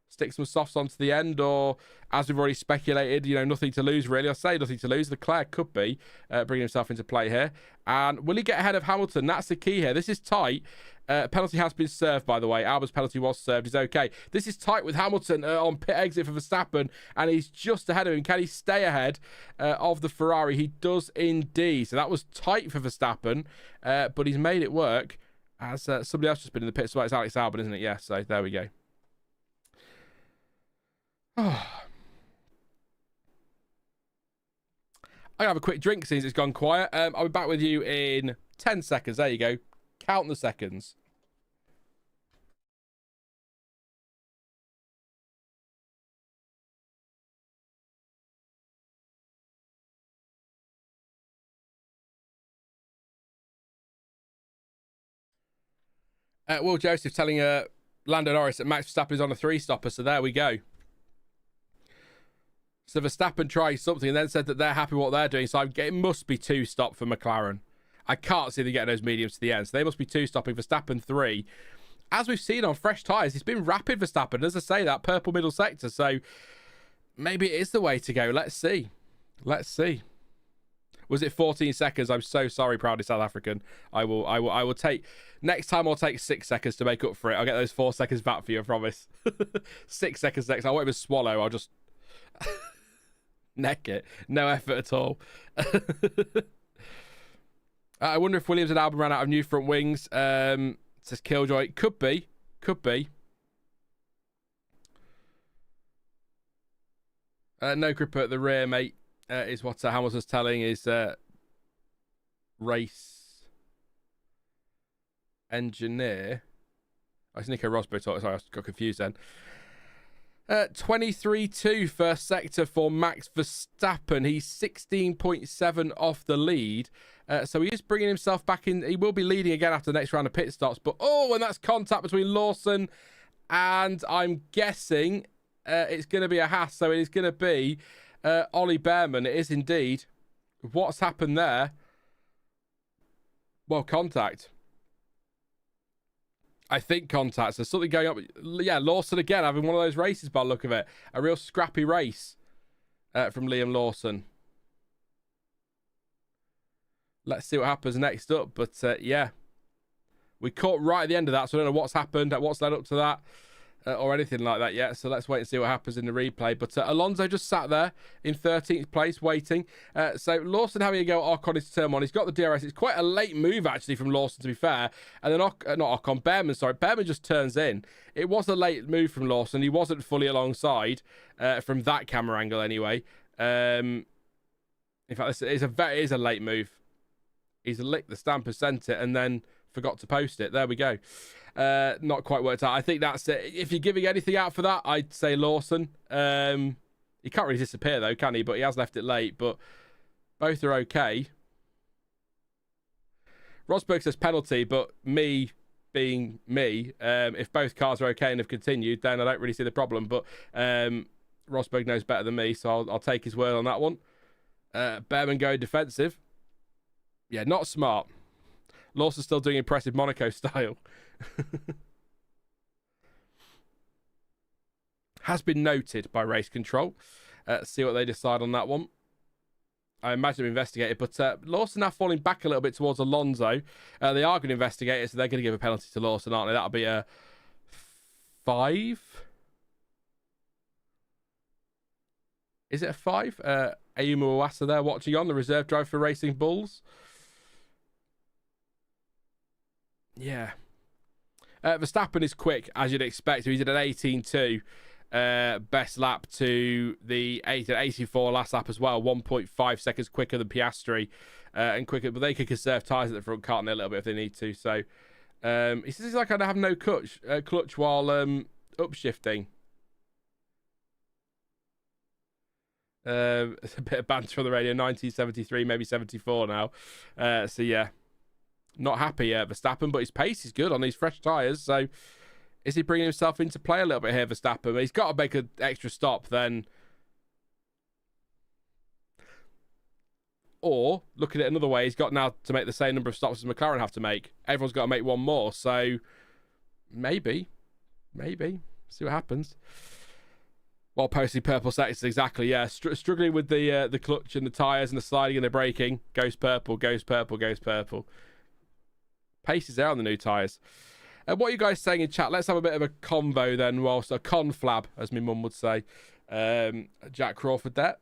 stick some softs onto the end, or as we've already speculated, nothing to lose really. I say nothing to lose. Leclerc could be bringing himself into play here. And will he get ahead of Hamilton? That's the key here. This is tight. Penalty has been served, by the way. Albon's penalty was served. He's okay. This is tight with Hamilton on pit exit for Verstappen, and he's just ahead of him. Can he stay ahead of the Ferrari? He does indeed. So that was tight for Verstappen, but he's made it work. As somebody else just been in the pit, so it's Alex Albon, isn't it? Yeah, so there we go. I'm going to have a quick drink since it's gone quiet. I'll be back with you in 10 seconds. There you go. Count the seconds. Will Joseph telling Lando Norris that Max Verstappen is on a 3-stopper, so there we go. So Verstappen tried something and then said that they're happy with what they're doing, so it must be 2-stop for McLaren. I can't see them getting those mediums to the end, so they must be 2-stopping. Verstappen 3. As we've seen on fresh tyres, it's been rapid Verstappen, as I say, that purple middle sector, so maybe it is the way to go. Let's see. Let's see. Was it 14 seconds? I'm so sorry, proudly South African. I will take... Next time I'll take 6 seconds to make up for it. I'll get those 4 seconds back for you, I promise. 6 seconds next. I won't even swallow. I'll just... neck it. No effort at all. I wonder if Williams and Albon ran out of new front wings. Says Killjoy. Could be. Could be. No grip at the rear, mate, is what Hamilton's telling his race engineer. Oh, it's Nico Rosberg. Sorry, I got confused then. 23-2 first sector for Max Verstappen. He's 16.7 off the lead. So he is bringing himself back in. He will be leading again after the next round of pit stops. But, and that's contact between Lawson and I'm guessing it's going to be a Haas. So it is going to be Ollie Bearman. It is indeed. What's happened there? Well, contact. I think contacts. There's something going up. Yeah, Lawson again having one of those races by the look of it. A real scrappy race from Liam Lawson. Let's see what happens next up. But yeah, we caught right at the end of that, so I don't know what's happened, what's led up to that, or anything like that yet. So let's wait and see what happens in the replay. But Alonso just sat there in 13th place waiting. So Lawson having a go at Ocon is turn 1. He's got the DRS. It's quite a late move, actually, from Lawson, to be fair. And then not Ocon, Bearman, sorry. Bearman just turns in. It was a late move from Lawson. He wasn't fully alongside from that camera angle anyway. In fact, it is a late move. He's licked the stamp and sent it and then forgot to post it. There we go. Not quite worked out. I think that's it. If you're giving anything out for that, I'd say Lawson. He can't really disappear though, can he? But he has left it late. But Both are okay. Rosberg says penalty, but me being me, if both cars are okay and have continued, then I don't really see the problem. But Rosberg knows better than me, so I'll take his word on that one. Bearman going defensive. Yeah, not smart. Lawson's still doing impressive Monaco style. Has been noted by race control. See what they decide on that one. I imagine they've investigated, but Lawson now falling back a little bit towards Alonso. They are going to investigate it, so they're going to give a penalty to Lawson, aren't they? That'll be a 5. Is it a 5? Ayumu Iwasa there watching on, the reserve driver for Racing Bulls. Yeah. Verstappen is quick, as you'd expect. He did an 18.2. Best lap to the 84 last lap as well, 1.5 seconds quicker than Piastri, and quicker, but they could conserve tyres at the front, can't they, a little bit if they need to. So he says he's like I have no clutch while upshifting. It's a bit of banter on the radio. 1973, maybe 74 now. So yeah, not happy Verstappen, but his pace is good on these fresh tyres. So is he bringing himself into play a little bit here, Verstappen? He's got to make an extra stop then. Or, looking at it another way, he's got now to make the same number of stops as McLaren have to make. Everyone's got to make one more. So, maybe. See what happens. While posting purple sectors, exactly, yeah. Struggling with the clutch and the tyres and the sliding and the braking. Goes purple. Pace is there on the new tyres. What are you guys saying in chat? Let's have a bit of a convo then, whilst a conflab, as my mum would say. Jack Crawford there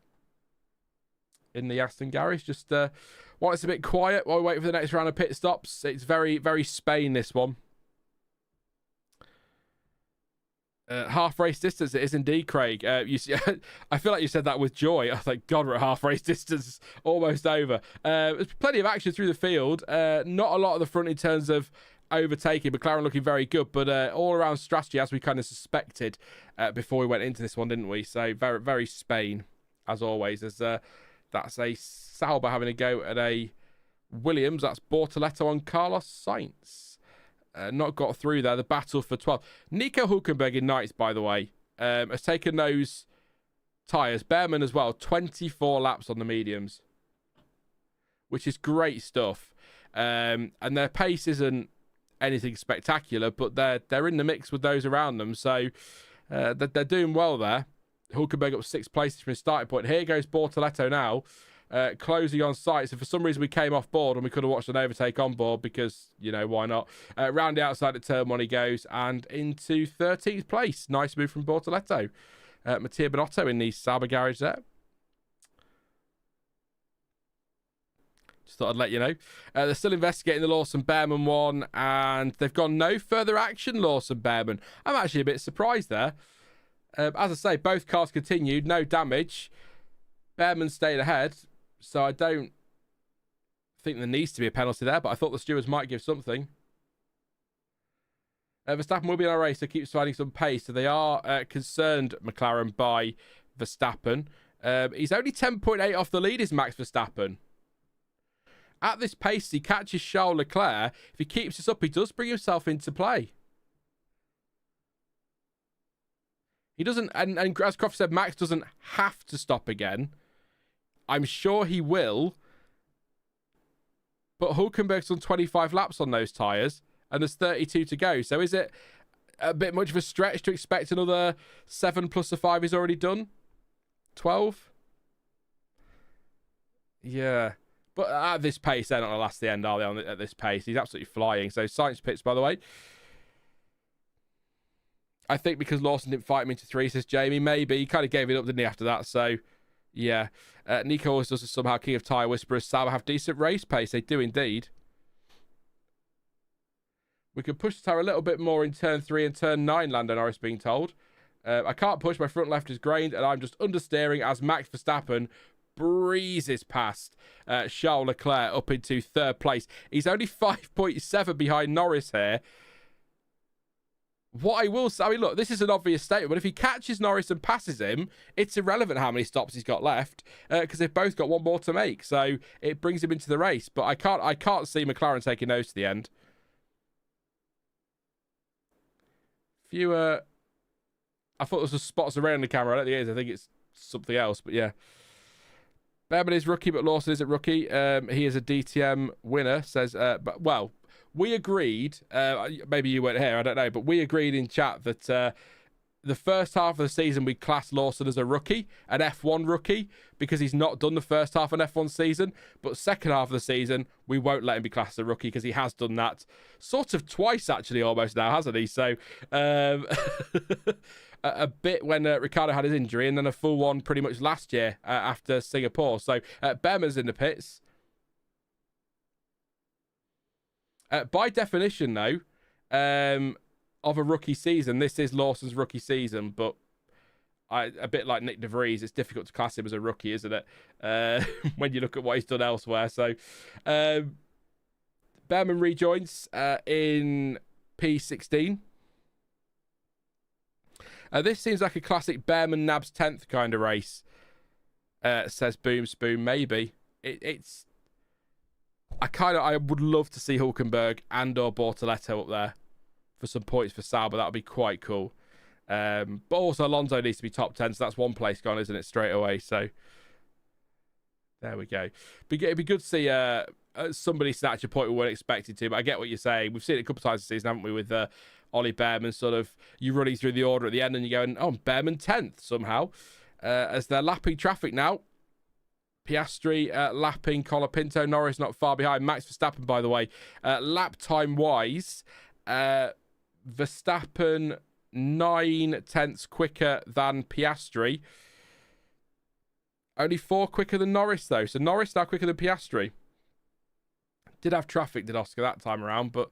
in the Aston garage. Just while it's a bit quiet while we wait for the next round of pit stops. It's very, very Spain, this one. Half race distance, it is indeed, Craig. You see, I feel like you said that with joy. I think, God, we're at half race distance, almost over. There's plenty of action through the field. Not a lot at the front in terms of overtaking. McLaren looking very good, but all around strategy, as we kind of suspected before we went into this one, didn't we? So very, very Spain, as always. As that's a Sauber having a go at a Williams. That's Bortoleto on Carlos Sainz. Not got through there. The battle for 12. Nico Hulkenberg in Knights, by the way, has taken those tyres. Bearman as well. 24 laps on the mediums, which is great stuff. And their pace isn't anything spectacular, but they're in the mix with those around them. So they're doing well there. Hulkenberg up 6 places from his starting point. Here goes Bortoleto now. Closing on sight. So for some reason we came off board and we could have watched an overtake on board because, you know, why not? Round the outside of turn 1 he goes and into 13th place. Nice move from Bortoleto. Mattia Binotto in the Sauber garage there. Just thought I'd let you know. They're still investigating the Lawson Bearman one and they've gone no further action, Lawson Bearman. I'm actually a bit surprised there. As I say, both cars continued, no damage. Bearman stayed ahead. So I don't think there needs to be a penalty there, but I thought the stewards might give something. Verstappen will be in our race, so keeps finding some pace. So they are concerned, McLaren, by Verstappen. He's only 10.8 off the lead, is Max Verstappen. At this pace, he catches Charles Leclerc. If he keeps this up, he does bring himself into play. He doesn't, and as Croft said, Max doesn't have to stop again. I'm sure he will. But Hulkenberg's done 25 laps on those tyres. And there's 32 to go. So is it a bit much of a stretch to expect another 7 plus the 5 he's already done? 12? Yeah. But at this pace, they're not going to last the end, are they, at this pace? He's absolutely flying. So Sainz pits, by the way. I think because Lawson didn't fight him into 3, says Jamie. Maybe. He kind of gave it up, didn't he, after that? So... yeah. Nico always does this somehow. King of Tyre Whisperers. Sauber have decent race pace. They do indeed. We can push the tyre a little bit more in turn 3 and turn 9, Lando Norris being told. I can't push. My front left is grained and I'm just understeering as Max Verstappen breezes past Charles Leclerc up into 3rd place. He's only 5.7 behind Norris here. What I will say, I mean, look, this is an obvious statement, but if he catches Norris and passes him, it's irrelevant how many stops he's got left, because they've both got one more to make. So it brings him into the race. But I can't see McLaren taking those to the end. Fewer. I thought there was some spots around the camera. I don't think it is. I think it's something else. But yeah. Bearman is rookie, but Lawson isn't rookie. He is a DTM winner, says, well, we agreed, maybe you weren't here, I don't know, but we agreed in chat that the first half of the season we class Lawson as a rookie, an F1 rookie, because he's not done the first half of an F1 season, but second half of the season, we won't let him be classed as a rookie because he has done that sort of twice, actually, almost now, hasn't he? So, a bit when Ricciardo had his injury, and then a full one pretty much last year after Singapore. So Bearman's in the pits. By definition, though, of a rookie season, this is Lawson's rookie season, but a bit like Nick de Vries, it's difficult to class him as a rookie, isn't it? When you look at what he's done elsewhere. So Bearman rejoins in P16. This seems like a classic Bearman nabs 10th kind of race, says Boom Spoon. Maybe. It's... I would love to see Hulkenberg and or Bortoleto up there for some points for Sauber. That would be quite cool. But also Alonso needs to be top 10, so that's one place gone, isn't it, straight away? So there we go. It'd be good to see somebody snatch a point we weren't expected to, but I get what you're saying. We've seen it a couple of times this season, haven't we, with Ollie Bearman, sort of, you running through the order at the end and you're going, oh, Bearman 10th somehow. As they're lapping traffic now. Piastri lapping Colapinto. Norris not far behind. Max Verstappen, by the way. Lap time-wise, Verstappen 9/10 quicker than Piastri. Only 4 quicker than Norris, though. So Norris now quicker than Piastri. Did have traffic, did Oscar, that time around, but...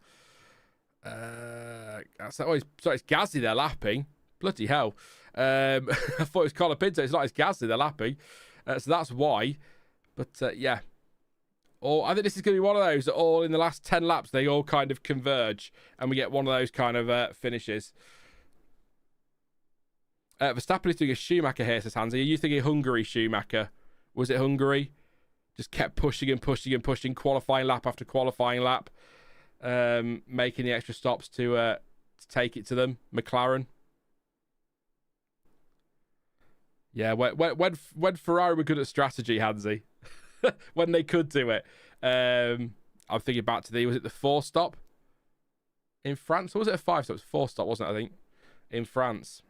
it's Gasly they're lapping. Bloody hell. I thought it was Colapinto. It's not, it's Gasly they're lapping. So that's why. But yeah. I think this is going to be one of those that all in the last 10 laps, they all kind of converge. And we get one of those kind of finishes. Verstappen is doing a Schumacher here, says Hansi. Are you thinking Hungary Schumacher? Was it Hungary? Just kept pushing and pushing and pushing. Qualifying lap after qualifying lap. Making the extra stops to take it to them. McLaren. Yeah, when Ferrari were good at strategy, Hansi, when they could do it. I'm thinking back to was it the 4-stop in France? Or was it a 5-stop? It was 4-stop, wasn't it, I think, in France.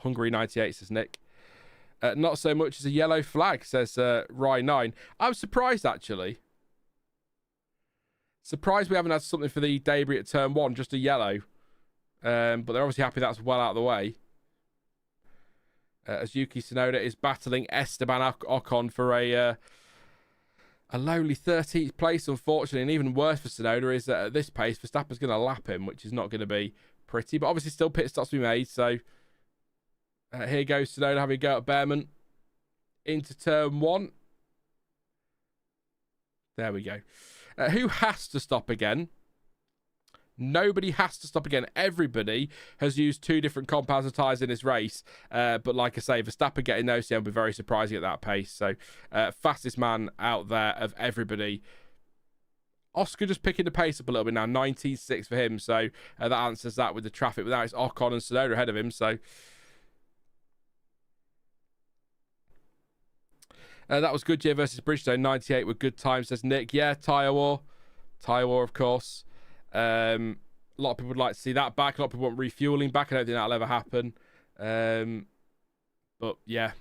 Hungary 98, says Nick. Not so much as a yellow flag, says Rye9. I'm surprised, actually. Surprised we haven't had something for the debris at turn 1, just a yellow. But they're obviously happy that's well out of the way. As Yuki Tsunoda is battling Esteban Ocon for a lowly 13th place, unfortunately. And even worse for Tsunoda is that at this pace, Verstappen's going to lap him, which is not going to be pretty. But obviously still pit stops to be made. So here goes Tsunoda having a go at Bearman. Into turn 1. There we go. Who has to stop again? Nobody has to stop again. Everybody has used 2 different compounds of tyres in this race. But like I say, Verstappen getting those will be very surprising at that pace. So fastest man out there of everybody. Oscar just picking the pace up a little bit now. 19.6 for him. So that answers that with the traffic. But now it's Ocon and Tsunoda ahead of him. So that was Goodyear versus Bridgestone. 98 with good time, says Nick. Yeah, tyre war. Tyre war, of course. A lot of people would like to see that back. A lot of people want refueling back. I don't think that'll ever happen. But yeah,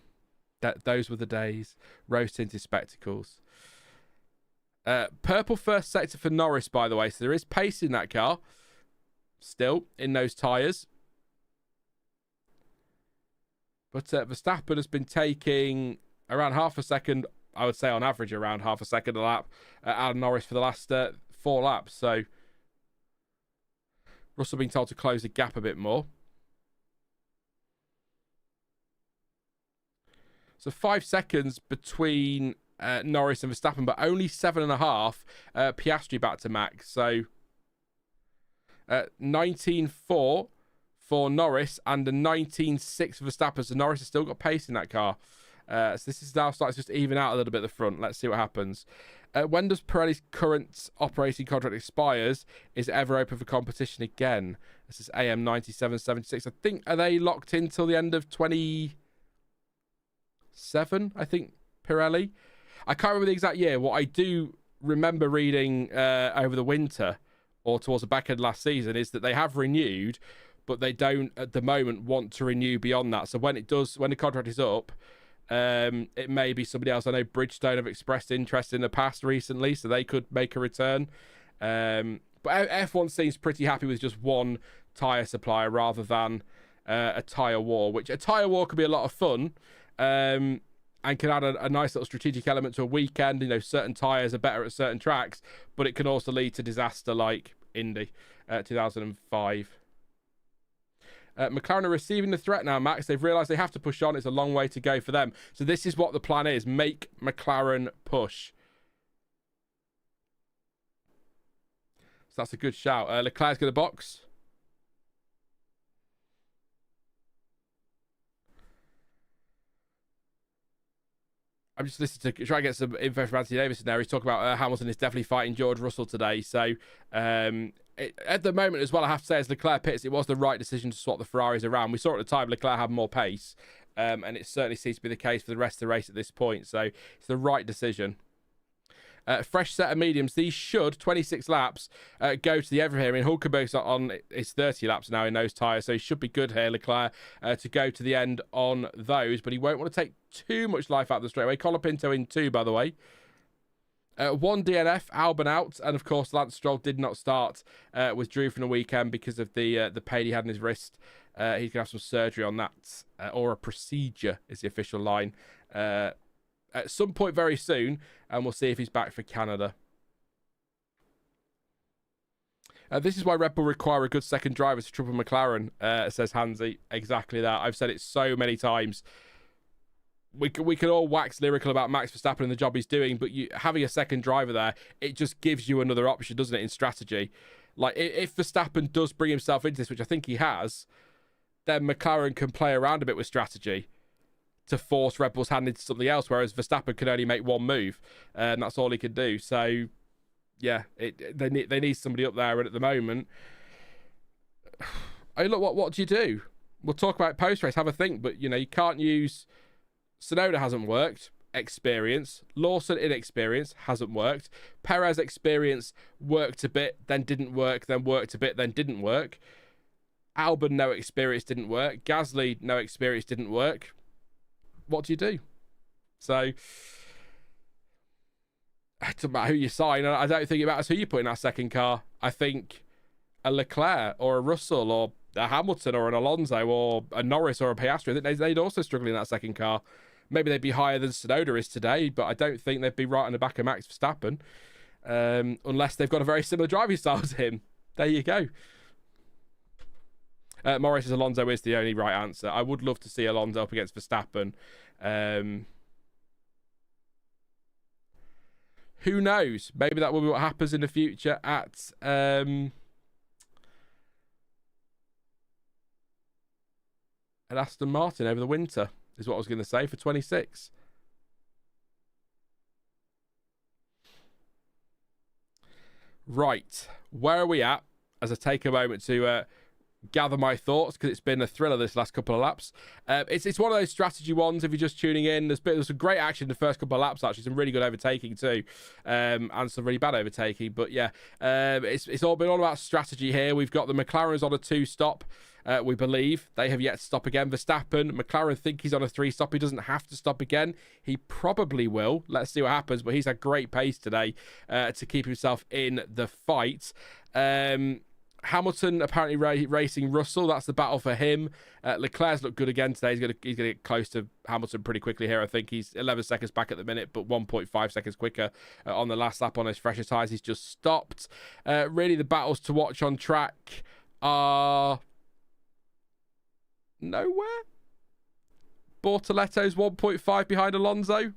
those were the days. Rose-tinted spectacles. Purple first sector for Norris, by the way. So there is pace in that car. Still, in those tyres. But Verstappen has been taking around half a second, I would say on average around half a second a lap, out of Norris for the last 4 laps. So Russell being told to close the gap a bit more. So 5 seconds between Norris and Verstappen, but only 7.5 Piastri back to Max. So 19.4 for Norris and a 19.6 for Verstappen. So Norris has still got pace in that car. So this is now starting to just even out a little bit at the front. Let's see what happens. When does Pirelli's current operating contract expires? Is it ever open for competition again? This is AM 9776. I think, are they locked in till the end of 27? I think, Pirelli. I can't remember the exact year. What I do remember reading over the winter or towards the back end last season is that they have renewed, but they don't at the moment want to renew beyond that. So when the contract is up, it may be somebody else. I know Bridgestone have expressed interest in the past recently, so they could make a return. But F1 seems pretty happy with just one tyre supplier rather than a tyre war, which a tyre war could be a lot of fun and can add a nice little strategic element to a weekend. You know, certain tyres are better at certain tracks, but it can also lead to disaster like Indy 2005. McLaren are receiving the threat now, Max. They've realised they have to push on. It's a long way to go for them. So this is what the plan is. Make McLaren push. So that's a good shout. Leclerc's going to box. I'm just listening to try and get some info from Anthony Davis in there. He's talking about Hamilton is definitely fighting George Russell today. So at the moment as well, I have to say, as Leclerc pits, it was the right decision to swap the Ferraris around. We saw at the time Leclerc had more pace, and it certainly seems to be the case for the rest of the race at this point. So it's the right decision. Fresh set of mediums. These should, 26 laps, go to the ever here. I mean, Hulkenberg's on his 30 laps now in those tyres, so he should be good here, Leclerc, to go to the end on those. But he won't want to take too much life out of the straightaway. Colapinto in 2, by the way. 1 DNF, Albon out, and of course Lance Stroll did not start, withdrew from the weekend because of the pain he had in his wrist. He's going to have some surgery on that, or a procedure is the official line, at some point very soon, and we'll see if he's back for Canada. This is why Red Bull require a good second driver to trouble McLaren, says Hansi. Exactly that. I've said it so many times. We can all wax lyrical about Max Verstappen and the job he's doing, but having a second driver there, it just gives you another option, doesn't it, in strategy? Like, if Verstappen does bring himself into this, which I think he has, then McLaren can play around a bit with strategy to force Red Bull's hand into something else, whereas Verstappen can only make one move, and that's all he can do. So, yeah, they need somebody up there, and at the moment, I mean, look, what do you do? We'll talk about post-race, have a think, but, you know, you can't use... Tsunoda hasn't worked. Experience. Lawson, inexperience. Hasn't worked. Perez, experience. Worked a bit, then didn't work, then worked a bit, then didn't work. Albon, no experience, didn't work. Gasly, no experience, didn't work. What do you do? So, it doesn't matter who you sign. I don't think it matters who you put in that second car. I think a Leclerc or a Russell or a Hamilton or an Alonso or a Norris or a Piastri, I think they'd also struggle in that second car. Maybe they'd be higher than Tsunoda is today, but I don't think they'd be right on the back of Max Verstappen, unless they've got a very similar driving style to him. There you go. Morris says Alonso is the only right answer. I would love to see Alonso up against Verstappen. Who knows? Maybe that will be what happens in the future at... at Aston Martin over the winter, is what I was going to say, for 26. Right. Where are we at? As I take a moment to gather my thoughts, because it's been a thriller this last couple of laps. It's one of those strategy ones, if you're just tuning in. There's some great action in the first couple of laps, actually. Some really good overtaking too, and some really bad overtaking. But yeah, it's all been all about strategy here. We've got the McLarens on a 2-stop. We believe they have yet to stop again. Verstappen, McLaren think he's on a 3-stop. He doesn't have to stop again. He probably will. Let's see what happens. But he's had great pace today to keep himself in the fight. Hamilton apparently racing Russell. That's the battle for him. Leclerc's looked good again today. He's going to get close to Hamilton pretty quickly here. I think he's 11 seconds back at the minute, but 1.5 seconds quicker on the last lap on his fresher tyres. He's just stopped. Really, the battles to watch on track are... nowhere. Bortoleto's 1.5 behind Alonso.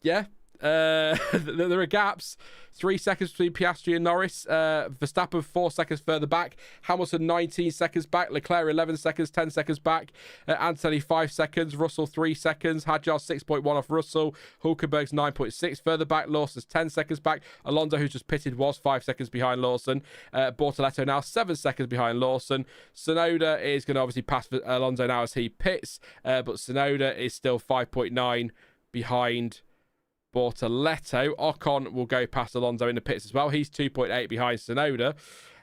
Yeah, There are gaps. 3 seconds between Piastri and Norris. Verstappen 4 seconds further back. Hamilton 19 seconds back. Leclerc 11 seconds, 10 seconds back. Antonelli 5 seconds. Russell 3 seconds. Hadjar 6.1 off Russell. Hulkenberg's 9.6 further back. Lawson's 10 seconds back. Alonso, who's just pitted, was 5 seconds behind Lawson. Bortoleto now 7 seconds behind Lawson. Tsunoda is going to obviously pass Alonso now as he pits, but Tsunoda is still 5.9 behind Bortoleto. Ocon will go past Alonso in the pits as well. He's 2.8 behind Tsunoda.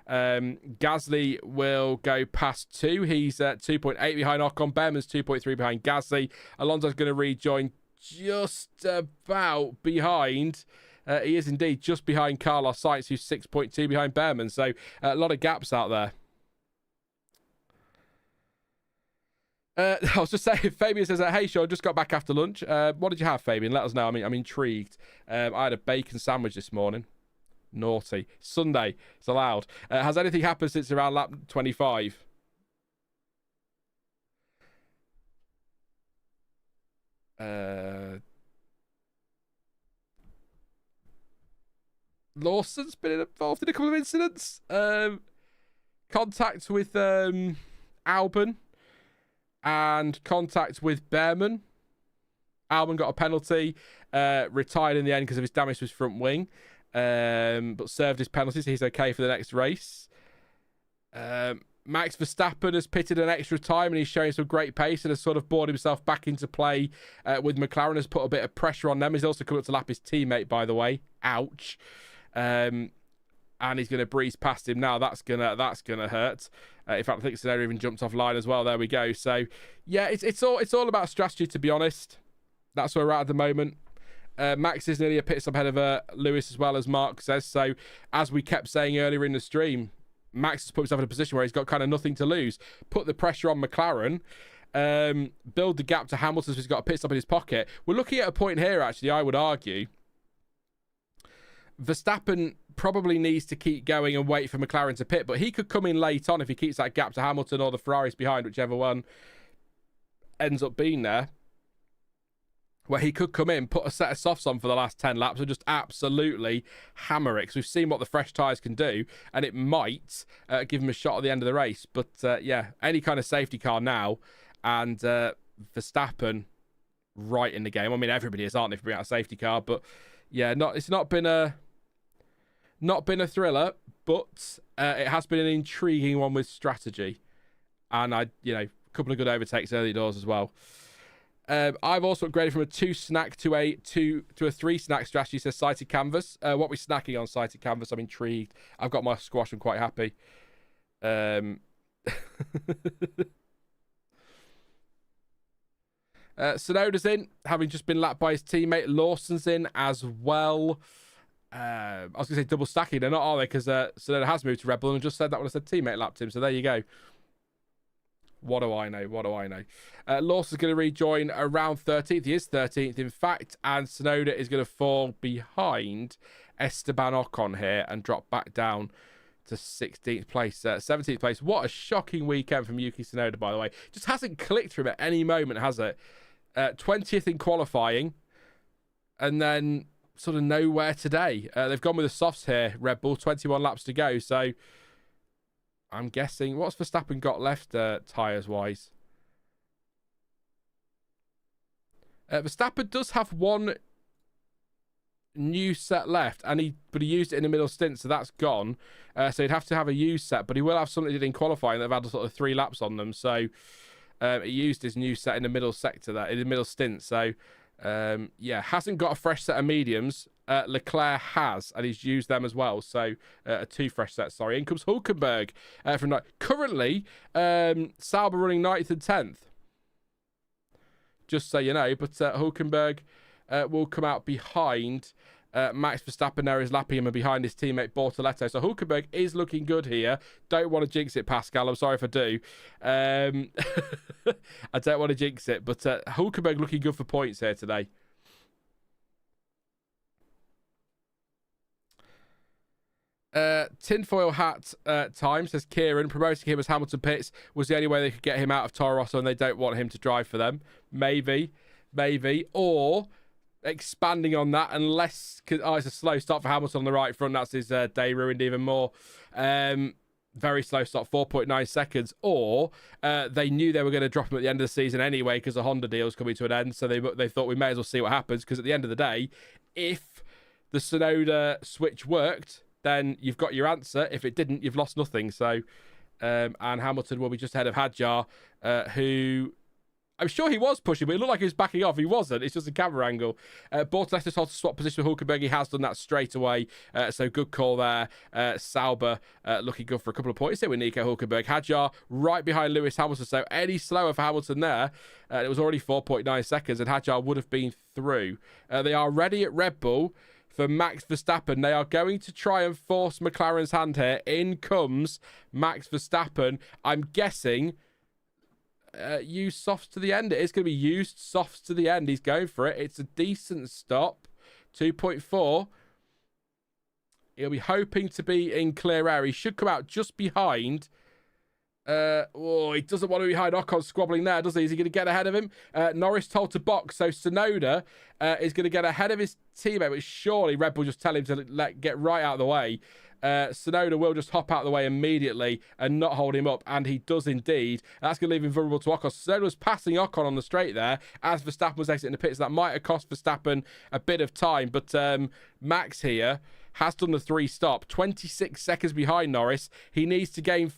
Gasly will go past 2. He's 2.8 behind Ocon. Bearman's 2.3 behind Gasly. Alonso's going to rejoin just about behind. He is indeed just behind Carlos Sainz, who's 6.2 behind Bearman. So a lot of gaps out there. I was just saying, Fabian says, hey, Sean, just got back after lunch. What did you have, Fabian? Let us know. I'm intrigued. I had a bacon sandwich this morning. Naughty. Sunday. It's allowed. Has anything happened since around lap 25? Lawson's been involved in a couple of incidents. Contact with Albon. And contact with Bearman. Albon got a penalty, retired in the end because of his damage to his front wing, but served his penalty, so he's okay for the next race. Max Verstappen has pitted an extra time and he's showing some great pace and has sort of brought himself back into play with McLaren, has put a bit of pressure on them. He's also come up to lap his teammate, by the way. Ouch. And he's going to breeze past him now. That's gonna hurt. In fact, I think Tsunoda even jumped off line as well. There we go. So, yeah, it's all about strategy, to be honest. That's where we're at the moment. Max is nearly a pit stop ahead of Lewis as well, as Mark says. So, as we kept saying earlier in the stream, Max has put himself in a position where he's got kind of nothing to lose. Put the pressure on McLaren. Build the gap to Hamilton so he's got a pit stop in his pocket. We're looking at a point here, actually, I would argue. Verstappen probably needs to keep going and wait for McLaren to pit, but he could come in late on if he keeps that gap to Hamilton or the Ferraris behind, whichever one ends up being there, where he could come in, put a set of softs on for the last 10 laps and just absolutely hammer it, because we've seen what the fresh tyres can do, and it might give him a shot at the end of the race. But yeah, any kind of safety car now, and Verstappen right in the game. I mean, everybody is, aren't they, for bringing out a safety car, but yeah, it's not been a thriller, but it has been an intriguing one with strategy, and a couple of good overtakes early doors as well. I've also upgraded from a 2-snack to a 3-snack strategy, says Sighted Canvas. What we're snacking on Sighted Canvas, I'm intrigued. I've got my squash, I'm quite happy. Tsunoda's in, having just been lapped by his teammate. Lawson's in as well. I was going to say double stacking. They're not, are they? Because Tsunoda has moved to Red Bull and just said that when I said teammate lapped him. So there you go. What do I know? Lawson's going to rejoin around 13th. He is 13th, in fact. And Tsunoda is going to fall behind Esteban Ocon here and drop back down to 16th place, 17th place. What a shocking weekend from Yuki Tsunoda, by the way. Just hasn't clicked for him at any moment, has it? 20th in qualifying, and then sort of nowhere today. They've gone with the softs here, Red Bull. 21 laps to go, so I'm guessing, what's Verstappen got left tyres-wise? Verstappen does have one new set left, but he used it in the middle stint, so that's gone. So he'd have to have a used set, but he will have something he did in qualifying that have had sort of 3 laps on them. So he used his new set in the middle sector, in the middle stint. So yeah, hasn't got a fresh set of mediums. Leclerc has, and he's used them as well. So 2 fresh sets. Sorry. In comes Hulkenberg from currently Sauber running 9th and 10th. Just so you know, but Hulkenberg will come out behind Max Verstappen. There is lapping him and behind his teammate Bortoleto. So Hulkenberg is looking good here. Don't want to jinx it, Pascal. I'm sorry if I do. I don't want to jinx it, but Hulkenberg looking good for points here today. Tinfoil hat time, says Kieran. Promoting him as Hamilton pits was the only way they could get him out of Toro Rosso, and they don't want him to drive for them. Maybe. Or expanding on that unless... it's a slow start for Hamilton on the right front. That's his day ruined even more. Very slow start, 4.9 seconds. Or they knew they were going to drop him at the end of the season anyway because the Honda deal was coming to an end. So they thought we may as well see what happens, because at the end of the day, if the Tsunoda switch worked, then you've got your answer. If it didn't, you've lost nothing. So, and Hamilton will be just ahead of Hadjar, who... I'm sure he was pushing, but it looked like he was backing off. He wasn't. It's just a camera angle. Bortoleto told to swap position with Hulkenberg. He has done that straight away. So good call there. Sauber looking good for a couple of points here with Nico Hulkenberg. Hadjar right behind Lewis Hamilton. So any slower for Hamilton there. It was already 4.9 seconds, and Hadjar would have been through. They are ready at Red Bull for Max Verstappen. They are going to try and force McLaren's hand here. In comes Max Verstappen. I'm guessing... use softs to the end. It is going to be used softs to the end. He's going for it. It's a decent stop. 2.4. He'll be hoping to be in clear air. He should come out just behind. He doesn't want to be behind Ocon squabbling there, does he? Is he going to get ahead of him? Norris told to box, so Tsunoda is going to get ahead of his teammate, but surely Red Bull just tell him to get right out of the way. Tsunoda will just hop out of the way immediately and not hold him up, and he does indeed. That's going to leave him vulnerable to Ocon. Tsunoda was passing Ocon on the straight there as Verstappen was exiting the pits. That might have cost Verstappen a bit of time, but Max here has done the 3-stop. 26 seconds behind Norris. He needs to gain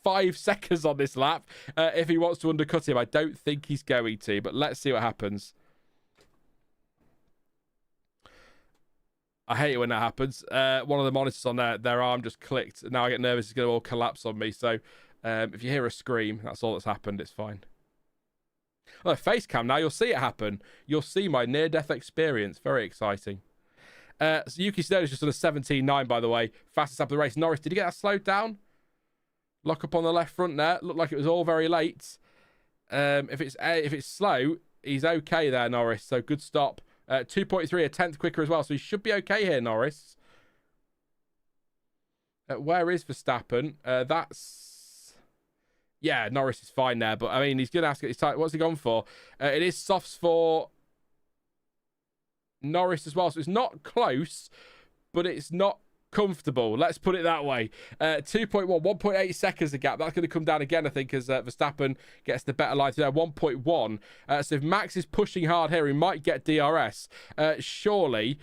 5 seconds on this lap if he wants to undercut him. I don't think he's going to, but let's see what happens. I hate it when that happens. One of the monitors on their arm just clicked. Now I get nervous. It's going to all collapse on me. So if you hear a scream, that's all that's happened. It's fine. Oh, face cam now. You'll see it happen. You'll see my near-death experience. Very exciting. So Yuki Tsunoda's just on a 17.9, by the way. Fastest lap of the race. Norris, did he get that slowed down? Lock up on the left front there. Looked like it was all very late. If it's slow, he's okay there, Norris. So good stop. 2.3, a tenth quicker as well. So he should be okay here, Norris. Where is Verstappen? Yeah, Norris is fine there. But, I mean, he's going to ask it. What's he gone for? It is softs for Norris as well. So it's not close, but it's not comfortable. Let's put it that way. 2.1, 1.8 seconds a gap. That's going to come down again, I think, as Verstappen gets the better line there. 1.1. So if Max is pushing hard here, he might get DRS. Surely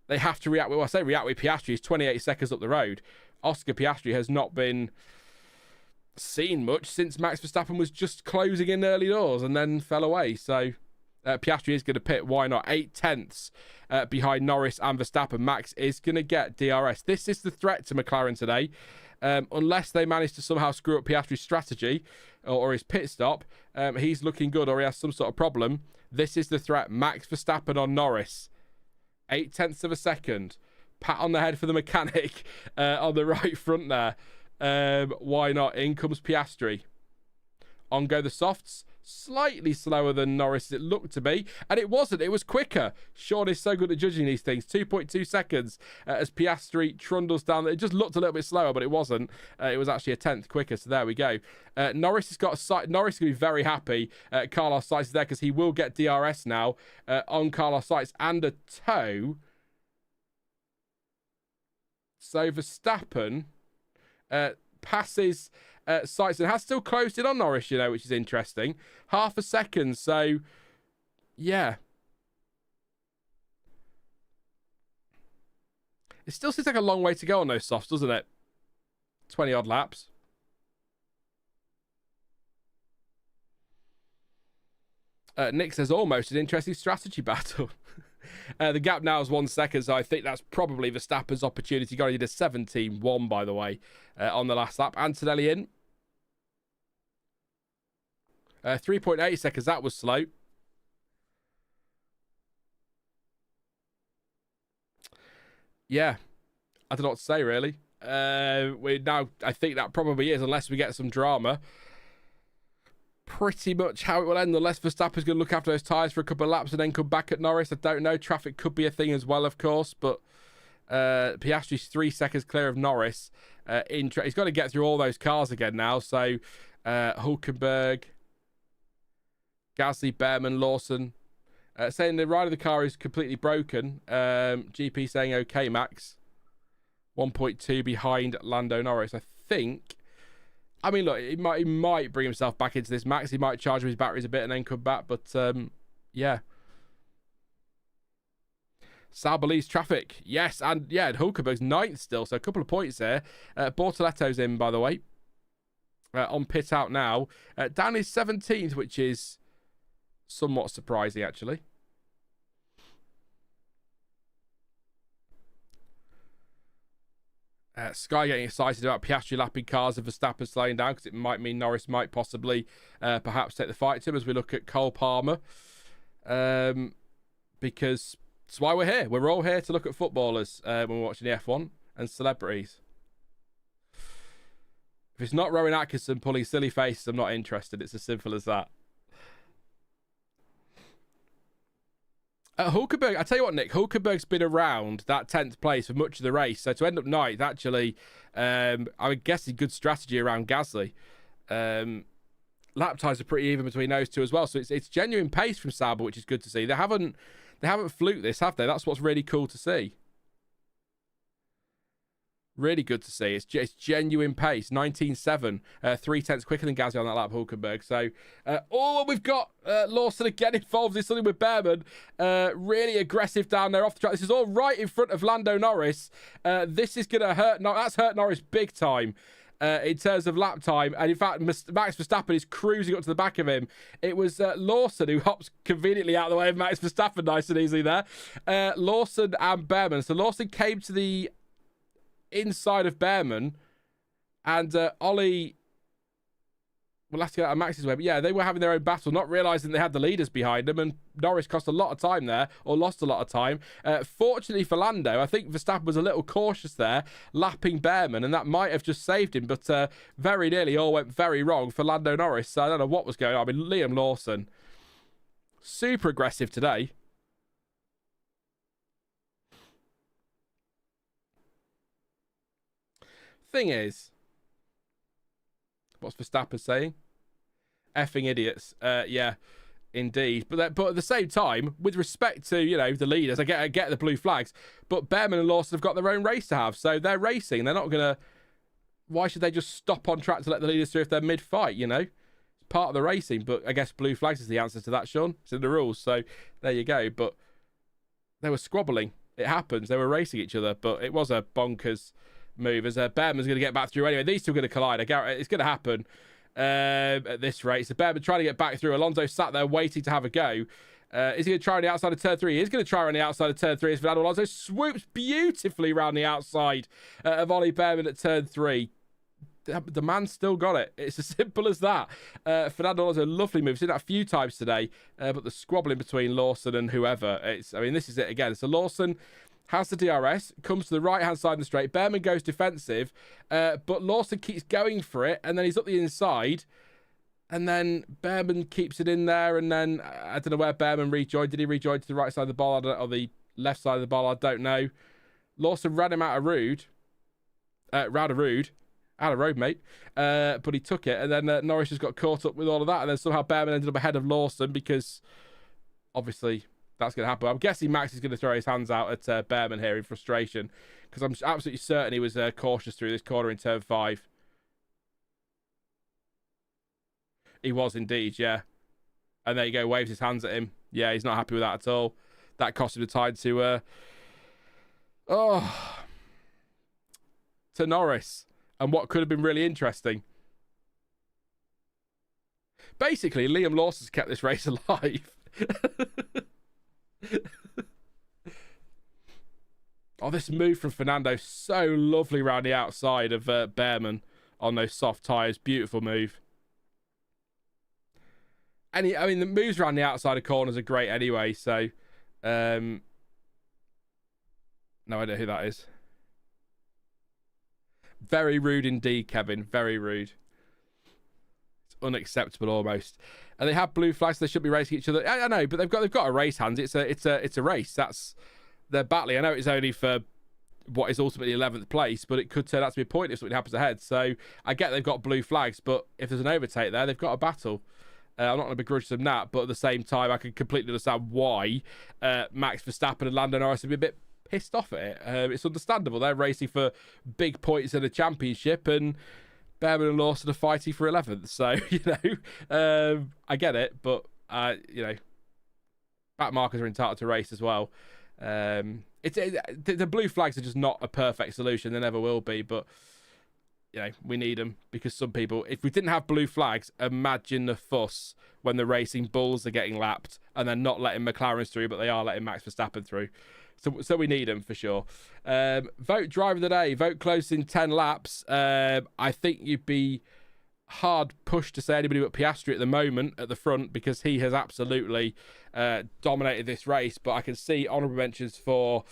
they have to react with, well, I say react with Piastri. He's 28 seconds up the road. Oscar Piastri has not been seen much since Max Verstappen was just closing in early doors and then fell away. So Piastri is going to pit. Why not? 8 tenths behind Norris and Verstappen. Max is going to get DRS. This is the threat to McLaren today. Unless they manage to somehow screw up Piastri's strategy or his pit stop, he's looking good, or he has some sort of problem. This is the threat. Max Verstappen on Norris. 8 tenths of a second. Pat on the head for the mechanic on the right front there. Why not? In comes Piastri. On go the softs. Slightly slower than Norris it looked to be, and it wasn't. It was quicker. Sean is so good at judging these things. 2.2 seconds as Piastri trundles down. It just looked a little bit slower, but it wasn't. It was actually a tenth quicker, so there we go. Norris has got a sight. Norris is going to be very happy. Carlos Sainz is there because he will get DRS now on Carlos Sainz and a toe. So Verstappen passes Sainz and has still closed it on Norris, you know, which is interesting. Half a second, so yeah. It still seems like a long way to go on those softs, doesn't it? 20 odd laps. Nick says almost an interesting strategy battle. The gap now is 1 second, so I think that's probably Verstappen's opportunity. Got to need a 17.1, by the way, on the last lap. Antonelli in. 3.8 seconds, that was slow. Yeah, I don't know what to say, really. I think that probably is, unless we get some drama. Pretty much how it will end, unless Verstappen's going to look after those tyres for a couple of laps and then come back at Norris. I don't know. Traffic could be a thing as well, of course, but Piastri's 3 seconds clear of Norris. He's got to get through all those cars again now. So Hulkenberg, Gasly, Bearman, Lawson, Saying the ride of the car is completely broken. GP saying, okay, Max. 1.2 behind Lando Norris. I think... I mean, look, he might bring himself back into this, Max. He might charge his batteries a bit and then come back. But, yeah. Sauber leads traffic. Yes, and yeah, Hulkenberg's 9th still, so a couple of points there. Bortoleto's in, by the way. On pit out now. Dan is 17th, which is somewhat surprising, actually. Sky getting excited about Piastri lapping cars and Verstappen slowing down because it might mean Norris might possibly perhaps take the fight to him as we look at Cole Palmer. Because that's why we're here. We're all here to look at footballers when we're watching the F1 and celebrities. If it's not Rowan Atkinson pulling silly faces, I'm not interested. It's as simple as that. Hulkenberg, I tell you what, Nick, Hulkenberg's been around that 10th place for much of the race. So to end up 9th, actually, I guess a good strategy around Gasly. Lap times are pretty even between those two as well. So it's genuine pace from Sauber, which is good to see. They haven't fluked this, have they? That's what's really cool to see. Really good to see. It's genuine pace. 19.7. 3/10 quicker than Gasly on that lap, Hulkenberg. So, we've got Lawson again involved in something with Bearman. Really aggressive down there off the track. This is all right in front of Lando Norris. This is going to hurt. That's hurt Norris big time. In terms of lap time, and in fact Max Verstappen is cruising up to the back of him. It was Lawson who hops conveniently out of the way of Max Verstappen nice and easily there. Lawson and Bearman. So Lawson came to the inside of Bearman, and Ollie will have to get out of Max's way. But yeah, they were having their own battle, not realising they had the leaders behind them, and Norris cost a lot of time there, or lost a lot of time. Fortunately for Lando, I think Verstappen was a little cautious there, lapping Bearman, and that might have just saved him, but very nearly all went very wrong for Lando Norris. So I don't know what was going on. I mean, Liam Lawson, super aggressive today. Thing is, what's Verstappen saying? Effing idiots. Yeah, indeed. But at the same time, with respect to, the leaders, I get the blue flags, but Bearman and Lawson have got their own race to have, so they're racing. They're not going to... Why should they just stop on track to let the leaders through if they're mid-fight, It's part of the racing, but I guess blue flags is the answer to that, Sean. It's in the rules, so there you go. But they were squabbling. It happens. They were racing each other, but it was a bonkers move as Bearman's going to get back through anyway. These two are going to collide. It's going to happen at this rate. So Bearman trying to get back through. Alonso sat there waiting to have a go. Is he going to try on the outside of turn 3? He is going to try on the outside of turn 3 as Fernando Alonso swoops beautifully around the outside of Ollie Bearman at turn 3. The man's still got it. It's as simple as that. Fernando Alonso, lovely move. Seen that a few times today, but the squabbling between Lawson and whoever. This is it again. So Lawson has the DRS, comes to the right-hand side of the straight. Bearman goes defensive, but Lawson keeps going for it, and then he's up the inside, and then Bearman keeps it in there, and then I don't know where Bearman rejoined. Did he rejoin to the right side of the bollard or the left side of the bollard? I don't know. Lawson ran him out of road, mate. But he took it, and then Norris just got caught up with all of that, and then somehow Bearman ended up ahead of Lawson because obviously that's going to happen. I'm guessing Max is going to throw his hands out at Bearman here in frustration because I'm absolutely certain he was cautious through this corner in turn 5. He was indeed, yeah. And there you go, waves his hands at him. Yeah, he's not happy with that at all. That cost him the time to Norris. And what could have been really interesting. Basically, Liam Lawson's kept this race alive. This move from Fernando, so lovely around the outside of Bearman on those soft tyres. Beautiful move. And the moves around the outside of corners are great anyway, so no idea who that is. Very rude indeed, Kevin. Very rude. It's unacceptable almost. And they have blue flags. So they should be racing each other. I know, but they've got a race hands. It's a race. That's their battling. I know it's only for what is ultimately 11th place, but it could turn out to be a point if something happens ahead. So I get they've got blue flags, but if there's an overtake there, they've got a battle. I'm not going to begrudge them that, but at the same time, I can completely understand why Max Verstappen and Lando Norris would be a bit pissed off at it. It's understandable. They're racing for big points in a championship, and Bearman and Lawson are fighting for 11th. So, I get it, but, back markers are entitled to race as well. The blue flags are just not a perfect solution. They never will be, but we need them because some people, if we didn't have blue flags, imagine the fuss when the racing bulls are getting lapped and they're not letting McLarens through, but they are letting Max Verstappen through. So we need them for sure. Vote driver of the day, vote close in 10 laps. I think you'd be hard pushed to say anybody but Piastri at the moment at the front because he has absolutely dominated this race. But I can see honourable mentions for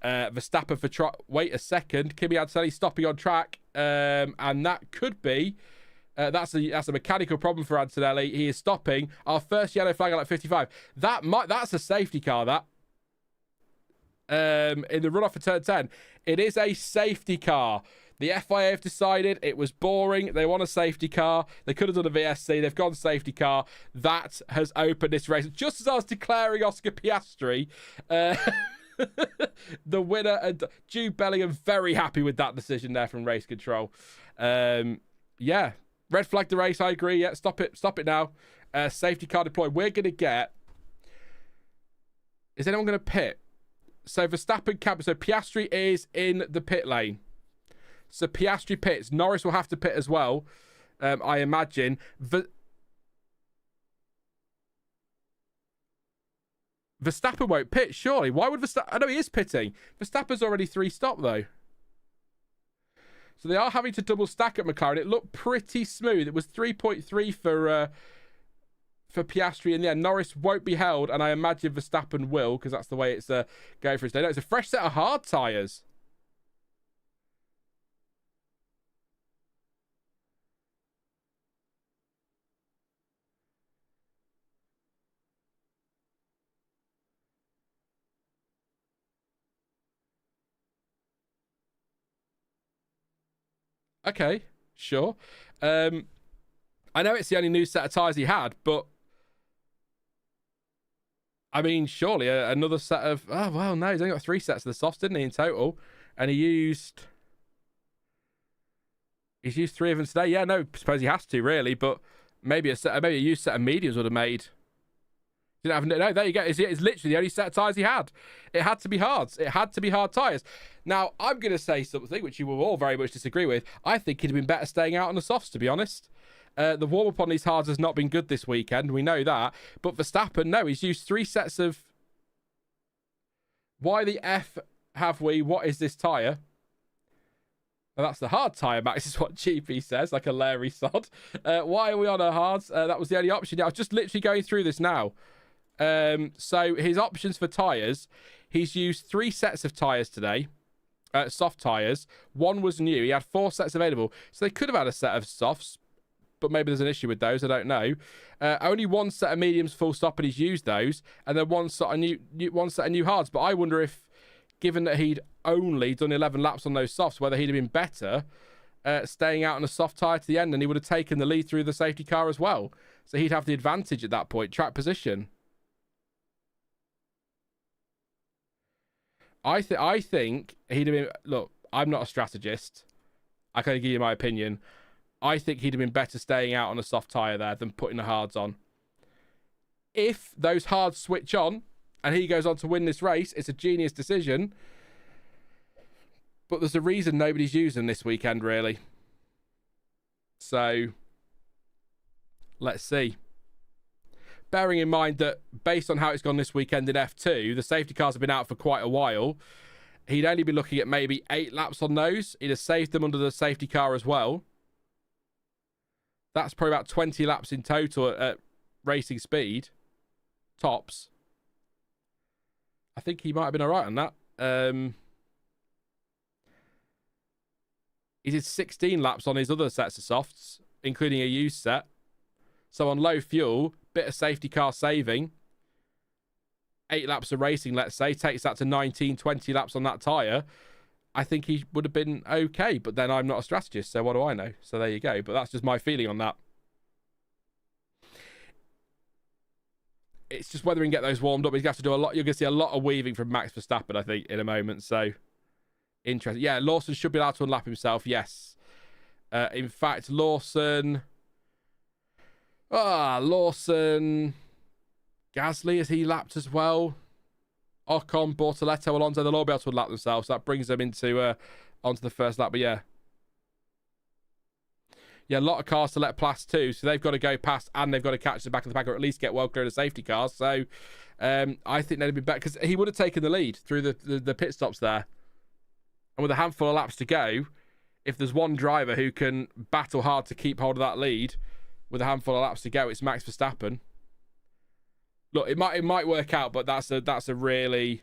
Verstappen for wait a second, Kimi Antonelli stopping on track, and that could be that's a mechanical problem for Antonelli. He is stopping. Our first yellow flag at like 55. That's a safety car. That in the runoff for turn 10, it is a safety car. The FIA have decided it was boring. They want a safety car. They could have done a VSC. They've gone safety car. That has opened this race. Just as I was declaring Oscar Piastri the winner, and Jude Bellingham very happy with that decision there from race control. Yeah, red flag the race. I agree. Yeah, stop it now. Safety car deployed. We're gonna get. Is anyone gonna pit? So Verstappen camp. So Piastri is in the pit lane. So Piastri pits. Norris will have to pit as well, I imagine. Verstappen won't pit, surely. Why would Verstappen? I know he is pitting. Verstappen's already 3-stop, though. So they are having to double stack at McLaren. It looked pretty smooth. It was 3.3 for Piastri in the end. Norris won't be held, and I imagine Verstappen will, because that's the way it's going for his day. No, it's a fresh set of hard tyres. Okay, sure. I know it's the only new set of tyres he had, but I mean, surely another set of... Oh, well, no, he's only got 3 sets of the softs, didn't he, in total? And he's used 3 of them today. Yeah, no, I suppose he has to, really, but maybe a used set of mediums would have made... Didn't have, no, there you go. It's literally the only set of tyres he had. It had to be hards. It had to be hard tyres. Now, I'm going to say something which you will all very much disagree with. I think he'd have been better staying out on the softs, to be honest. The warm-up on these hards has not been good this weekend. We know that. But Verstappen, no, he's used 3 sets of... Why the F have we? What is this tyre? Well, that's the hard tyre, Max, is what GP says, like a Larry sod. Why are we on our hards? That was the only option. I was just literally going through this now. So his options for tyres, he's used 3 sets of tyres today, soft tyres. 1 was new. He had 4 sets available. So they could have had a set of softs, but maybe there's an issue with those. I don't know. Only 1 set of mediums full stop, and he's used those. And then 1 set of new hards. But I wonder if, given that he'd only done 11 laps on those softs, whether he'd have been better staying out on a soft tyre to the end, and he would have taken the lead through the safety car as well. So he'd have the advantage at that point, track position. I think he'd have been... Look, I'm not a strategist. I can only give you my opinion. I think he'd have been better staying out on a soft tyre there than putting the hards on. If those hards switch on and he goes on to win this race, it's a genius decision. But there's a reason nobody's using this weekend, really. So, let's see. Bearing in mind that based on how it's gone this weekend in F2, the safety cars have been out for quite a while. He'd only be looking at maybe 8 laps on those. He'd have saved them under the safety car as well. That's probably about 20 laps in total at racing speed. Tops. I think he might have been all right on that. He did 16 laps on his other sets of softs, including a used set. So on low fuel, bit of safety car saving. 8 laps of racing, let's say, takes that to 19, 20 laps on that tyre. I think he would have been okay, but then I'm not a strategist, so what do I know? So there you go, but that's just my feeling on that. it's just whether he can get those warmed up. He's going to have to do a lot. You're going to see a lot of weaving from Max Verstappen, I think, in a moment. So, interesting. Yeah, Lawson should be allowed to unlap himself, yes. In fact, Lawson... Lawson... Gasly, has he lapped as well? Ocon, Bortoleto, Alonso, they'll all be able to unlap themselves. So that brings them into onto the first lap. But yeah, a lot of cars to let past too. So they've got to go past and they've got to catch the back of the pack or at least get well clear of the safety cars. So I think they'd be better because he would have taken the lead through the pit stops there. And with a handful of laps to go, if there's one driver who can battle hard to keep hold of that lead with a handful of laps to go, it's Max Verstappen. Look, it might work out, but that's a really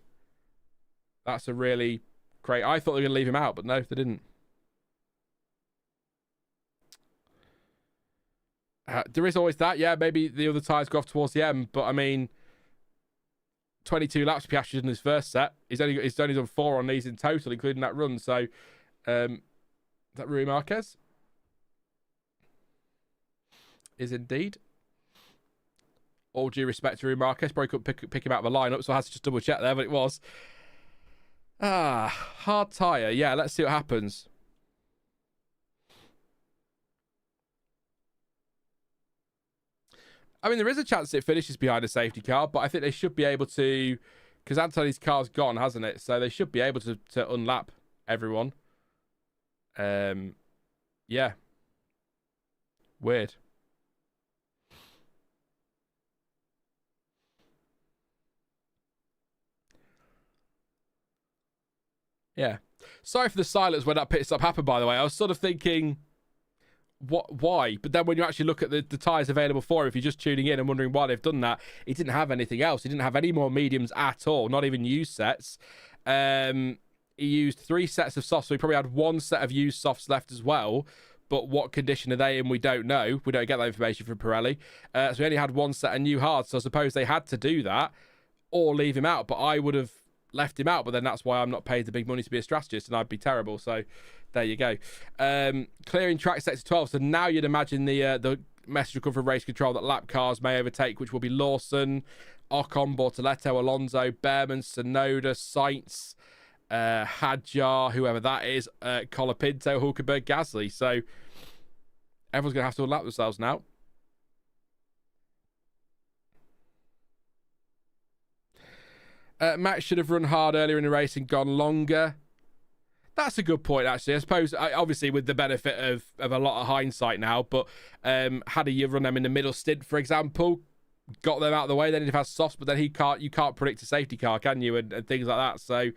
great. I thought they were going to leave him out, but no, they didn't. There is always that, yeah. Maybe the other tyres go off towards the end, but I mean, 22 laps Piastri in his first set. He's only done 4 on these in total, including that run. So, is that Rui Marquez? Is indeed. All due respect to Rui Marquez, probably couldn't pick him out of the lineup, so I had to just double check there, but it was. Hard tyre. Yeah, let's see what happens. I mean, there is a chance it finishes behind a safety car, but I think they should be able to, because Antonelli's car's gone, hasn't it? So they should be able to unlap everyone. Yeah. Weird. Yeah. Sorry for the silence when that pit stop happened, by the way. I was sort of thinking, why? But then when you actually look at the tyres available for him, if you're just tuning in and wondering why they've done that, he didn't have anything else. He didn't have any more mediums at all, not even used sets. He used 3 sets of softs, so he probably had 1 set of used softs left as well. But what condition are they in? We don't know. We don't get that information from Pirelli. So he only had 1 set of new hards, so I suppose they had to do that or leave him out. But I would have left him out, but then that's why I'm not paid the big money to be a strategist, and I'd be terrible. So there you go. Clearing track sector 12. So now you'd imagine the message will come from race control that lap cars may overtake, which will be Lawson, Ocon, Bortoleto, Alonso, Bearman, Tsunoda, Sainz, Hadjar, whoever that is, Colapinto, Hulkenberg, Gasly. So everyone's going to have to unlap themselves now. Max should have run hard earlier in the race and gone longer. That's a good point, actually. I suppose, obviously, with the benefit of a lot of hindsight now, but had he run them in the middle stint, for example, got them out of the way, then he'd have had softs, but then you can't predict a safety car, can you, and things like that. So,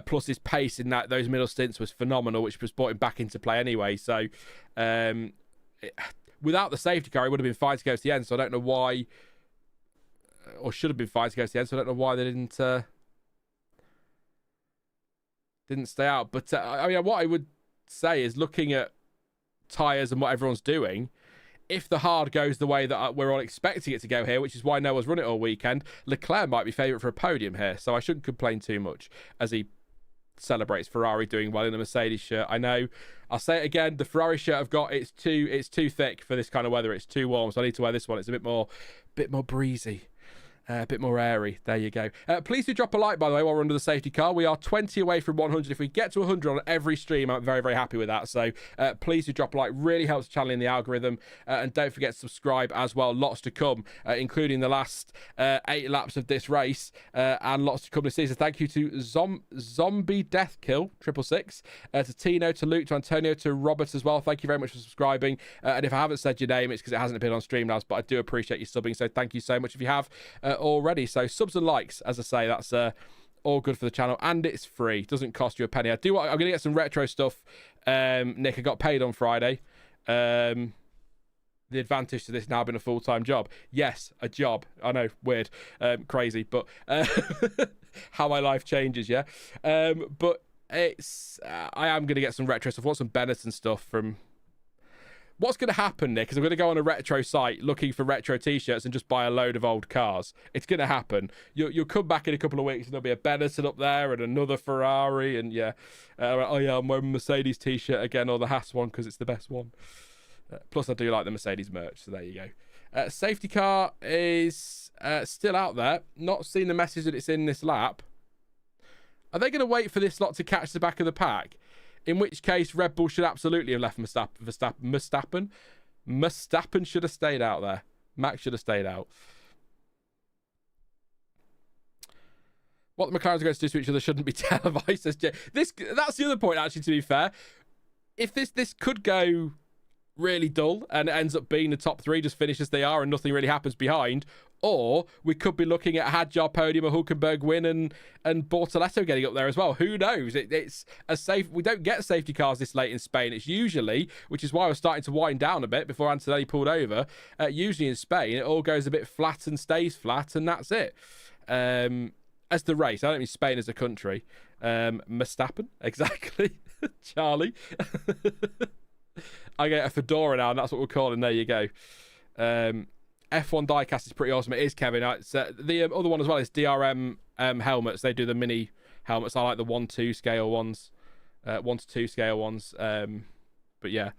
plus his pace in those middle stints was phenomenal, which was brought him back into play anyway. So, without the safety car, he would have been fine to go to the end. So I don't know why, or should have been fine to go to the end. So I don't know why they didn't stay out. But I mean, what I would say is, looking at tyres and what everyone's doing, if the hard goes the way that we're all expecting it to go here, which is why Noah's run it all weekend, Leclerc might be favourite for a podium here. So I shouldn't complain too much as he celebrates Ferrari doing well in the Mercedes shirt. I know, I'll say it again, the Ferrari shirt I've got, it's too thick for this kind of weather. It's too warm, so I need to wear this one. It's a bit more breezy. A bit more airy. There you go. Please do drop a like, by the way, while we're under the safety car. We are 20 away from 100. If we get to 100 on every stream, I'm very, very happy with that. So please do drop a like. Really helps the channel in the algorithm. And don't forget to subscribe as well. Lots to come, including the last 8 laps of this race, and lots to come this season. Thank you to Zombie Death Kill 666, to Tino, to Luke, to Antonio, to Robert as well. Thank you very much for subscribing. And if I haven't said your name, it's because it hasn't appeared on Streamlabs, but I do appreciate you subbing. So thank you so much if you have already. So subs and likes, as I say, that's all good for the channel, and it's free. Doesn't cost you a penny. I'm going to get some retro stuff. Nick, I got paid on Friday. The advantage to this now being a full-time job. Yes, a job. I know, weird, crazy, but how my life changes, yeah. But it's I am going to get some retro stuff. I want some Benetton stuff from... What's going to happen, Nick, is I'm going to go on a retro site looking for retro t-shirts and just buy a load of old cars. It's going to happen. You'll come back in a couple of weeks and there'll be a Benetton up there and another Ferrari, and yeah. Oh yeah, I'm wearing a Mercedes t-shirt again, or the Haas one because it's the best one. Plus I do like the Mercedes merch, so there you Safety car is still out there. Not seen the message that it's in this lap. Are they going to wait for this lot to catch the back of the pack? In which case, Red Bull should absolutely have left Verstappen. Verstappen should have stayed out there. Max should have stayed out. What the McLarens are going to do to each other shouldn't be televised. That's the other point, actually, to be fair. If this could go really dull and it ends up being the top three, just finish as they are and nothing really happens behind, or we could be looking at a Hadjar podium, a Hulkenberg win, and Bortoleto getting up there as well. Who knows? It's a safe. We don't get safety cars this late in Spain. It's usually, which is why I was starting to wind down a bit before Antonelli pulled over. Usually in Spain, it all goes a bit flat and stays flat, and that's it. As the race, I don't mean Spain as a country. Verstappen, exactly. Charlie. I get a fedora now, and that's what we're calling. There you go. F1 diecast is pretty awesome. It is, Kevin. The other one as well is DRM helmets. They do the mini helmets. I like the 1-2 scale ones. 1 to 2 scale ones. But yeah,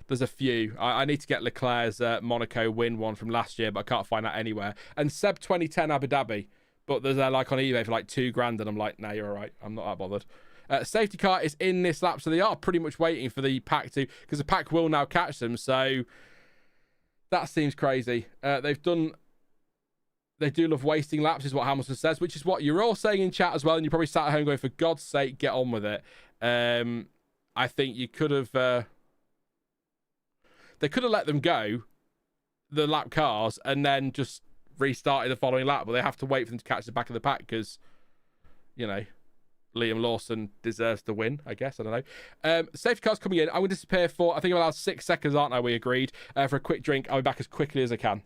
there's a few. I need to get Leclerc's Monaco win one from last year, but I can't find that anywhere. And Seb 2010 Abu Dhabi. But there's like on eBay for like $2,000, and I'm like, nah, you're all right. I'm not that bothered. Safety car is in this lap, so they are pretty much waiting for the pack to, because the pack will now catch them. So that seems crazy. They do love wasting laps, is what Hamilton says, which is what you're all saying in chat as well. And you probably sat at home going, for God's sake, get on with it. I think you could have. They could have let them go, the lap cars, and then just restarted the following lap, but they have to wait for them to catch the back of the pack because, you know, Liam Lawson deserves the win, I guess. I don't know. Safety car's coming in. I'm going to disappear for, I think I'm allowed 6 seconds, aren't I? We agreed. For a quick drink. I'll be back as quickly as I can.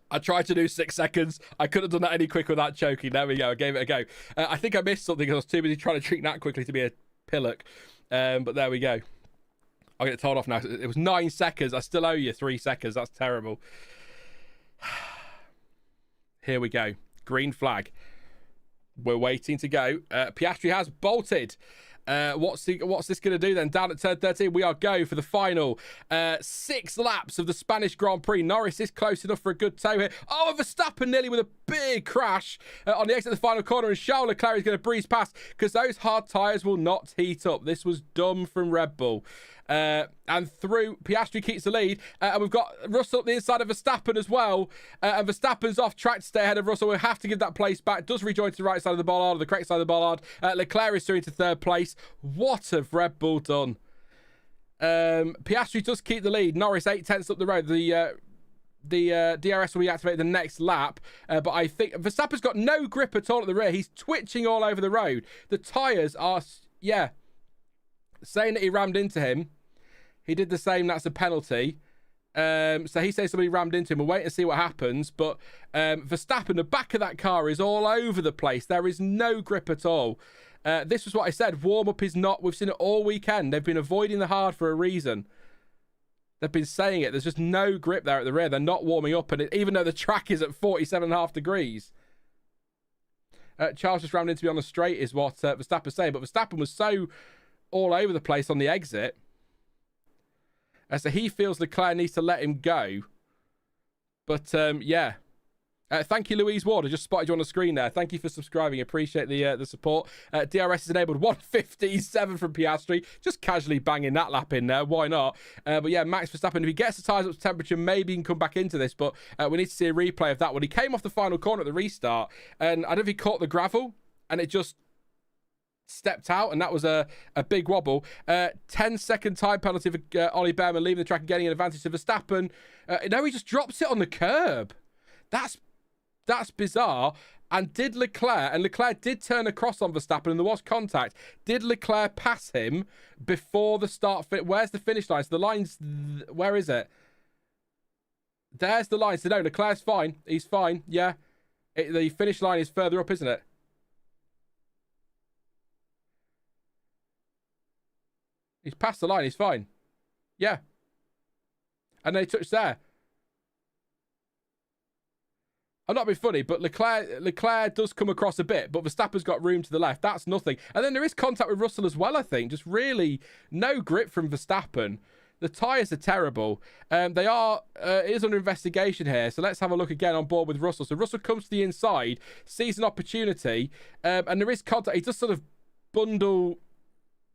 I tried to do 6 seconds. I couldn't have done that any quicker without choking. There we go. I gave it a go. I think I missed something because I was too busy trying to drink that quickly to be a pillock. But there we go. I'll get it told off now. It was 9 seconds. I still owe you 3 seconds. That's terrible. Here we go. Green flag. We're waiting to go. Piastri has bolted. What's this going to do then? Down at turn 13, we are go for the final 6 laps of the Spanish Grand Prix. Norris is close enough for a good tow here. Oh, Verstappen nearly with a big crash on the exit of the final corner, and Charles Leclerc is going to breeze past because those hard tyres will not heat up. This was dumb from Red Bull. And through, Piastri keeps the lead, and we've got Russell up the inside of Verstappen as well, and Verstappen's off track to stay ahead of Russell. We'll have to give that place back. Does rejoin to the right side of the bollard, or the correct side of the bollard. Leclerc is through to 3rd place. What have Red Bull done? Piastri does keep the lead. Norris 8/10 up the road. The DRS will be activated the next lap, but I think Verstappen's got no grip at all at the rear. He's twitching all over the road. The tyres are, yeah, saying that he rammed into him. He did the same. That's a penalty. So he says somebody rammed into him. We'll wait and see what happens. But Verstappen, the back of that car is all over the place. There is no grip at all. This was what I said. Warm-up is not... We've seen it all weekend. They've been avoiding the hard for a reason. They've been saying it. There's just no grip there at the rear. They're not warming up. And even though the track is at 47.5 degrees. Charles just rammed into me on the straight is what Verstappen's saying. But Verstappen was so all over the place on the exit. So he feels Leclerc needs to let him go. But, yeah. Thank you, Louise Ward. I just spotted you on the screen there. Thank you for subscribing. Appreciate the support. DRS is enabled. 157 from Piastri. Just casually banging that lap in there. Why not? But, yeah, Max Verstappen, if he gets the tyres up to temperature, maybe he can come back into this. But we need to see a replay of that one. He came off the final corner at the restart. And I don't know if he caught the gravel. And it just stepped out, and that was a big wobble. 10-second time penalty for Ollie Bearman leaving the track and getting an advantage to Verstappen. No, he just drops it on the curb. That's bizarre. And Leclerc did turn across on Verstappen, and there was contact. Did Leclerc pass him before the start? Where's the finish line? So the line's, where is it? There's the line. So no, Leclerc's fine. He's fine. Yeah. The finish line is further up, isn't it? He's past the line. He's fine. Yeah. And they touched there. I'm not being funny, but Leclerc does come across a bit, but Verstappen's got room to the left. That's nothing. And then there is contact with Russell as well, I think. Just really no grip from Verstappen. The tyres are terrible. It is under investigation here. So let's have a look again on board with Russell. So Russell comes to the inside, sees an opportunity, and there is contact. He does sort of bundle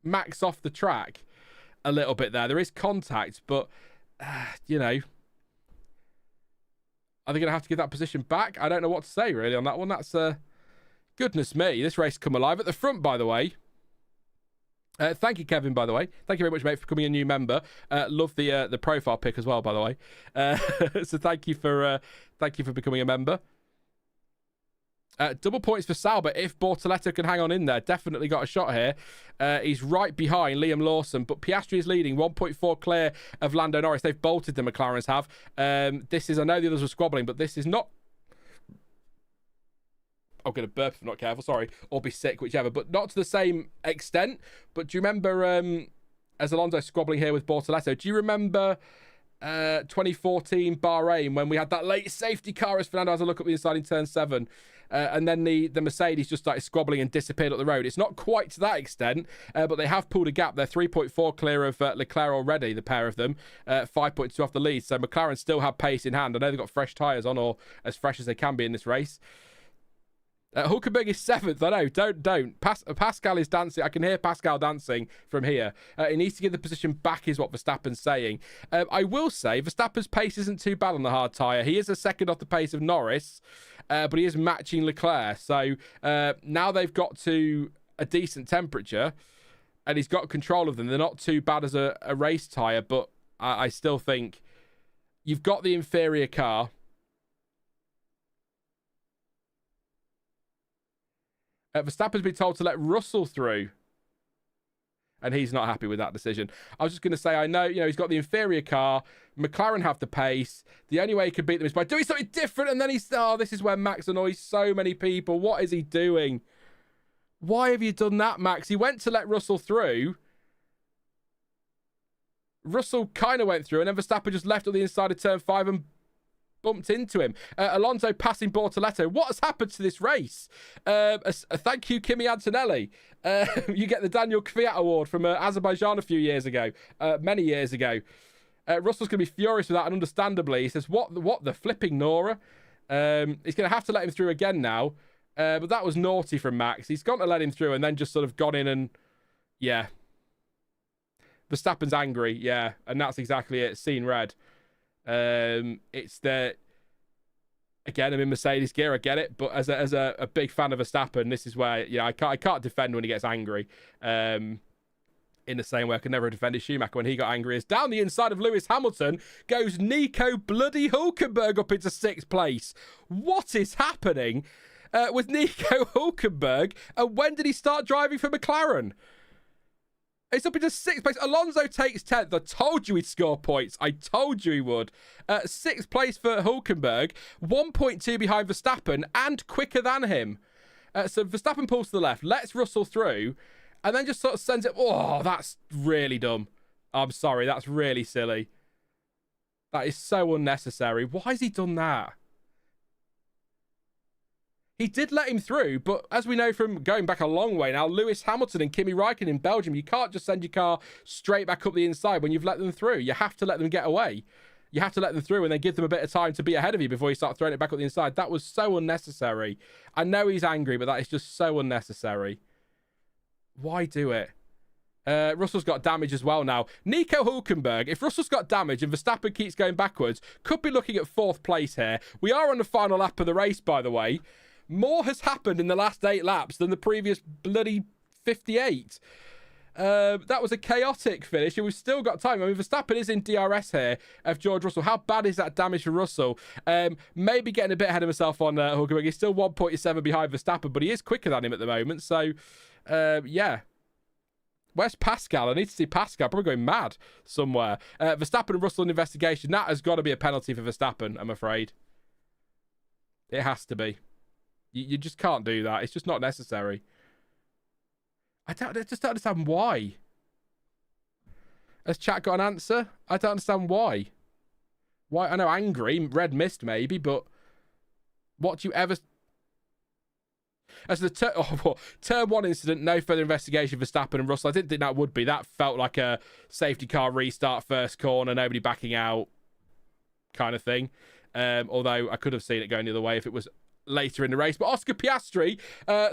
Max off the track a little bit there. There is contact, but, you know, are they going to have to give that position back? I don't know what to say, really, on that one. That's, goodness me, this race come alive. At the front, by the way. Thank you, Kevin, by the way. Thank you very much, mate, for becoming a new member. Love the profile pic as well, by the way. So thank you for becoming a member. Double points for Sauber if Bortoleto can hang on in there. Definitely got a shot here. He's right behind Liam Lawson, but Piastri is leading 1.4 clear of Lando Norris. They've bolted, the McLarens have. I know the others were squabbling, but this is not... I'm going to burp if I'm not careful, sorry. Or be sick, whichever. But not to the same extent. But do you remember, as Alonso squabbling here with Bortoleto, do you remember 2014 Bahrain when we had that late safety car as Fernando has a look at the inside in turn 7? And then the Mercedes just started squabbling and disappeared up the road. It's not quite to that extent, but they have pulled a gap. They're 3.4 clear of Leclerc already, the pair of them. 5.2 off the lead. So McLaren still have pace in hand. I know they've got fresh tyres on, or as fresh as they can be in this race. Hulkenberg is 7th. I know. Don't. Pascal is dancing. I can hear Pascal dancing from here. He needs to give the position back, is what Verstappen's saying. I will say Verstappen's pace isn't too bad on the hard tyre. He is a second off the pace of Norris, but he is matching Leclerc. So now they've got to a decent temperature, and he's got control of them. They're not too bad as a race tyre, but I still think you've got the inferior car. Verstappen's been told to let Russell through, and he's not happy with that decision. I was just going to say, I know, he's got the inferior car. McLaren have the pace. The only way he could beat them is by doing something different, and then this is where Max annoys so many people. What is he doing? Why have you done that, Max? He went to let Russell through. Russell kind of went through, and then Verstappen just left on the inside of turn 5 and bumped into him. Alonso passing Bortoleto. What has happened to this race? Thank you, Kimi Antonelli. You get the Daniel Kvyat Award from Azerbaijan a few years ago. Many years ago. Russell's going to be furious with that, and understandably. He says, what the flipping Nora? He's going to have to let him through again now. But that was naughty from Max. He's gone to let him through and then just sort of gone in and... Yeah. Verstappen's angry, yeah. And that's exactly it. Seen red. It's the... Again, I'm in Mercedes gear, I get it, but as a big fan of Verstappen, this is where I can't defend when he gets angry. In the same way I could never have defended Schumacher when he got angry. As down the inside of Lewis Hamilton goes Nico bloody Hulkenberg up into 6th place. What is happening with Nico Hulkenberg? And when did he start driving for McLaren? It's up into 6th place. Alonso takes 10th. I told you he'd score points. I told you he would. 6th place for Hulkenberg. 1.2 behind Verstappen and quicker than him. So Verstappen pulls to the left, lets Russell through, and then just sort of sends it. Oh, that's really dumb. I'm sorry. That's really silly. That is so unnecessary. Why has he done that? He did let him through, but as we know from going back a long way now, Lewis Hamilton and Kimi Räikkönen in Belgium, you can't just send your car straight back up the inside when you've let them through. You have to let them get away. You have to let them through and then give them a bit of time to be ahead of you before you start throwing it back up the inside. That was so unnecessary. I know he's angry, but that is just so unnecessary. Why do it? Russell's got damage as well now. Nico Hulkenberg, if Russell's got damage and Verstappen keeps going backwards, could be looking at 4th place here. We are on the final lap of the race, by the way. More has happened in the last 8 laps than the previous bloody 58. That was a chaotic finish, and we've still got time. I mean, Verstappen is in DRS here of George Russell. How bad is that damage for Russell? Maybe getting a bit ahead of himself on Hulkenberg. He's still 1.7 behind Verstappen, but he is quicker than him at the moment. So, yeah. Where's Pascal? I need to see Pascal. Probably going mad somewhere. Verstappen and Russell in investigation. That has got to be a penalty for Verstappen, I'm afraid. It has to be. You just can't do that. It's just not necessary. I just don't understand why. Has chat got an answer? I don't understand why. Why? I know angry, red mist maybe, but What do you ever... As the turn 1 incident, no further investigation for Verstappen and Russell. I didn't think that would be. That felt like a safety car restart, first corner, nobody backing out kind of thing. Although I could have seen it going the other way if it was later in the race. But Oscar Piastri,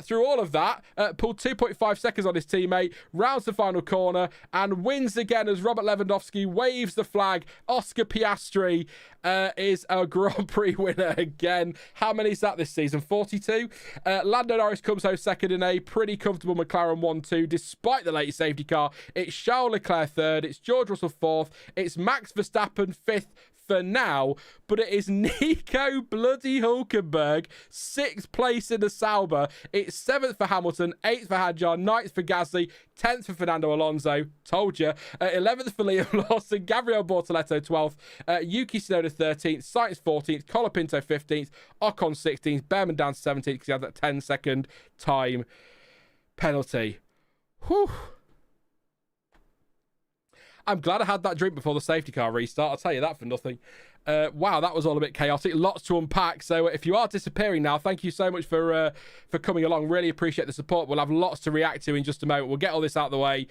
through all of that, pulled 2.5 seconds on his teammate, rounds the final corner, and wins again as Robert Lewandowski waves the flag. Oscar Piastri is a Grand Prix winner again. How many is that this season? 42? Lando Norris comes home second in a pretty comfortable McLaren 1-2, despite the late safety car. It's Charles Leclerc third, it's George Russell fourth, it's Max Verstappen fifth, for now, but it is Nico bloody Hulkenberg, 6th place in the Sauber. It's 7th for Hamilton, 8th for Hadjar, 9th for Gasly, 10th for Fernando Alonso, told you, 11th for Liam Lawson, Gabriel Bortoleto 12th, Yuki Tsunoda 13th, Sainz 14th, Colapinto 15th, Ocon 16th, Bearman down to 17th because he had that 10-second time penalty. Whew. I'm glad I had that drink before the safety car restart. I'll tell you that for nothing. Wow, that was all a bit chaotic. Lots to unpack. So if you are disappearing now, thank you so much for coming along. Really appreciate the support. We'll have lots to react to in just a moment. We'll get all this out of the way.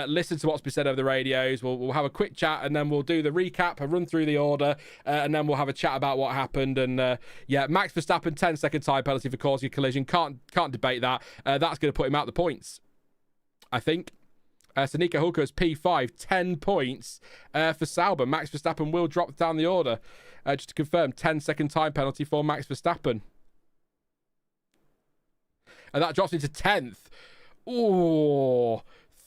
Listen to what's been said over the radios. We'll have a quick chat, and then we'll do the recap and run through the order, and then we'll have a chat about what happened. And yeah, Max Verstappen, 10-second time penalty for causing a collision. Can't debate that. That's going to put him out the points, I think. So Nico Hulkenberg's P5, 10 points for Sauber. Max Verstappen will drop down the order. Just to confirm, 10-second time penalty for Max Verstappen. And that drops into 10th. Oh,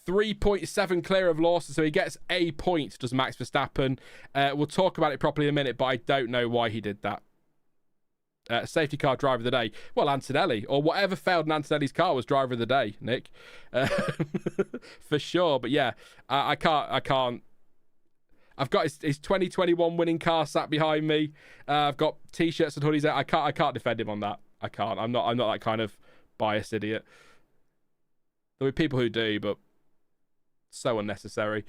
3.7 clear of Lawson, so he gets a point, does Max Verstappen. We'll talk about it properly in a minute, but I don't know why he did that. Safety car driver of the day. Well, Antonelli, or whatever failed in Antonelli's car was driver of the day, Nick. For sure. But yeah, I can't. I've got his 2021 winning car sat behind me. I've got t-shirts and hoodies out. I can't defend him on that. I can't. I'm not that kind of biased idiot. There'll be people who do, but so unnecessary.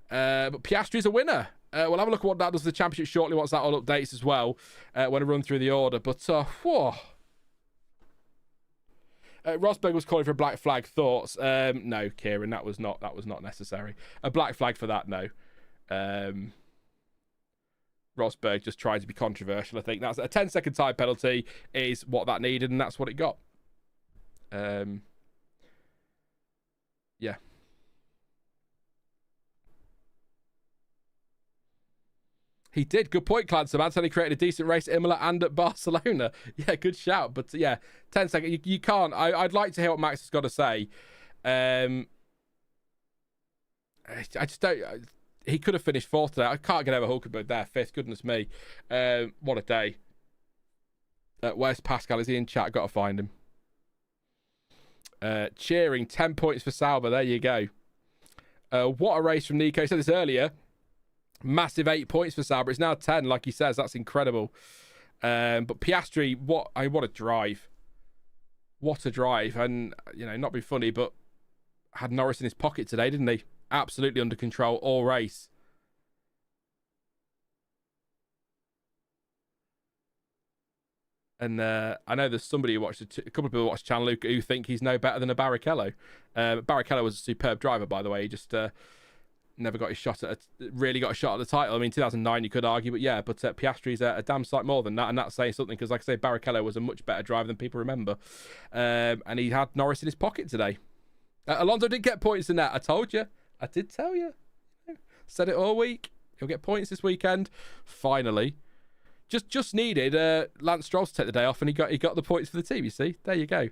But Piastri's a winner. We'll have a look at what that does to the championship shortly once that all updates as well, when I run through the order. But, whoa. Rosberg was calling for a black flag. Thoughts? No, Kieran, that was not necessary. A black flag for that, no. Rosberg just tried to be controversial, I think. That's a 10-second time penalty is what that needed, and that's what it got. Yeah. He did. Good point, Clancy. Antonelli created a decent race at Imola and at Barcelona. Yeah, good shout. But yeah, 10 seconds. You can't. I'd like to hear what Max has got to say. I just don't. He could have finished fourth today. I can't get over Hulkenberg there. Fifth. Goodness me. What a day. Where's Pascal? Is he in chat? Got to find him. Cheering. 10 points for Sauber. There you go. What a race from Nico. I said this earlier. Massive 8 points for Sauber. It's now 10, like he says. That's incredible. But Piastri, what a drive. What a drive. And, you know, not be funny, but had Norris in his pocket today, didn't he? Absolutely under control all race. And I know there's somebody who watched a couple of people watch the channel who think he's no better than a Barrichello. Barrichello was a superb driver, by the way. He just... never got his shot really got a shot at the title. I mean, 2009 you could argue, but yeah, but Piastri's a damn sight more than that, and that's saying something because, like I say, Barrichello was a much better driver than people remember, and he had Norris in his pocket today. Alonso did get points in that. I told you, I did tell you, said it all week. He'll get points this weekend. Finally, just needed Lance Stroll to take the day off, and he got the points for the team. You see, there you go.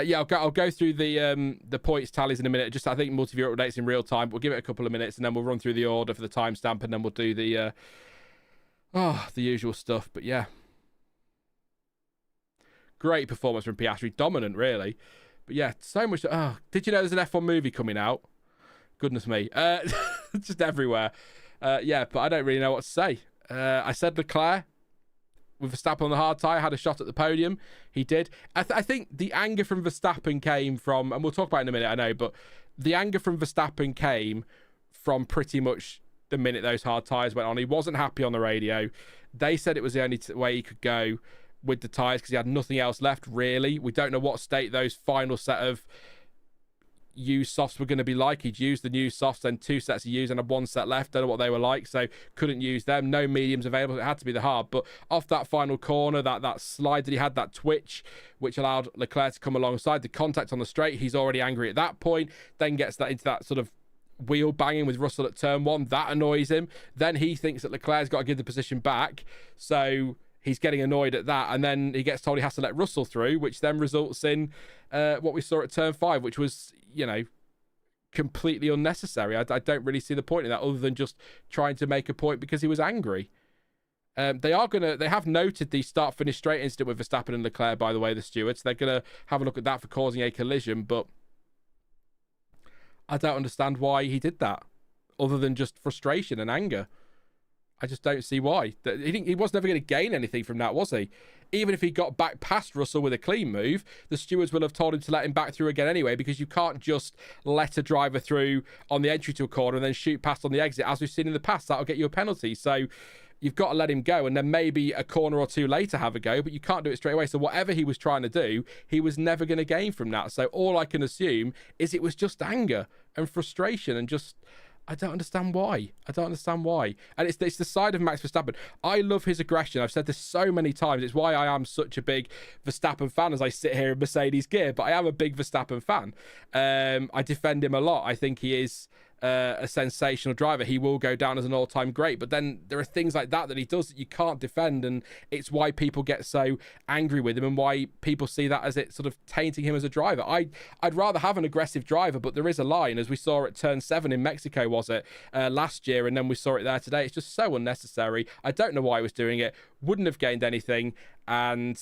Yeah, I'll go through the points tallies in a minute. Just I think multi-viewer updates in real time. We'll give it a couple of minutes and then we'll run through the order for the timestamp and then we'll do the usual stuff. But yeah, great performance from Piastri, dominant really. But yeah, so much. Oh, did you know there's an F1 movie coming out? Goodness me, just everywhere. Yeah, but I don't really know what to say. I said Leclerc. With Verstappen on the hard tyre, had a shot at the podium. He did. I think the anger from Verstappen came from, and we'll talk about it in a minute, I know, but the anger from Verstappen came from pretty much the minute those hard tyres went on. He wasn't happy on the radio. They said it was the only way he could go. with the tyres because he had nothing else left, really. We don't know what state those final set of used softs were going to be like. He'd used the new softs, then 2 sets of used and had 1 set left. Don't know what they were like, so couldn't use them. No mediums available. It had to be the hard. But off that final corner, that slide that he had, that twitch, which allowed Leclerc to come alongside, the contact on the straight, he's already angry at that point. Then gets that into that sort of wheel banging with Russell at turn 1. That annoys him. Then he thinks that Leclerc's got to give the position back. So he's getting annoyed at that, and then he gets told he has to let Russell through, which then results in what we saw at turn 5, which was, completely unnecessary. I don't really see the point in that other than just trying to make a point because he was angry. They have noted the start-finish straight incident with Verstappen and Leclerc, by the way, the stewards. They're going to have a look at that for causing a collision, but I don't understand why he did that other than just frustration and anger. I just don't see why. He was never going to gain anything from that, was he? Even if he got back past Russell with a clean move, the stewards will have told him to let him back through again anyway, because you can't just let a driver through on the entry to a corner and then shoot past on the exit. As we've seen in the past, that'll get you a penalty. So you've got to let him go, and then maybe a corner or two later have a go, but you can't do it straight away. So whatever he was trying to do, he was never going to gain from that. So all I can assume is it was just anger and frustration and just... I don't understand why. And it's the side of Max Verstappen. I love his aggression. I've said this so many times. It's why I am such a big Verstappen fan as I sit here in Mercedes gear. But I am a big Verstappen fan. I defend him a lot. I think he is a sensational driver. He will go down as an all-time great. But then there are things like that he does that you can't defend. And it's why people get so angry with him and why people see that as it sort of tainting him as a driver. I'd rather have an aggressive driver, but there is a line, as we saw at turn 7 in Mexico, was it, last year, and then we saw it there today. It's just so unnecessary. I don't know why he was doing it. Wouldn't have gained anything, and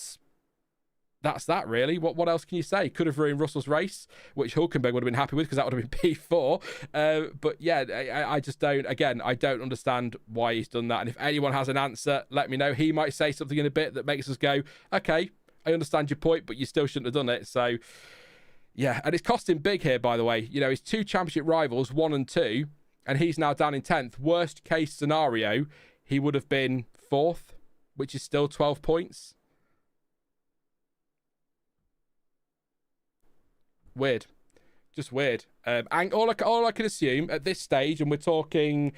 that's that, really. What else can you say? Could have ruined Russell's race, which Hulkenberg would have been happy with because that would have been P4. But yeah, I just don't, again, I don't understand why he's done that. And if anyone has an answer, let me know. He might say something in a bit that makes us go, okay, I understand your point, but you still shouldn't have done it. So yeah, and it's cost him big here, by the way. His 2 championship rivals, 1 and 2, and he's now down in 10th. Worst case scenario, he would have been 4th, which is still 12 points. Weird. Just weird. And all I can assume at this stage, and we're talking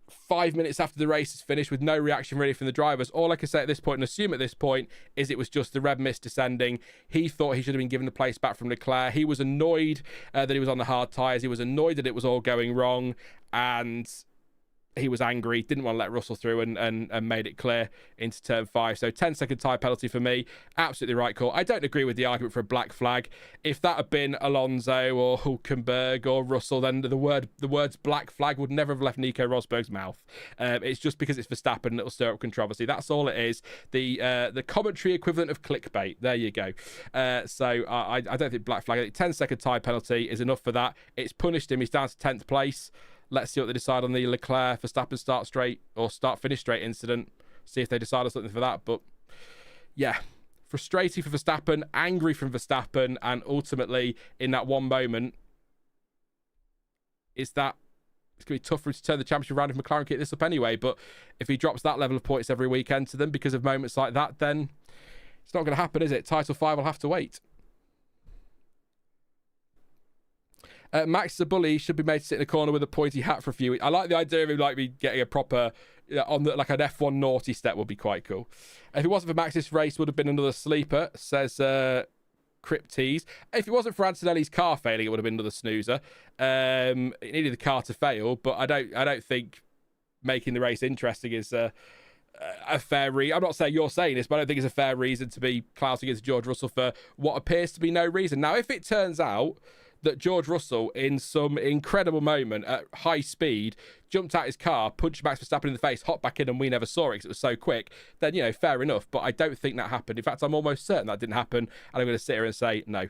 5 minutes after the race is finished with no reaction really from the drivers, all I can say at this point and assume at this point is it was just the red mist descending. He thought he should have been given the place back from Leclerc. He was annoyed that he was on the hard tyres. He was annoyed that it was all going wrong, and he was angry, didn't want to let Russell through, and made it clear into turn 5. So 10-second tyre penalty for me. Absolutely right call. I don't agree with the argument for a black flag. If that had been Alonso or Hulkenberg or Russell, then the words black flag would never have left Nico Rosberg's mouth. It's just because it's Verstappen and it'll stir up controversy. That's all it is. The commentary equivalent of clickbait. There you go. So I don't think black flag. I think 10-second tyre penalty is enough for that. It's punished him. He's down to 10th place. Let's see what they decide on the Leclerc Verstappen start-finish straight incident. See if they decide on something for that. But yeah, frustrating for Verstappen, angry from Verstappen, and ultimately in that one moment, it's going to be tough for him to turn the championship around if McLaren keep this up anyway. But if he drops that level of points every weekend to them because of moments like that, then it's not going to happen, is it? Title 5 will have to wait. Max the bully should be made to sit in a corner with a pointy hat for a few weeks. I like the idea of him getting a proper an F1 naughty step would be quite cool. If it wasn't for Max, this race would have been another sleeper, says Cryptes. If it wasn't for Antonelli's car failing, it would have been another snoozer. It needed the car to fail, but I don't think making the race interesting is a fair reason. I'm not saying you're saying this, but I don't think it's a fair reason to be clouting against George Russell for what appears to be no reason. Now, if it turns out that George Russell, in some incredible moment at high speed, jumped out his car, punched Max Verstappen in the face, hopped back in, and we never saw it because it was so quick, then, fair enough. But I don't think that happened. In fact, I'm almost certain that didn't happen, and I'm going to sit here and say no.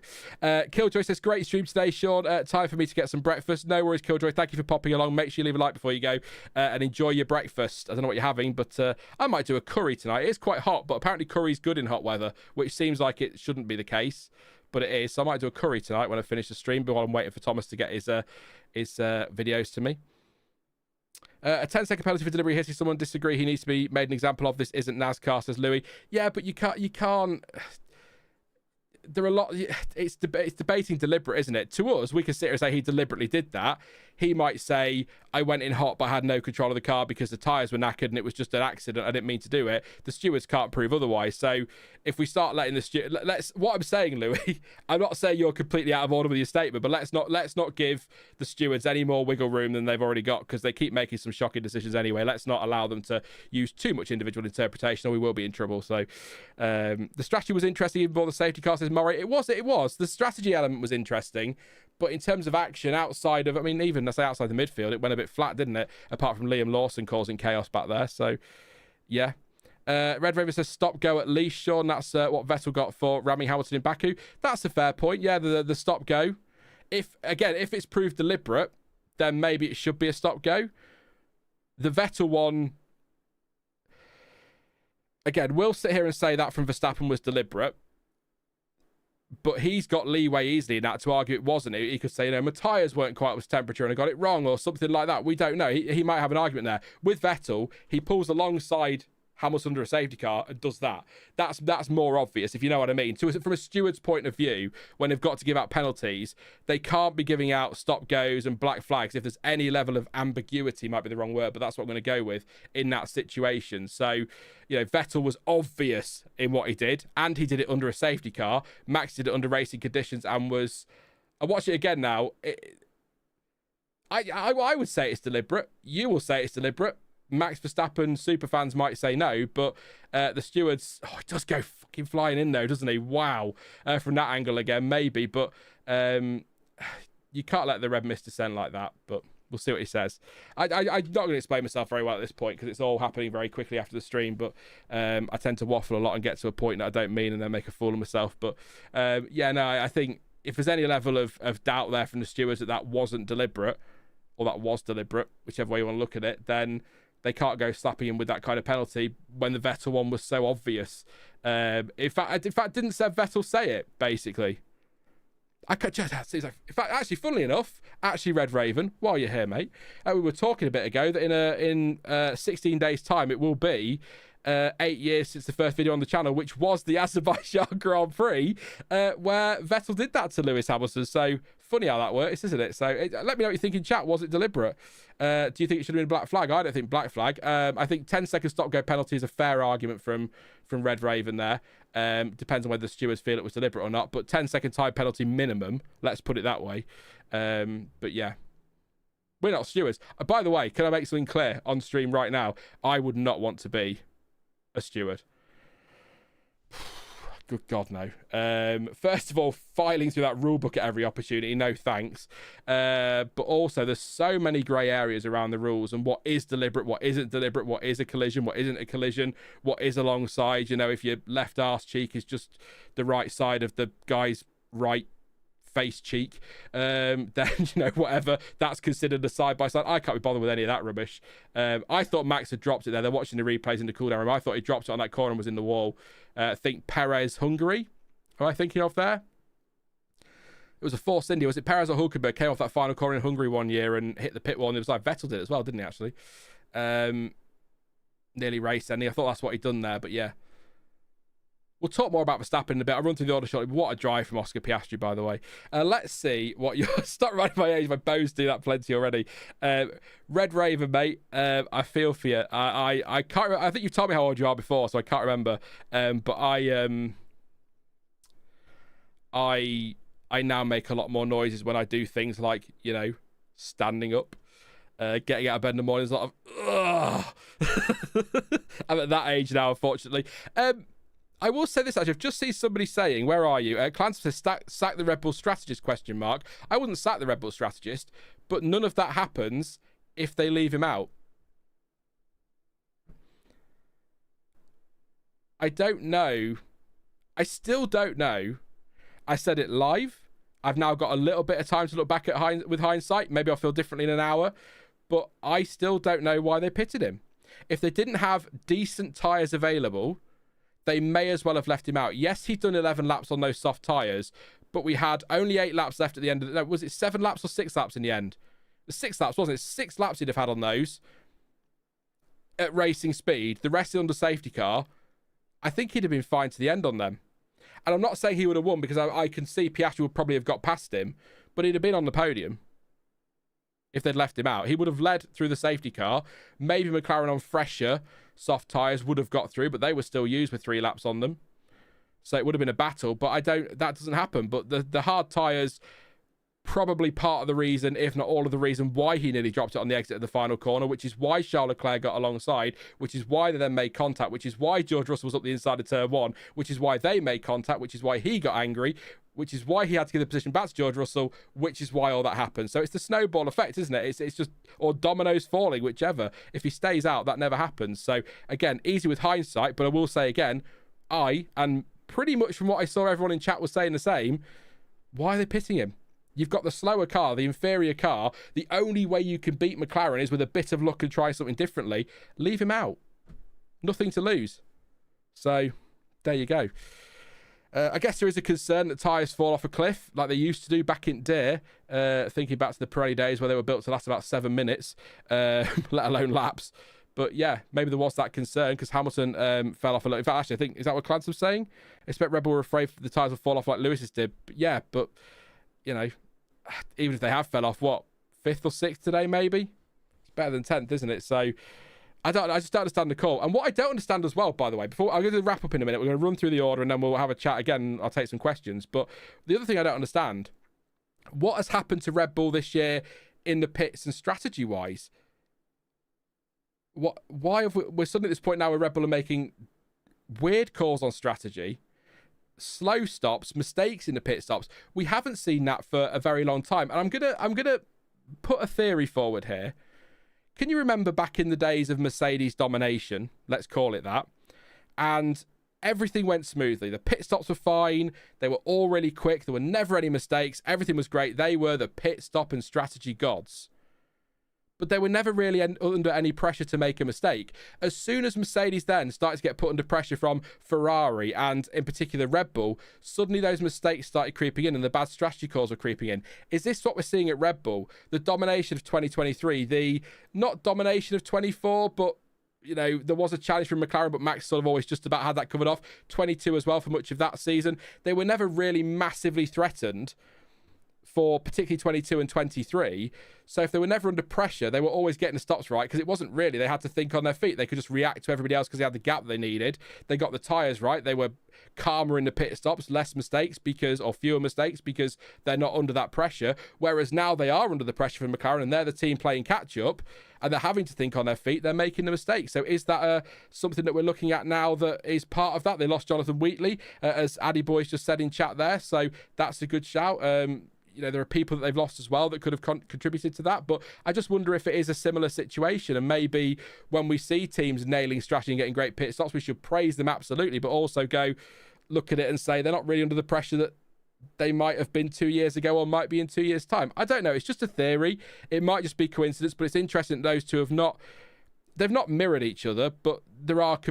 Killjoy says, great stream today, Sean. Time for me to get some breakfast. No worries, Killjoy. Thank you for popping along. Make sure you leave a like before you go and enjoy your breakfast. I don't know what you're having, but I might do a curry tonight. It is quite hot, but apparently curry's good in hot weather, which seems like it shouldn't be the case. But it is. So I might do a curry tonight when I finish the stream, but while I'm waiting for Thomas to get his videos to me. A 10-second penalty for deliberately hitting someone. Disagree. He needs to be made an example of. This isn't NASCAR, says Louis. Yeah, but you can't. There are a lot. It's debating deliberate, isn't it? To us, we can sit here and say he deliberately did that. He might say, I went in hot, but I had no control of the car because the tyres were knackered and it was just an accident. I didn't mean to do it. The stewards can't prove otherwise. So if we start letting the steward, what I'm saying, Louis, I'm not saying you're completely out of order with your statement, but let's not give the stewards any more wiggle room than they've already got, because they keep making some shocking decisions anyway. Let's not allow them to use too much individual interpretation, or we will be in trouble. So the strategy was interesting even before the safety car, says Murray. It was. The strategy element was interesting. But in terms of action, outside of, I mean, even I say outside the midfield, it went a bit flat, didn't it? Apart from Liam Lawson causing chaos back there. So, yeah. Red Raven says stop go at least, Sean. That's what Vettel got for ramming Hamilton in Baku. That's a fair point. Yeah, the stop go. If it's proved deliberate, then maybe it should be a stop go. The Vettel one, again, we'll sit here and say that from Verstappen was deliberate. But he's got leeway easily in that to argue it wasn't. He could say, my tyres weren't quite up to temperature and I got it wrong, or something like that. We don't know. He might have an argument there. With Vettel, he pulls alongside Hamilton under a safety car and does that. That's more obvious, if you know what I mean. So from a steward's point of view, when they've got to give out penalties, they can't be giving out stop goes and black flags if there's any level of ambiguity, might be the wrong word, but that's what I'm going to go with in that situation. So, Vettel was obvious in what he did, and he did it under a safety car. Max did it under racing conditions and was... I watch it again now. I would say it's deliberate. You will say it's deliberate. Max Verstappen superfans might say no, but the stewards, he does go fucking flying in though, doesn't he? Wow. From that angle again, maybe, but you can't let the red mist descend like that, but we'll see what he says. I'm not going to explain myself very well at this point because it's all happening very quickly after the stream, but I tend to waffle a lot and get to a point that I don't mean and then make a fool of myself. But I think if there's any level of doubt there from the stewards that wasn't deliberate, or that was deliberate, whichever way you want to look at it, then they can't go slapping him with that kind of penalty when the Vettel one was so obvious. In fact, didn't Vettel say it, basically? In fact, actually, funnily enough, Red Raven, while you're here, mate, we were talking a bit ago that in 16 days' time, it will be 8 years since the first video on the channel, which was the Azerbaijan Grand Prix, where Vettel did that to Lewis Hamilton. So, funny how that works, isn't it? So, let me know what you think in chat. Was it deliberate? Do you think it should have been a black flag? I don't think black flag. I think 10-second stop-go penalty is a fair argument from Red Raven there. Depends on whether the stewards feel it was deliberate or not. But 10-second time penalty minimum, let's put it that way. But yeah, we're not stewards. By the way, can I make something clear on stream right now? I would not want to be a steward. Good God, no. First of all, filing through that rule book at every opportunity, no thanks. But also, there's so many grey areas around the rules and what is deliberate, what isn't deliberate, what is a collision, what isn't a collision, what is alongside. If your left arse cheek is just the right side of the guy's right face cheek, then whatever, that's considered a side-by-side. I can't be bothered with any of that rubbish. I thought Max had dropped it there. They're watching the replays in the cooldown room. I thought he dropped it on that corner and was in the wall. I think Perez, Hungary, am I thinking of there? It was a forced India. Was it Perez or Hulkenberg came off that final corner in Hungary one year and hit the pit wall? And it was like Vettel did it as well, didn't he, actually? Nearly raced ending. I thought that's what he'd done there, but yeah. We'll talk more about Verstappen in a bit. I'll run through the order shortly. What a drive from Oscar Piastri, by the way. Let's see what you're... Stop running my age. My bows do that plenty already. Red Raven, mate. I feel for you. I can't remember. I think you've told me how old you are before, so I can't remember. But I now make a lot more noises when I do things like, standing up. Getting out of bed in the morning is a lot of... I'm at that age now, unfortunately. I will say this, actually. I've just seen somebody saying, where are you? Clancy says, sack the Red Bull strategist, ? I wouldn't sack the Red Bull strategist, but none of that happens if they leave him out. I don't know. I still don't know. I said it live. I've now got a little bit of time to look back at with hindsight. Maybe I'll feel differently in an hour. But I still don't know why they pitted him. If they didn't have decent tyres available, they may as well have left him out. Yes, he'd done 11 laps on those soft tyres, but we had only 8 laps left at the end of the... Was it 7 laps or 6 laps in the end? It was 6 laps, wasn't it? 6 laps he'd have had on those. at racing speed, the rest under safety car, I think he'd have been fine to the end on them. And I'm not saying he would have won, because I can see Piastri would probably have got past him, but he'd have been on the podium if they'd left him out. He would have led through the safety car. Maybe McLaren on fresher soft tyres would have got through, but they were still used with 3 laps on them. So it would have been a battle, but that doesn't happen. But the hard tyres, probably part of the reason, if not all of the reason, why he nearly dropped it on the exit of the final corner, which is why Charles Leclerc got alongside, which is why they then made contact, which is why George Russell was up the inside of turn 1, which is why they made contact, which is why he got angry, which is why he had to give the position back to George Russell, which is why all that happened. So it's the snowball effect, isn't it? It's just, or dominoes falling, whichever. If he stays out, that never happens. So again, easy with hindsight, but I will say again, and pretty much from what I saw everyone in chat was saying the same, why are they pitting him? You've got the slower car, the inferior car. The only way you can beat McLaren is with a bit of luck and try something differently. Leave him out. Nothing to lose. So, there you go. I guess there is a concern that tyres fall off a cliff like they used to do back in day. Thinking back to the Pirelli days where they were built to last about 7 minutes, let alone laps. But yeah, maybe there was that concern because Hamilton fell off a little. In fact, actually, I think, is that what Clancy's saying? I expect Red Bull were afraid the tyres would fall off like Lewis's did. But yeah, but, you know, even if they have fell off, what, 5th or 6th today, maybe? It's better than 10th, isn't it? So I just don't understand the call. And what I don't understand as well, by the way, before I'm going to wrap up in a minute, we're going to run through the order and then we'll have a chat again and I'll take some questions. But the other thing I don't understand, what has happened to Red Bull this year in the pits and strategy-wise? Why have we're suddenly at this point now where Red Bull are making weird calls on strategy, slow stops, mistakes in the pit stops. We haven't seen that for a very long time. And I'm gonna put a theory forward here. Can you remember back in the days of Mercedes domination, let's call it that, and everything went smoothly. The pit stops were fine. They were all really quick. There were never any mistakes. Everything was great. They were the pit stop and strategy gods. But they were never really under any pressure to make a mistake. As soon as Mercedes then started to get put under pressure from Ferrari and in particular Red Bull, suddenly those mistakes started creeping in and the bad strategy calls were creeping in. Is this what we're seeing at Red Bull? The domination of 2023, the not domination of 24, but you know, there was a challenge from McLaren, but Max sort of always just about had that covered off. 22 as well for much of that season. They were never really massively threatened for particularly 22 and 23. So if they were never under pressure, they were always getting the stops right because it wasn't really, they had to think on their feet. They could just react to everybody else because they had the gap they needed. They got the tyres right. They were calmer in the pit stops, less mistakes or fewer mistakes because they're not under that pressure. Whereas now they are under the pressure from McLaren and they're the team playing catch up and they're having to think on their feet. They're making the mistakes. So is that something that we're looking at now that is part of that? They lost Jonathan Wheatley, as Addy Boys just said in chat there. So that's a good shout. You know, there are people that they've lost as well that could have contributed to that. But I just wonder if it is a similar situation. And maybe when we see teams nailing strategy and getting great pit stops, we should praise them absolutely, but also go look at it and say they're not really under the pressure that they might have been 2 years ago or might be in 2 years' time. I don't know. It's just a theory. It might just be coincidence, but it's interesting that those two have not... They've not mirrored each other, but there are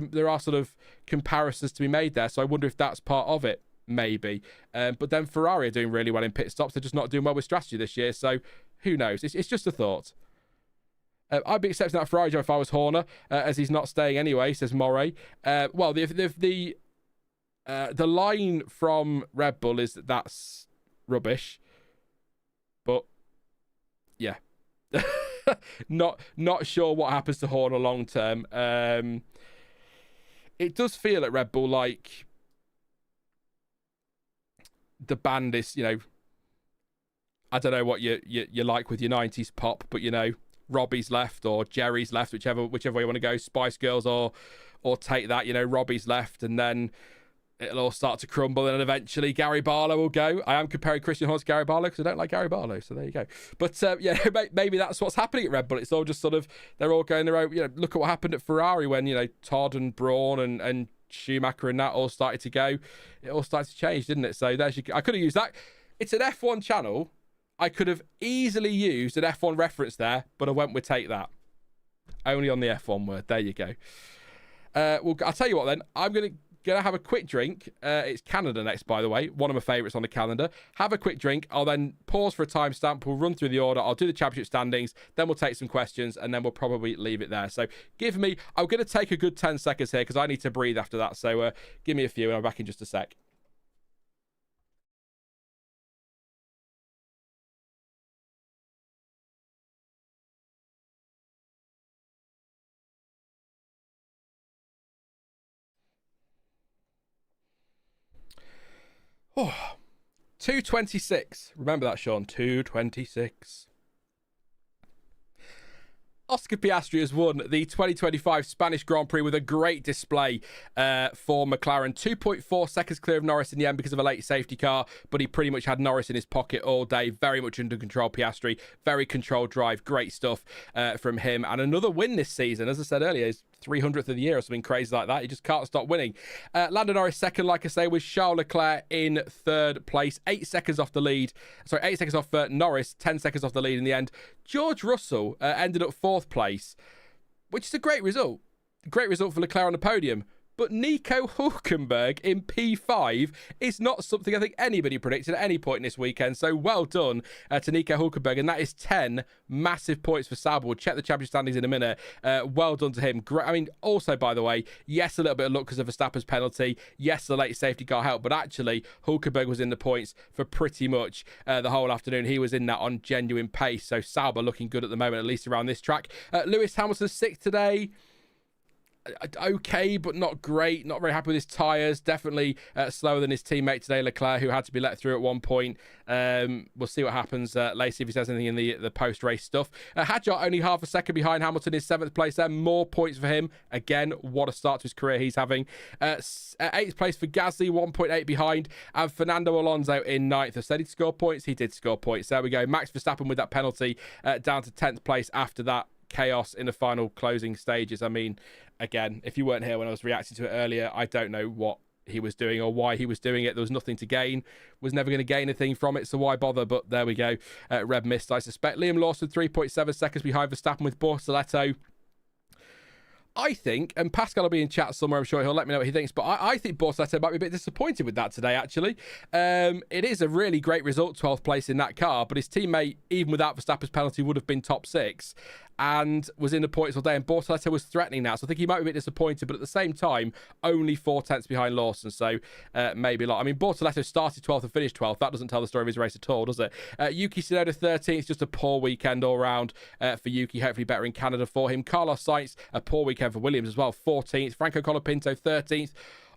sort of comparisons to be made there. So I wonder if that's part of it. Maybe. But then Ferrari are doing really well in pit stops. They're just not doing well with strategy this year. So who knows? It's just a thought. I'd be accepting that Ferrari job if I was Horner, as he's not staying anyway, says Moray. Well, the line from Red Bull is that's rubbish. But yeah. not sure what happens to Horner long term. It does feel at Red Bull like the band is, you know, I don't know what you like with your 90s pop, but you know, Robbie's left or Jerry's left, whichever way you want to go, Spice Girls or take that, you know, Robbie's left and then it'll all start to crumble and then eventually Gary Barlow will go. I am comparing Christian Horner to Gary Barlow because I don't like Gary Barlow, so there you go. But yeah, maybe that's what's happening at Red Bull. It's all just sort of, they're all going their own, you know, look at what happened at Ferrari when, you know, Todd and Brawn and Schumacher and that all started to go. It all started to change, didn't it? So I could have used that. It's an F1 channel. I could have easily used an F1 reference there, but I went with take that. Only on the F1 word. There you go. Well, I'll tell you what then. I'm going to going to have a quick drink. It's Canada next, by the way. One of my favourites on the calendar. Have a quick drink. I'll then pause for a timestamp. We'll run through the order. I'll do the championship standings. Then we'll take some questions, and then we'll probably leave it there. So give me... I'm going to take a good 10 seconds here because I need to breathe after that. So give me a few, and I'm back in just a sec. Oh, 2:26. Remember that, Sean. 2:26. Oscar Piastri has won the 2025 Spanish Grand Prix with a great display for McLaren. 2.4 seconds clear of Norris in the end because of a late safety car, but he pretty much had Norris in his pocket all day. Very much under control, Piastri. Very controlled drive. Great stuff from him. And another win this season. As I said earlier, his 300th of the year or something crazy like that. He just can't stop winning. Lando Norris second, like I say, with Charles Leclerc in third place. 8 seconds off the lead. Sorry, 8 seconds off Norris. 10 seconds off the lead in the end. George Russell ended up fourth place, which is a great result. Great result for Leclerc on the podium. But Nico Hulkenberg in P5 is not something I think anybody predicted at any point in this weekend. So well done to Nico Hulkenberg. And that is 10 massive points for Sauber. We'll check the championship standings in a minute. Well done to him. Great. I mean, also, by the way, yes, a little bit of luck because of Verstappen's penalty. Yes, the late safety car helped. But actually, Hulkenberg was in the points for pretty much the whole afternoon. He was in that on genuine pace. So Sauber looking good at the moment, at least around this track. Lewis Hamilton 6th today. Okay, but not great. Not very happy with his tyres. Definitely slower than his teammate today, Leclerc, who had to be let through at one point. We'll see what happens later, if he says anything in the post-race stuff. Hadjar only half a second behind Hamilton in 7th place there. More points for him. Again, what a start to his career he's having. 8th place for Gasly, 1.8 behind. And Fernando Alonso in 9th. I said he'd score points. He did score points. There we go. Max Verstappen with that penalty down to 10th place after that chaos in the final closing stages. I mean, again, if you weren't here when I was reacting to it earlier, I don't know what he was doing or why he was doing it. There was nothing to gain. Was never going to gain anything from it, so why bother? But there we go. Red missed, I suspect. Liam Lawson, 3.7 seconds behind Verstappen with Bortoleto. I think, and Pascal will be in chat somewhere, I'm sure he'll let me know what he thinks, but I think Bortoleto might be a bit disappointed with that today, actually. It is a really great result, 12th place in that car, but his teammate, even without Verstappen's penalty, would have been top 6 and was in the points all day, and Bortoleto was threatening that, so I think he might be a bit disappointed, but at the same time, only 4 tenths behind Lawson, so maybe a lot. I mean, Bortoleto started 12th and finished 12th. That doesn't tell the story of his race at all, does it? Yuki Tsunoda 13th, just a poor weekend all round for Yuki, hopefully better in Canada for him. Carlos Sainz, a poor weekend for Williams as well, 14th. Franco Colapinto 13th.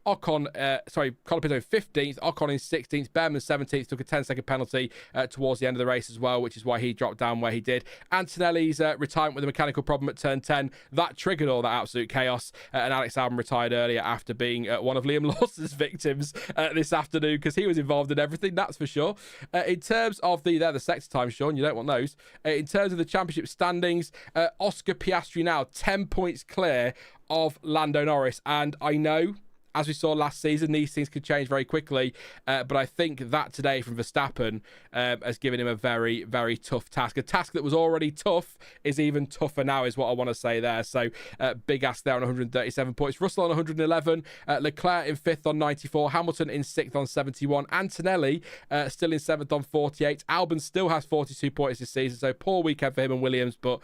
Colapinto 15th, Ocon in 16th, Bearman 17th, took a 10-second penalty towards the end of the race as well, which is why he dropped down where he did. Antonelli's retirement with a mechanical problem at turn 10, that triggered all that absolute chaos, and Alex Albon retired earlier after being one of Liam Lawson's victims this afternoon, because he was involved in everything, that's for sure. In terms of the sector time, Sean, you don't want those. In terms of the championship standings, Oscar Piastri now 10 points clear of Lando Norris, and I know, as we saw last season, these things could change very quickly. But I think that today from Verstappen has given him a very, very tough task. A task that was already tough is even tougher now, is what I want to say there. So big ask there on 137 points. Russell on 111. Leclerc in 5th on 94. Hamilton in 6th on 71. Antonelli still in 7th on 48. Albon still has 42 points this season. So poor weekend for him and Williams, but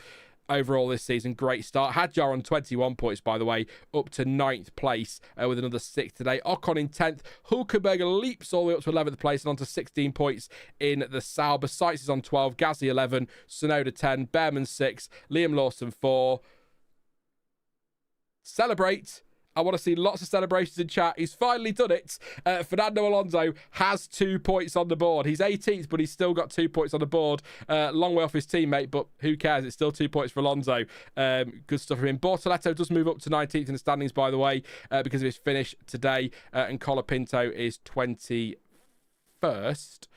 overall this season, great start. Hadjar on 21 points, by the way, up to 9th place with another 6 today. Ocon in 10th. Hulkenberg leaps all the way up to 11th place and on to 16 points in the Sauber. Sainz is on 12, Gasly 11, Tsunoda 10, Bearman 6, Liam Lawson 4. Celebrate. I want to see lots of celebrations in chat. He's finally done it. Fernando Alonso has 2 points on the board. He's 18th, but he's still got 2 points on the board. Long way off his teammate, but who cares? It's still 2 points for Alonso. Good stuff for him. Bortoleto does move up to 19th in the standings, by the way, because of his finish today. And Colapinto is 21st.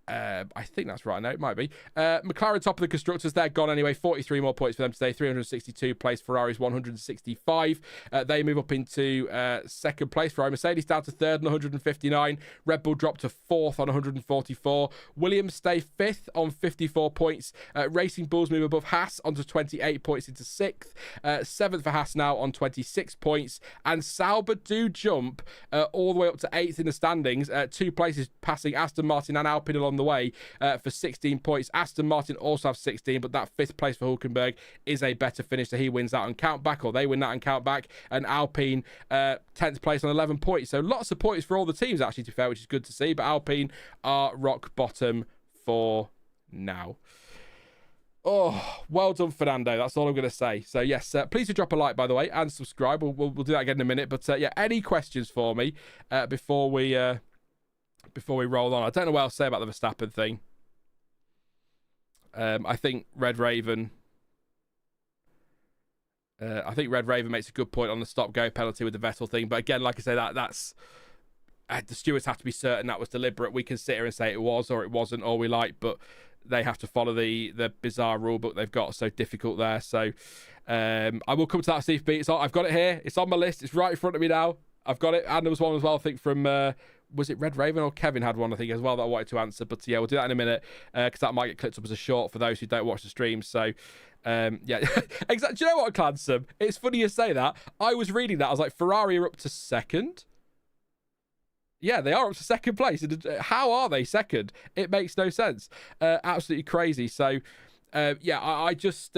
I think that's right. No, it might be. McLaren top of the constructors. They're gone anyway. 43 more points for them today. 362 place. Ferrari's 165. They move up into second place. Ferrari, Mercedes down to third on 159. Red Bull dropped to fourth on 144. Williams stay fifth on 54 points. Racing Bulls move above Haas onto 28 points into sixth. Seventh for Haas now on 26 points. And Sauber do jump all the way up to eighth in the standings. 2 places passing Aston Martin and Alpine along the way for 16 points. Aston Martin also have 16, but that fifth place for Hulkenberg is a better finish, so he wins that on count back, or they win that on count back. And Alpine 10th place on 11 points. So lots of points for all the teams, actually, to be fair, which is good to see. But Alpine are rock bottom for now. Oh, well done, Fernando. That's all I'm going to say. So, yes, please do drop a like, by the way, and subscribe. We'll do that again in a minute. But, yeah, any questions for me before we roll on? I don't know what else to say about the Verstappen thing. I think Red Raven makes a good point on the stop-go penalty with the Vettel thing. But again, like I say, that's the stewards have to be certain that was deliberate. We can sit here and say it was or it wasn't, or we like, but they have to follow the bizarre rule book they've got. So difficult there. So I will come to that, Steve B. I've got it here. It's on my list. It's right in front of me now. I've got it. And there was one as well, I think, from... was it Red Raven or Kevin had one, I think, as well, that I wanted to answer. But yeah, we'll do that in a minute because that might get clipped up as a short for those who don't watch the stream. So, yeah. Exactly. Do you know what, Clansome? It's funny you say that. I was reading that. I was like, Ferrari are up to second? Yeah, they are up to second place. How are they second? It makes no sense. Absolutely crazy. So, yeah, I just...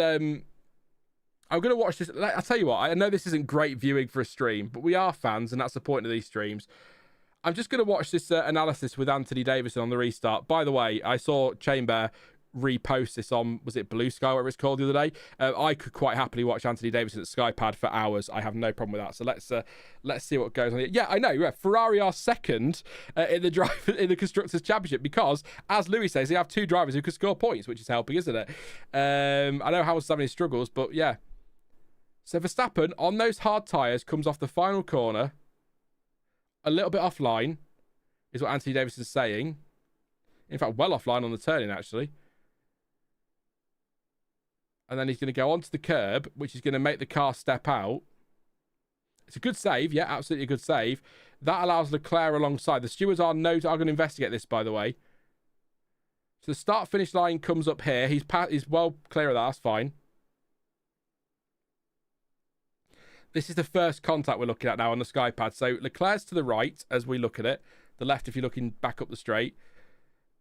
I'm going to watch this. I'll tell you what, I know this isn't great viewing for a stream, but we are fans, and that's the point of these streams. I'm just going to watch this analysis with Anthony Davidson on the restart. By the way, I saw Chamber repost this on, was it Blue Sky, whatever it's called, the other day. I could quite happily watch Anthony Davidson at Skypad for hours. I have no problem with that. So let's see what goes on here. Yeah, I know. Yeah, Ferrari are second in the Constructors' Championship because, as Louis says, they have 2 drivers who could score points, which is helping, isn't it? I know Hamilton's having his struggles, but yeah. So Verstappen, on those hard tyres, comes off the final corner. A little bit offline is what Anthony Davidson's saying. In fact, well offline on the turning, actually. And then he's going to go onto the curb, which is going to make the car step out. It's a good save. Yeah, absolutely a good save. That allows Leclerc alongside. The stewards are going to investigate this, by the way. So the start-finish line comes up here. He's well clear of that. That's fine. This is the first contact we're looking at now on the Skypad. So Leclerc's to the right as we look at it. The left if you're looking back up the straight.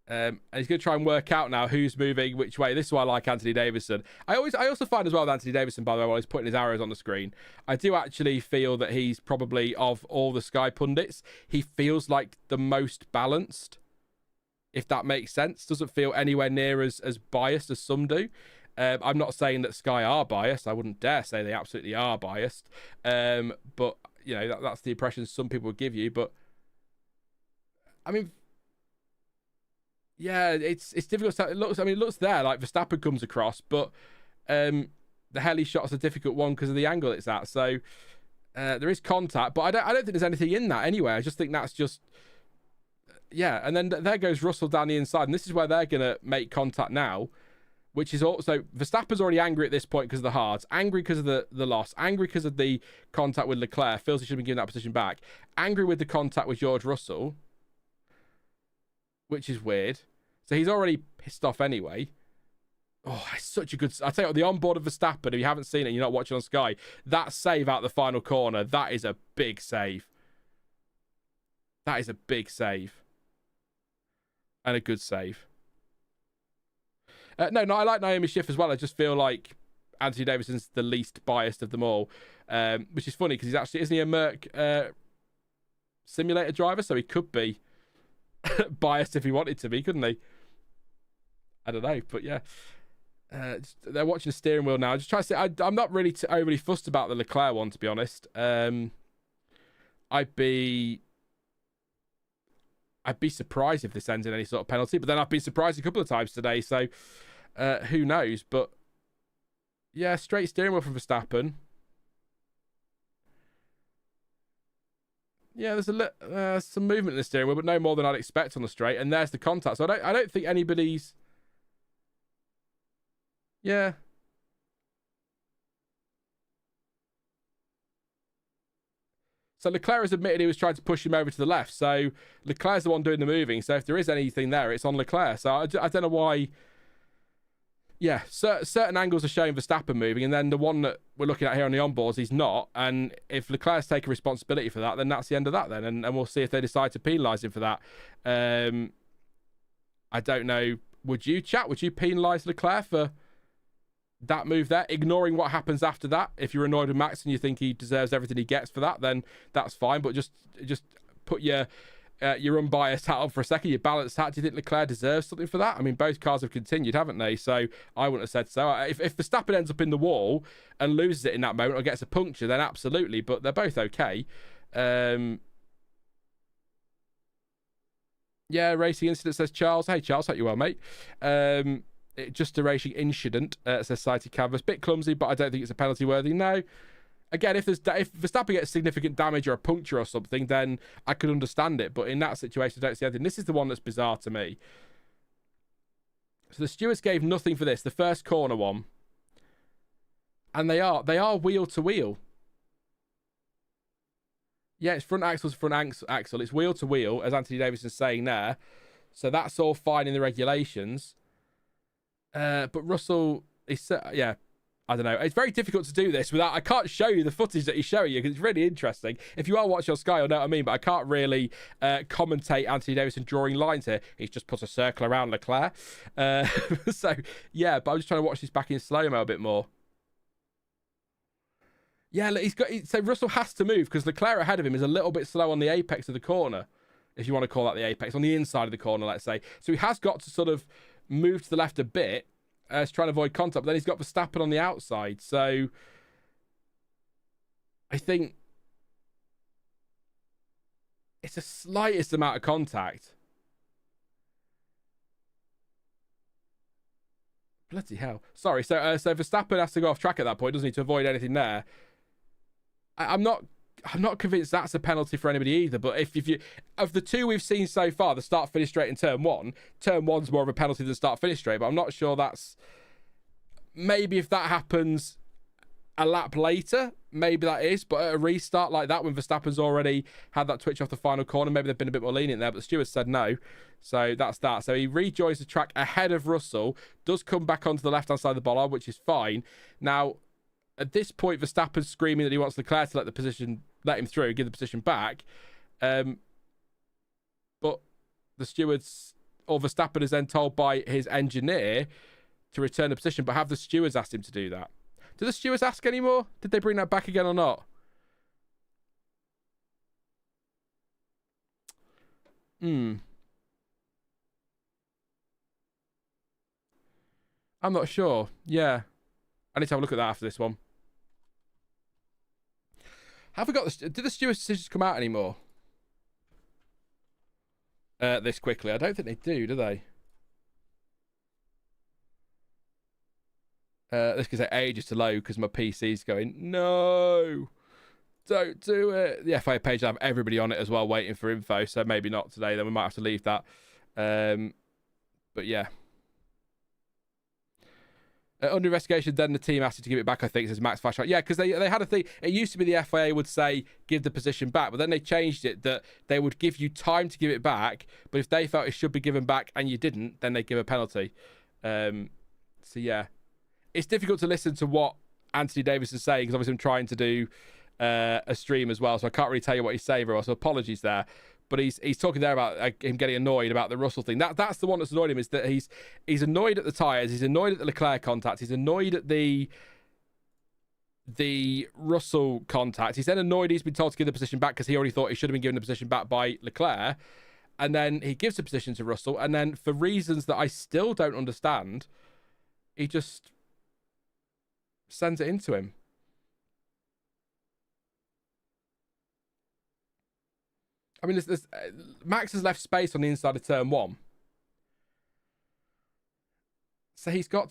And he's going to try and work out now who's moving which way. This is why I like Anthony Davidson. I also find as well with Anthony Davidson, by the way, while he's putting his arrows on the screen, I do actually feel that he's probably, of all the Sky pundits, he feels like the most balanced, if that makes sense. Doesn't feel anywhere near as biased as some do. I'm not saying that Sky are biased. I wouldn't dare say they absolutely are biased. But, you know, that's the impression some people would give you. But, I mean, yeah, it's difficult. It looks there like Verstappen comes across, but the heli shot's a difficult one because of the angle it's at. So there is contact, but I don't think there's anything in that anyway. I just think that's just... Yeah, and then there goes Russell down the inside, and this is where they're going to make contact now. Which is also, Verstappen's already angry at this point because of the hards, angry because of the loss, angry because of the contact with Leclerc, feels he should have been given that position back, angry with the contact with George Russell, which is weird. So he's already pissed off anyway. Oh, it's such a good... I'll tell you what, the onboard of Verstappen, if you haven't seen it and you're not watching on Sky, that save out the final corner, that is a big save. That is a big save. And a good save. No, I like Naomi Schiff as well. I just feel like Anthony Davidson's the least biased of them all, which is funny because he's actually, isn't he a Merc simulator driver? So he could be biased if he wanted to be, couldn't he? I don't know, but yeah. They're watching the steering wheel now. Just trying to say, I'm not really overly fussed about the Leclerc one, to be honest. I'd be surprised if this ends in any sort of penalty, but then I've been surprised a couple of times today, so who knows? But yeah, straight steering wheel from Verstappen. Yeah, there's some movement in the steering wheel, but no more than I'd expect on the straight. And there's the contact. So I don't think anybody's. Yeah. So Leclerc has admitted he was trying to push him over to the left. So Leclerc's the one doing the moving. So if there is anything there, it's on Leclerc. So I don't know why. Yeah, certain angles are showing Verstappen moving, and then the one that we're looking at here on the onboards, he's not. And if Leclerc's taking responsibility for that, then that's the end of that then. And we'll see if they decide to penalise him for that. I don't know. Would you penalise Leclerc for that move there, ignoring what happens after that? If you're annoyed with Max and you think he deserves everything he gets for that, then that's fine. But just put your unbiased hat on for a second, your balanced hat. Do you think Leclerc deserves something for that? I mean, both cars have continued, haven't they? So I wouldn't have said so. If Verstappen ends up in the wall and loses it in that moment or gets a puncture, then absolutely. But they're both okay. Yeah, racing incident, says Charles. Hey, Charles, hope you're well, mate. Just a racing incident, says Sighted Canvas. Bit clumsy, but I don't think it's a penalty worthy. No. Again, if Verstappen gets significant damage or a puncture or something, then I could understand it. But in that situation, I don't see anything. This is the one that's bizarre to me. So the stewards gave nothing for this. The first corner one. And they are wheel to wheel. Yeah, it's front axle to front axle. It's wheel to wheel, as Anthony Davison's saying there. So that's all fine in the regulations. But Russell is, yeah, I don't know. It's very difficult to do this without. I can't show you the footage that he's showing you because it's really interesting. If you are watching on Sky, you'll know what I mean. But I can't really commentate Anthony Davison drawing lines here. He's just put a circle around Leclerc. So yeah, but I'm just trying to watch this back in slow mo a bit more. Yeah, so Russell has to move because Leclerc ahead of him is a little bit slow on the apex of the corner, if you want to call that the apex, on the inside of the corner, let's say. So he has got to sort of move to the left a bit. He's trying to avoid contact, but then he's got Verstappen on the outside. So I think it's the slightest amount of contact. Bloody hell. Sorry. So Verstappen has to go off track at that point, doesn't he, to avoid anything there. I'm not convinced that's a penalty for anybody either. But if you, of the two we've seen so far, the start finish straight in turn one's more of a penalty than start finish straight. But I'm not sure that's, maybe if that happens a lap later, maybe that is. But at a restart like that, when Verstappen's already had that twitch off the final corner, maybe they've been a bit more lenient there. But the steward said no. So that's that. So he rejoins the track ahead of Russell, does come back onto the left-hand side of the bollard, which is fine. Now, at this point, Verstappen's screaming that he wants Leclerc to let him through, give the position back. But the stewards, or Verstappen is then told by his engineer to return the position, but have the stewards asked him to do that? Do the stewards ask anymore? Did they bring that back again or not? I'm not sure. Yeah. I need to have a look at that after this one. Have we got did the stewards' decisions come out anymore? This quickly. I don't think they do they? This could take ages to load because my PC's going, no, don't do it. The FIA page will have everybody on it as well waiting for info, so maybe not today, then we might have to leave that. But yeah. Under investigation, then the team asked to give it back, I think, says Max Flashlight. Yeah, because they had a thing. It used to be the FIA would say, give the position back, but then they changed it that they would give you time to give it back, but if they felt it should be given back and you didn't, then they'd give a penalty. So, yeah. It's difficult to listen to what Anthony Davis is saying, because obviously I'm trying to do a stream as well, so I can't really tell you what he's saying, so apologies there. But he's talking there about him getting annoyed about the Russell thing. That's the one that's annoyed him, is that he's annoyed at the tyres, he's annoyed at the Leclerc contact, he's annoyed at the Russell contact. He's then annoyed he's been told to give the position back because he already thought he should have been given the position back by Leclerc. And then he gives the position to Russell, and then for reasons that I still don't understand, he just sends it into him. I mean, Max has left space on the inside of turn one, so he's going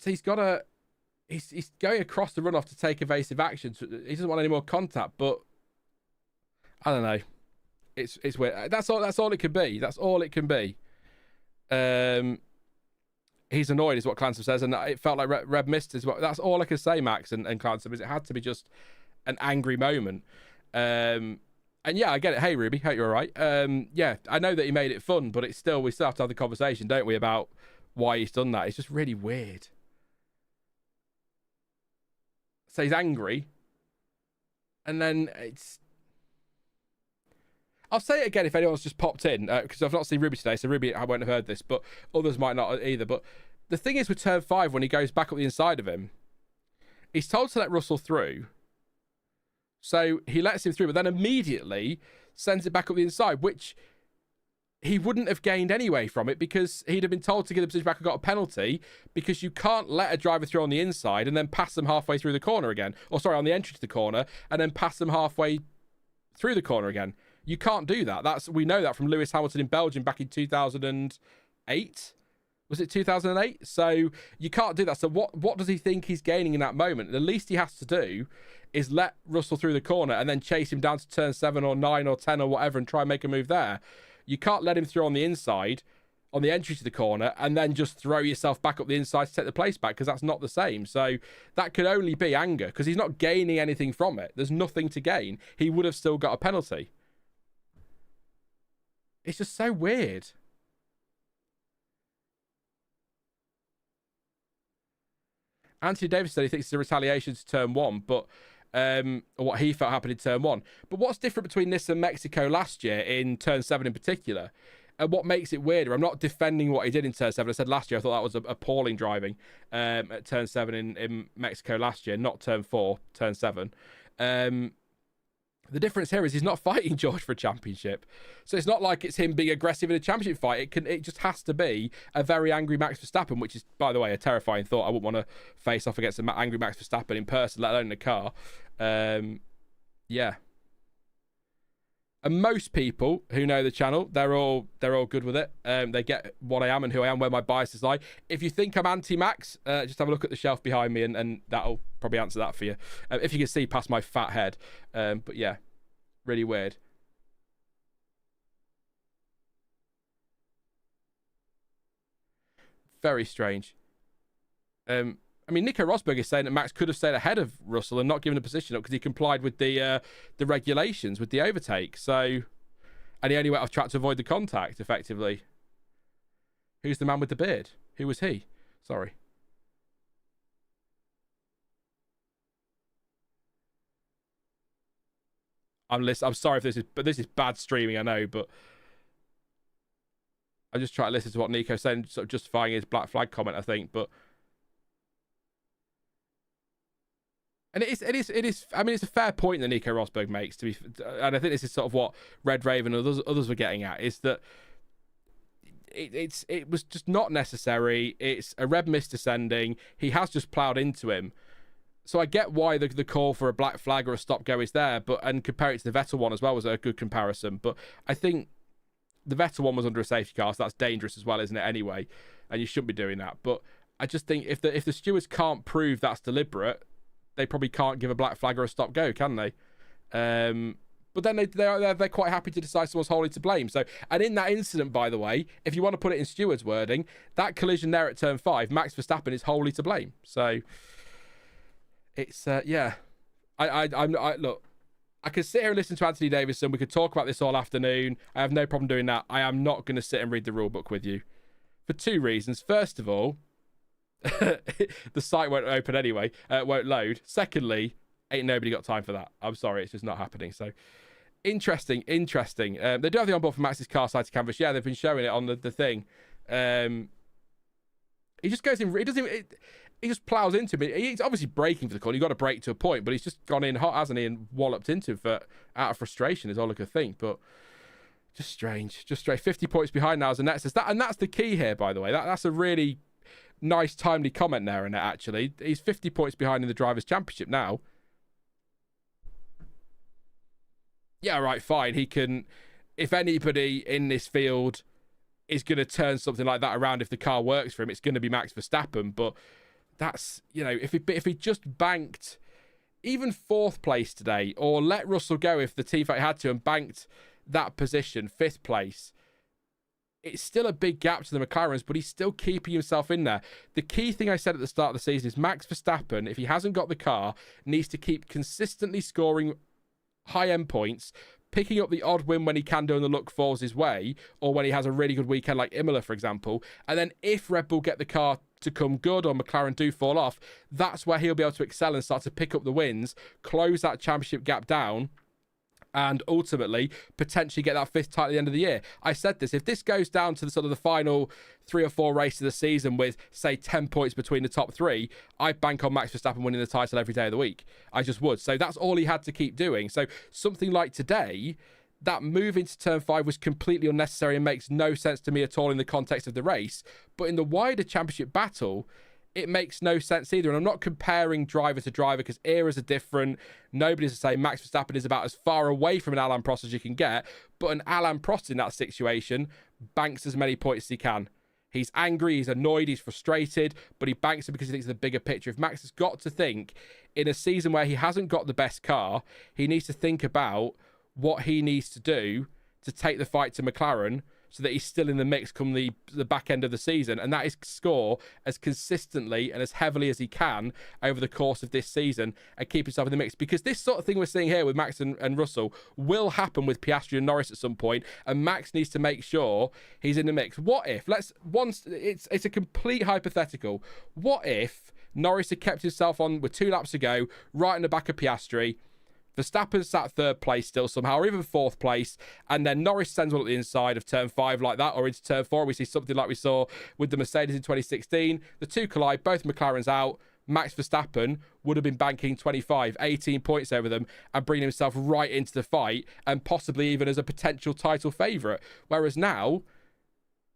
across the runoff to take evasive action. So he doesn't want any more contact, but I don't know. It's weird. That's all it can be. That's all it can be. He's annoyed, is what Clancy says, and it felt like Reb missed as well. That's all I can say, Max and Clancy, is it had to be just an angry moment. And yeah, I get it. Hey, Ruby, hope you're all right. Yeah, I know that he made it fun, but we still have to have the conversation, don't we, about why he's done that. It's just really weird. So he's angry, and then I'll say it again if anyone's just popped in, because I've not seen Ruby today, so Ruby, I won't have heard this, but others might not either. But the thing is with turn 5, when he goes back up the inside of him, he's told to let Russell through. So he lets him through, but then immediately sends it back up the inside, which he wouldn't have gained anyway from it, because he'd have been told to get the position back and got a penalty, because you can't let a driver through on the inside and then pass them halfway through the corner again. Or sorry, on the entry to the corner, and then pass them halfway through the corner again. You can't do that. We know that from Lewis Hamilton in Belgium back in 2008. Was it 2008? So you can't do that. So what does he think he's gaining in that moment? The least he has to do is let Russell through the corner and then chase him down to turn 7 or 9 or 10 or whatever and try and make a move there. You can't let him through on the inside, on the entry to the corner, and then just throw yourself back up the inside to take the place back, because that's not the same. So that could only be anger, because he's not gaining anything from it. There's nothing to gain. He would have still got a penalty. It's just so weird. Anthony Davis said he thinks it's a retaliation to turn 1, but or what he felt happened in turn 1. But what's different between this and Mexico last year in turn 7 in particular? And what makes it weirder? I'm not defending what he did in turn 7. I said last year I thought that was appalling driving at turn 7 in Mexico last year, not turn 4, turn 7. The difference here is he's not fighting George for a championship. So it's not like it's him being aggressive in a championship fight. It just has to be a very angry Max Verstappen, which is, by the way, a terrifying thought. I wouldn't want to face off against an angry Max Verstappen in person, let alone in a car. Yeah. And most people who know the channel, they're all good with it. They get what I am and who I am, where my biases lie. If you think I'm anti-Max, just have a look at the shelf behind me, and that'll probably answer that for you. If you can see past my fat head. But yeah, really weird. Very strange. I mean, Nico Rosberg is saying that Max could have stayed ahead of Russell and not given a position up because he complied with the regulations, with the overtake. So, and he only went off track to avoid the contact, effectively. Who's the man with the beard? Who was he? Sorry. I'm sorry if this is bad streaming, I know, but I'm just trying to listen to what Nico's saying, sort of justifying his black flag comment, I think, but. And it is. I mean, it's a fair point that Nico Rosberg makes, and I think this is sort of what Red Raven and others were getting at, is that it was just not necessary. It's a red mist descending. He has just ploughed into him. So I get why the call for a black flag or a stop go is there, and compare it to the Vettel one as well was a good comparison. But I think the Vettel one was under a safety car, so that's dangerous as well, isn't it? Anyway, and you shouldn't be doing that. But I just think if the stewards can't prove that's deliberate, they probably can't give a black flag or a stop go, can they? But then they're quite happy to decide someone's wholly to blame. So, and in that incident, by the way, if you want to put it in steward's wording, that collision there at turn 5, Max Verstappen is wholly to blame. So it's yeah. I look, I could sit here and listen to Anthony Davidson. We could talk about this all afternoon. I have no problem doing that. I am not going to sit and read the rule book with you for 2 reasons. First of all, the site won't open anyway, won't load. Secondly, ain't nobody got time for that. I'm sorry, it's just not happening. So interesting. They do have the onboard for Max's car side to canvas. Yeah, they've been showing it on the thing. He just goes in. He just plows into him. He's obviously braking for the corner. You've got to brake to a point, but he's just gone in hot, hasn't he, and walloped into him out of frustration is all I could think. But just strange. 50 points behind now as a Nets. And that's the key here, by the way. That's a really nice, timely comment there, Annette, actually. He's 50 points behind in the Drivers' Championship now. Yeah, right, fine. He can... If anybody in this field is going to turn something like that around, if the car works for him, it's going to be Max Verstappen. But that's, if he just banked even 4th place today, or let Russell go if the team fight had to, and banked that position, 5th place, it's still a big gap to the McLarens, but he's still keeping himself in there. The key thing I said at the start of the season is Max Verstappen, if he hasn't got the car, needs to keep consistently scoring high-end points, picking up the odd win when he can do and the luck falls his way, or when he has a really good weekend like Imola, for example. And then if Red Bull get the car to come good or McLaren do fall off, that's where he'll be able to excel and start to pick up the wins, close that championship gap down, and ultimately potentially get that 5th title at the end of the year. I said this, if this goes down to the sort of the final 3 or 4 races of the season with, say, 10 points between the top 3, I'd bank on Max Verstappen winning the title every day of the week. I just would. So that's all he had to keep doing. So something like today, that move into turn 5 was completely unnecessary and makes no sense to me at all in the context of the race. But in the wider championship battle, it makes no sense either. And I'm not comparing driver to driver because eras are different. Nobody's the same. Max Verstappen is about as far away from an Alain Prost as you can get. But an Alain Prost in that situation banks as many points as he can. He's angry, he's annoyed, he's frustrated, but he banks it because he thinks of the bigger picture. If Max has got to think, in a season where he hasn't got the best car, he needs to think about what he needs to do to take the fight to McLaren so that he's still in the mix come the back end of the season. And that is score as consistently and as heavily as he can over the course of this season and keep himself in the mix. Because this sort of thing we're seeing here with Max and Russell will happen with Piastri and Norris at some point, and Max needs to make sure he's in the mix. What if, it's a complete hypothetical. What if Norris had kept himself on with 2 laps to go, right in the back of Piastri, Verstappen sat 3rd place still somehow, or even 4th place, and then Norris sends one at the inside of turn 5 like that, or into turn 4. We see something like we saw with the Mercedes in 2016. The 2 collide, both McLarens out. Max Verstappen would have been banking 25, 18 points over them and bringing himself right into the fight and possibly even as a potential title favourite. Whereas now,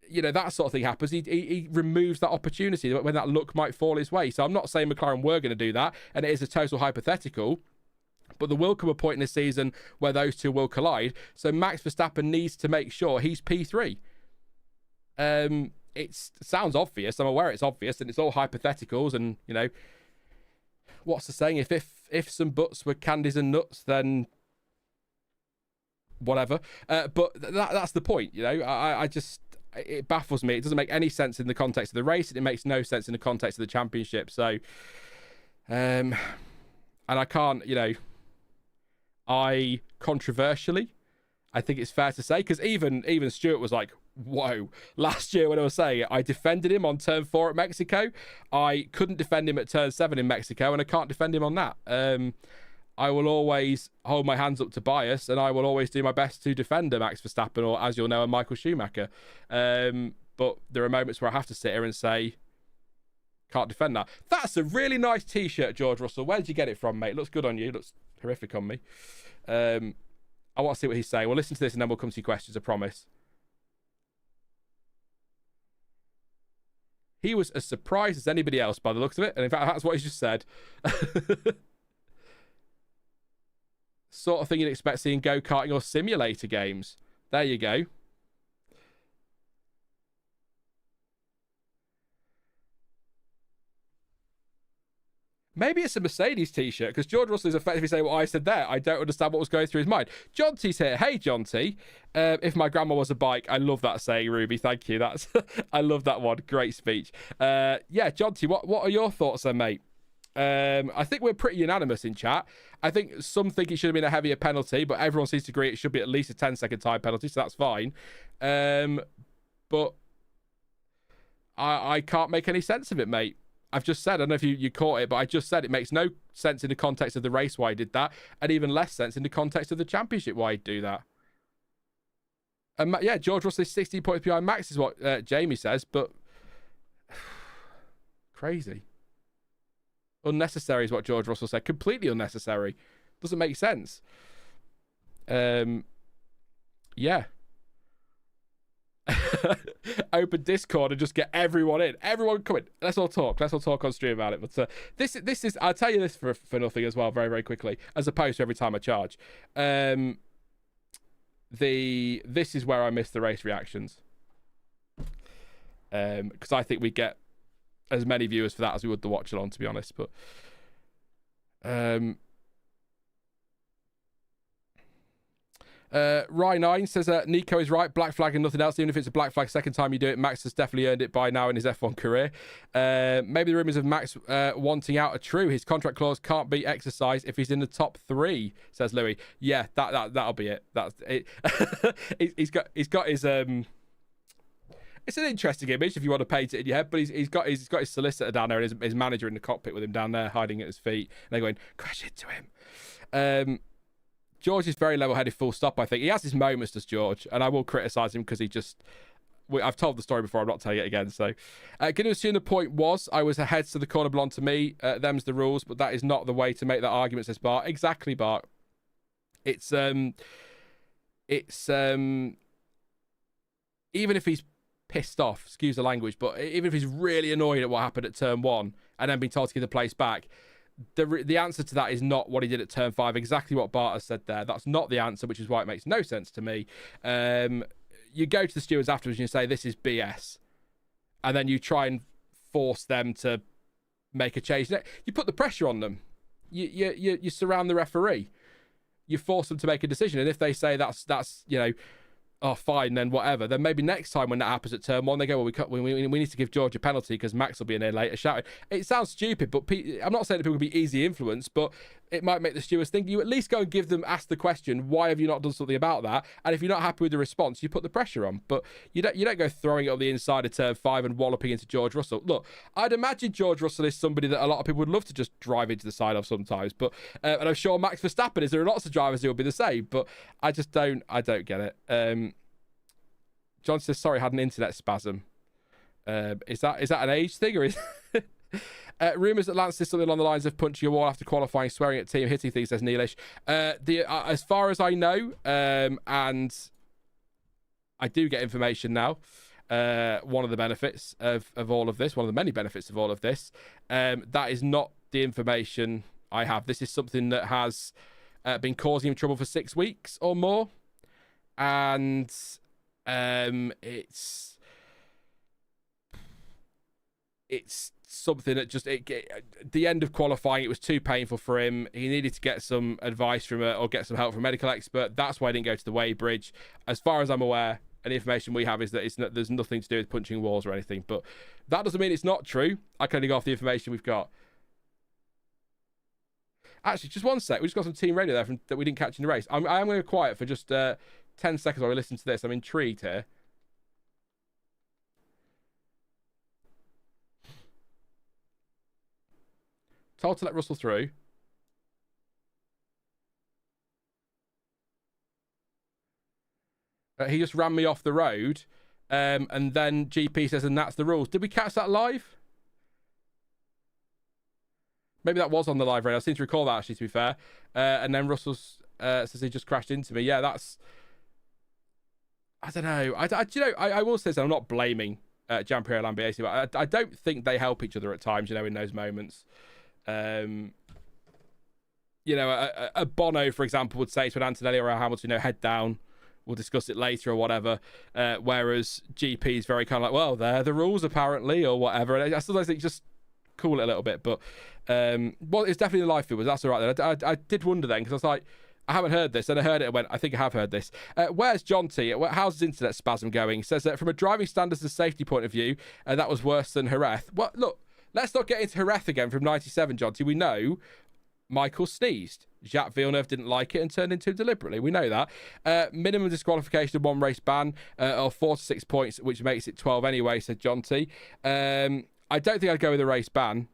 you know, that sort of thing happens. He removes that opportunity when that luck might fall his way. So I'm not saying McLaren were going to do that, and it is a total hypothetical. But there will come a point in the season where those two will collide. So Max Verstappen needs to make sure he's P3. It sounds obvious. I'm aware it's obvious, and it's all hypotheticals. And, you know, what's the saying? If some buts were candies and nuts, then whatever. But that's the point, you know. I just... It baffles me. It doesn't make any sense in the context of the race, and it makes no sense in the context of the championship. So, and I can't, you know... I think it's fair to say, because even Stuart was like, whoa, last year when I was saying it, I defended him on turn 4 at Mexico. I couldn't defend him at turn 7 in Mexico, and I can't defend him on that. I will always hold my hands up to bias, and I will always do my best to defend a Max Verstappen, or, as you'll know, a Michael Schumacher. But there are moments where I have to sit here and say, can't defend that. That's a really nice T-shirt, George Russell. Where did you get it from, mate? Looks good on you. Looks horrific on me. I want to see what he's saying. We'll listen to this and then we'll come to your questions, I promise. He was as surprised as anybody else by the looks of it. And in fact, that's what he just said. Sort of thing you'd expect seeing go-karting or simulator games. There you go. Maybe it's a Mercedes T-shirt, because George Russell is effectively saying what I said there. I don't understand what was going through his mind. John T's here. Hey, John T. If my grandma was a bike. I love that saying, Ruby. Thank you. That's I love that one. Great speech. Yeah, John T, what are your thoughts then, mate? I think we're pretty unanimous in chat. I think some think it should have been a heavier penalty, but everyone seems to agree it should be at least a 10-second time penalty, so that's fine. But I can't make any sense of it, mate. I've just said, I don't know if you caught it, but I just said it makes no sense in the context of the race why he did that, and even less sense in the context of the championship why he'd do that. And yeah, George Russell is 16 points behind Max is what Jamie says, but crazy. Unnecessary is what George Russell said. Completely unnecessary. Doesn't make sense. Yeah. Open Discord and just get everyone in. Everyone come in. Let's all talk. Let's all talk on stream about it. But this is. I'll tell you this for nothing as well, very very quickly, as opposed to every time I charge. This is where I miss the race reactions. Because I think we get as many viewers for that as we would the Watchalong, to be honest. But Rye9 says Nico is right. Black flag and nothing else. Even if it's a black flag, second time you do it, Max has definitely earned it by now in his F1 career. Maybe the rumours of Max wanting out are true. His contract clause can't be exercised if he's in the top 3, says Louis. Yeah, that'll be it. That's it. he's got his It's an interesting image if you want to paint it in your head, but he's got his solicitor down there and his manager in the cockpit with him down there hiding at his feet, and they're going crash into him. George is very level-headed, full stop. I think he has his moments, does George, and I will criticise him because I've told the story before. I'm not telling it again. So, going to assume the point was I was ahead, so the corner belonged to me. Them's the rules, but that is not the way to make that argument, says Bart. Exactly, Bart. It's even if he's pissed off, excuse the language, but even if he's really annoyed at what happened at turn 1 and then been told to give the place back, the answer to that is not what he did at turn 5. Exactly what Bart has said there. That's not the answer, which is why it makes no sense to me. You go to the stewards afterwards and you say, this is BS. And then you try and force them to make a change. You put the pressure on them. You surround the referee. You force them to make a decision. And if they say that's oh, fine, then whatever. Then maybe next time when that happens at turn 1, they go, well, we need to give George a penalty because Max will be in there later shouting. It sounds stupid, but I'm not saying that people can be easy influenced, but it might make the stewards think. You at least go and ask the question, why have you not done something about that? And if you're not happy with the response, you put the pressure on. But you don't go throwing it on the inside of turn 5 and walloping into George Russell. Look, I'd imagine George Russell is somebody that a lot of people would love to just drive into the side of sometimes. But and I'm sure Max Verstappen is. There are lots of drivers who will be the same, but I don't get it. John says, sorry, had an internet spasm. Is that an age thing, or is rumours that Lance did something along the lines of punching a wall after qualifying, swearing at team, hitting things, says Neelish. As far as I know, and I do get information now, one of the benefits of all of this, one of the many benefits of all of this, that is not the information I have. This is something that has been causing him trouble for 6 weeks or more, and it's something that just at the end of qualifying, it was too painful for him. He needed to get some advice from or get some help from a medical expert. That's why he didn't go to the weighbridge. As far as I'm aware, and the information we have is that there's nothing to do with punching walls or anything. But that doesn't mean it's not true. I can only go off the information we've got. Actually, just one sec. We just got some team radio there that we didn't catch in the race. I am going to go quiet for just 10 seconds while we listen to this. I'm intrigued here. Told to let Russell through. He just ran me off the road. And then GP says, and that's the rules. Did we catch that live? Maybe that was on the live radio. I seem to recall that, actually, to be fair. And then Russell says he just crashed into me. Yeah, that's... I don't know. I will say that I'm not blaming Gianpiero Lambiase, but I don't think they help each other at times, in those moments. A Bono, for example, would say to an Antonelli or a Hamilton, head down, we'll discuss it later or whatever. Whereas GP is very kind of like, well, they're the rules apparently or whatever. And I sometimes think just cool it a little bit. But, it's definitely the live feed. That's all right then. I did wonder then because I was like, I haven't heard this, and I heard it and went, I think I have heard this. Where's John T? How's his internet spasm going? He says that from a driving standards and safety point of view, that was worse than Jerez. Well, look, let's not get into Jerez again from 97, John T. We know Michael sneezed. Jacques Villeneuve didn't like it and turned into him deliberately. We know that. Minimum disqualification of 1 race ban, or 4 to 6 points, which makes it 12 anyway, said John T. I don't think I'd go with a race ban.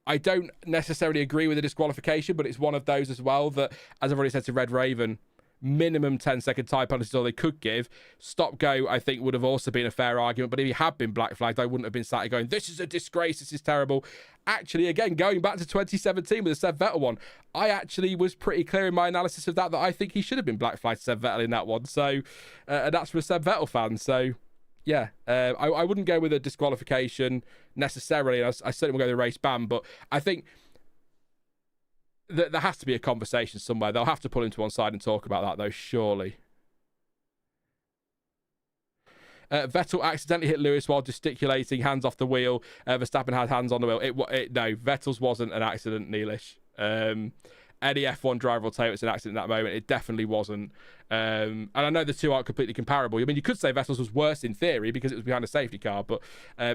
I don't necessarily agree with the disqualification, but it's one of those as well that, as I've already said to Red Raven, minimum 10-second time penalty is all they could give. Stop go, I think, would have also been a fair argument, but if he had been black flagged, I wouldn't have been sat here going, this is a disgrace, this is terrible. Actually, again, going back to 2017 with the Seb Vettel one, I actually was pretty clear in my analysis of that I think he should have been black flagged, Seb Vettel, in that one. So, and that's from a Seb Vettel fan, so... Yeah, I wouldn't go with a disqualification necessarily. I certainly would go with a race ban, but I think that there has to be a conversation somewhere. They'll have to pull him to one side and talk about that, though, surely. Vettel accidentally hit Lewis while gesticulating, hands off the wheel. Verstappen had hands on the wheel. No, Vettel's wasn't an accident, Neelish. any F1 driver will tell you it's an accident in that moment. It definitely wasn't. And I know the two aren't completely comparable. I mean, you could say Vettel's was worse in theory because it was behind a safety car, but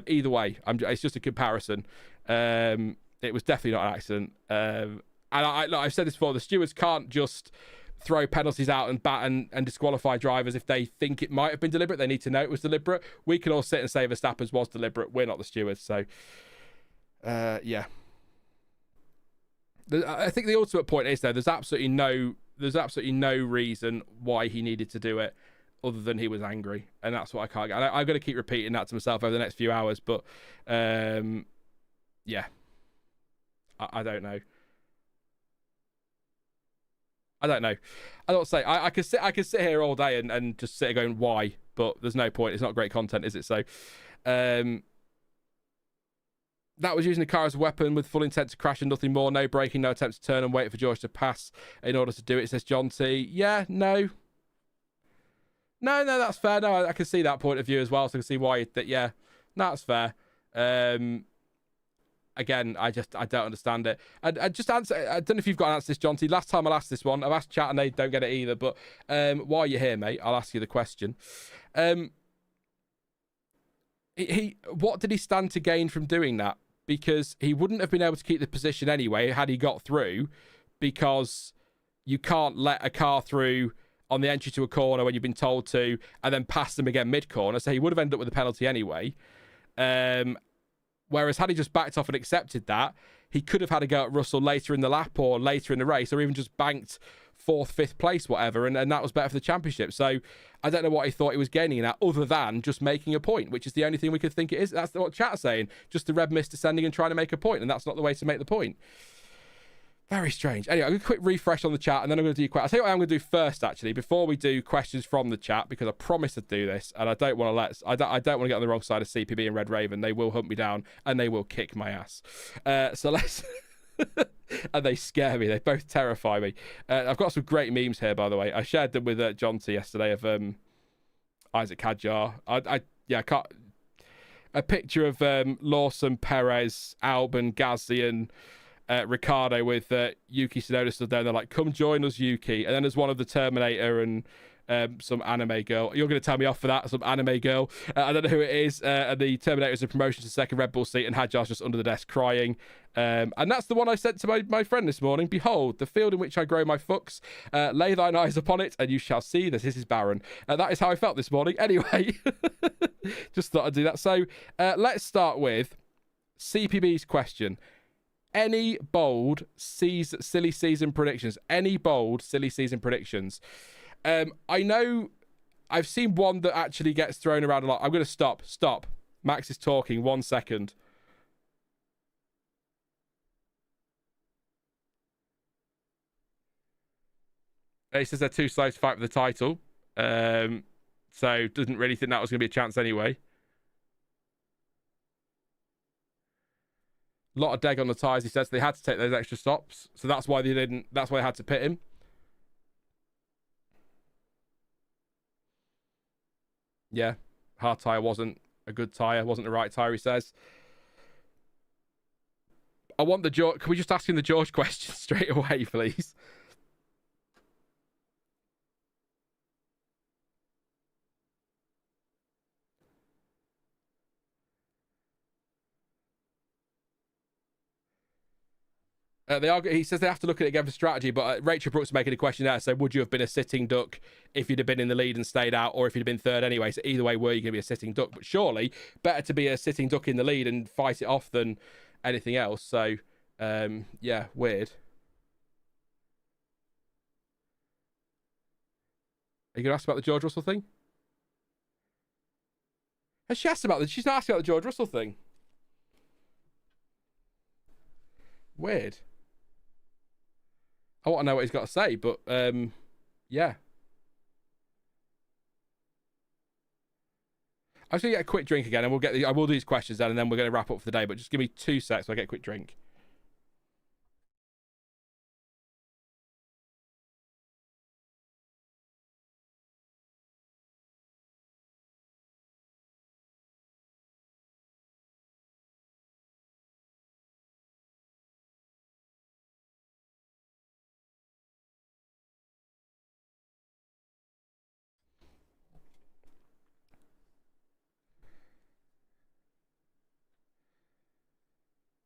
either way, it's just a comparison. It was definitely not an accident. And I've said this before, the stewards can't just throw penalties out and bat and disqualify drivers if they think it might have been deliberate. They need to know it was deliberate. We can all sit and say Verstappen's was deliberate. We're not the stewards. So, yeah. I think the ultimate point is, though, there's absolutely no reason why he needed to do it other than he was angry. And that's what I can't get. I've got to keep repeating that to myself over the next few hours. But, yeah. I don't know. I don't say I could sit here all day and just sit going why, but there's no point. It's not great content, is it? So that was using the car as a weapon with full intent to crash and nothing more. No braking, no attempt to turn and wait for George to pass in order to do it, says John T. Yeah, no, that's fair. No, I can see that point of view as well. So I can see why that. Yeah, no, that's fair. Again, I don't understand it. I just answer. I don't know if you've got an answer to this, John T. Last time I'll ask this one. I've asked chat and they don't get it either. But while you're here, mate, I'll ask you the question. What did he stand to gain from doing that? Because he wouldn't have been able to keep the position anyway had he got through, because you can't let a car through on the entry to a corner when you've been told to and then pass them again mid-corner. So he would have ended up with a penalty anyway. Whereas had he just backed off and accepted that, he could have had a go at Russell later in the lap or later in the race, or even just banked 4th, 5th place, whatever, and that was better for the championship. So I don't know what he thought he was gaining in that, other than just making a point, which is the only thing we could think it is. That's what chat's saying. Just the red mist descending and trying to make a point, and that's not the way to make the point. Very strange. Anyway, I'm going to quick refresh on the chat, and then I'm going to do questions. I'll tell you what I'm going to do first, actually, before we do questions from the chat, because I promised to do this, and I don't want to I don't want to get on the wrong side of CPB and Red Raven. They will hunt me down, and they will kick my ass. So let's... and they scare me. They both terrify me. I've got some great memes here, by the way. I shared them with John T yesterday of Isaac Hadjar. I can't... A picture of Lawson, Perez, Albon, Gasly, and Ricardo with Yuki Tsunoda stood there, and they're like, come join us, Yuki. And then there's one of the Terminator and some anime girl. You're going to tell me off for that, some anime girl. I don't know who it is. And the Terminator is a promotion to second Red Bull seat, and Hadjar's just under the desk crying. And that's the one I sent to my friend this morning. Behold, the field in which I grow my fucks. Lay thine eyes upon it, and you shall see that this is barren. That is how I felt this morning. Anyway, just thought I'd do that. So let's start with CPB's question. Any bold silly season predictions? Any bold silly season predictions? I know I've seen one that actually gets thrown around a lot. I'm going to stop. Max is talking. 1 second. He says they're too slow to fight for the title. So doesn't really think that was going to be a chance anyway. A lot of deg on the tyres, he says. They had to take those extra stops. So that's why they didn't. That's why they had to pit him. Yeah. Hard tyre wasn't a good tyre. Wasn't the right tyre, he says. I want the George. Can we just ask him the George question straight away, please? He says they have to look at it again for strategy, but Rachel Brooks making a question there. So, would you have been a sitting duck if you'd have been in the lead and stayed out, or if you'd have been third anyway? So, either way, were you going to be a sitting duck? But surely, better to be a sitting duck in the lead and fight it off than anything else. So, yeah, weird. Are you going to ask about the George Russell thing? Has she asked about this? She's not asking about the George Russell thing. Weird. I want to know what he's got to say, but yeah. I'm just going to get a quick drink again, and I will do these questions then, and then we're going to wrap up for the day, but just give me 2 secs so I get a quick drink.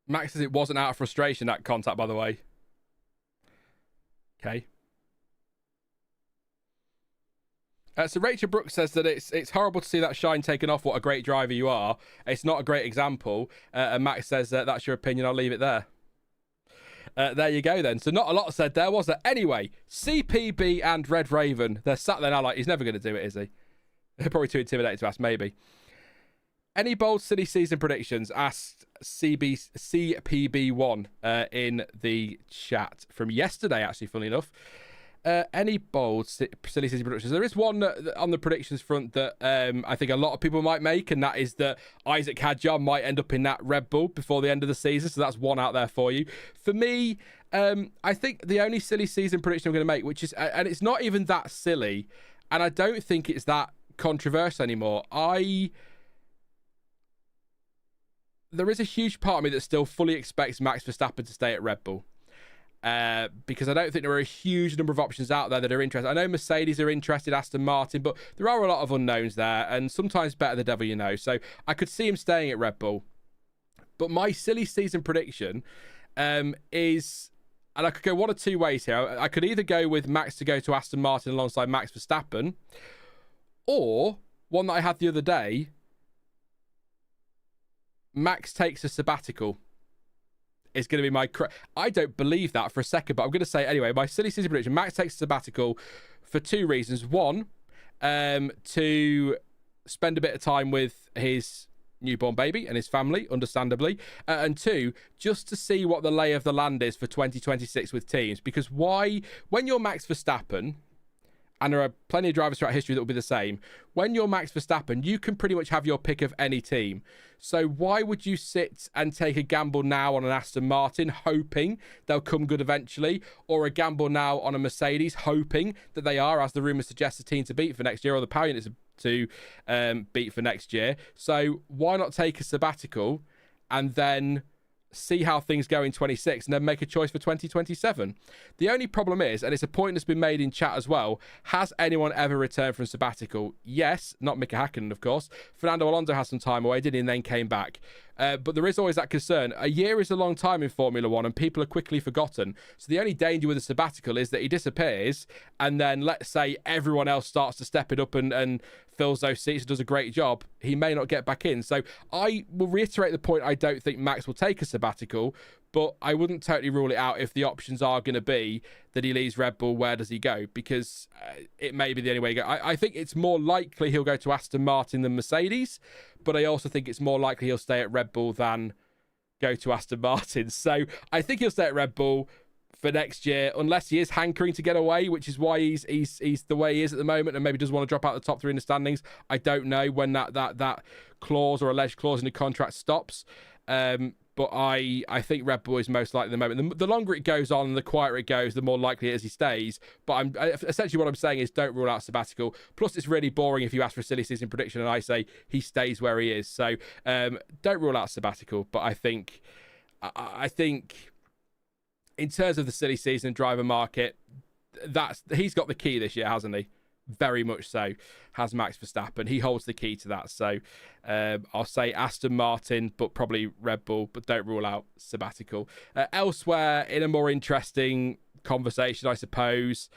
Max says it wasn't out of frustration, that contact, by the way. Okay. So Rachel Brooks says that it's horrible to see that shine taken off. What a great driver you are. It's not a great example. And Max says that's your opinion. I'll leave it there. There you go then. So not a lot said there, was there? Anyway, CPB and Red Raven. They're sat there now like, he's never going to do it, is he? They're probably too intimidated to ask, maybe. Any bold silly season predictions? Asked CPB1 in the chat from yesterday, actually, funnily enough. Any bold silly season predictions? There is one on the predictions front that I think a lot of people might make, and that is that Isaac Hadjar might end up in that Red Bull before the end of the season. So that's one out there for you. For me, I think the only silly season prediction I'm going to make, which is, and it's not even that silly, and I don't think it's that controversial anymore. There is a huge part of me that still fully expects Max Verstappen to stay at Red Bull. Because I don't think there are a huge number of options out there that are interested. I know Mercedes are interested, Aston Martin, but there are a lot of unknowns there, and sometimes better the devil you know. So I could see him staying at Red Bull. But my silly season prediction is, and I could go one of two ways here. I could either go with Max to go to Aston Martin alongside Max Verstappen, or one that I had the other day, Max takes a sabbatical. Is going to be my... I don't believe that for a second, but I'm going to say anyway, my silly season prediction, Max takes a sabbatical for two reasons. One, to spend a bit of time with his newborn baby and his family, understandably. And two, just to see what the lay of the land is for 2026 with teams. Because when you're Max Verstappen, and there are plenty of drivers throughout history that will be the same, when you're Max Verstappen, you can pretty much have your pick of any team. So why would you sit and take a gamble now on an Aston Martin, hoping they'll come good eventually, or a gamble now on a Mercedes, hoping that they are, as the rumours suggest, the team to beat for next year, or the power units to beat for next year? So why not take a sabbatical and then see how things go in 26 and then make a choice for 2027. The only problem is, and it's a point that's been made in chat as well, has anyone ever returned from sabbatical? Yes, not Mika Hakkinen, of course. Fernando Alonso had some time away, didn't he, and then came back. But there is always that concern. A year is a long time in Formula One, and people are quickly forgotten. So the only danger with a sabbatical is that he disappears, and then let's say everyone else starts to step it up and fills those seats and does a great job. He may not get back in. So I will reiterate the point. I don't think Max will take a sabbatical, but I wouldn't totally rule it out if the options are going to be that he leaves Red Bull. Where does he go? Because it may be the only way to go. I think it's more likely he'll go to Aston Martin than Mercedes, but I also think it's more likely he'll stay at Red Bull than go to Aston Martin. So I think he'll stay at Red Bull for next year, unless he is hankering to get away, which is why he's the way he is at the moment, and maybe doesn't want to drop out the top three in the standings. I don't know when that clause or alleged clause in the contract stops. But I think Red Bull is most likely at the moment. The longer it goes on, the quieter it goes, the more likely it is he stays. But essentially what I'm saying is don't rule out sabbatical. Plus, it's really boring if you ask for a silly season prediction and I say he stays where he is. So don't rule out sabbatical. But I think in terms of the silly season driver market, he's got the key this year, hasn't he? Very much so, has Max Verstappen. He holds the key to that. So I'll say Aston Martin, but probably Red Bull, but don't rule out sabbatical. Elsewhere, in a more interesting conversation, I suppose,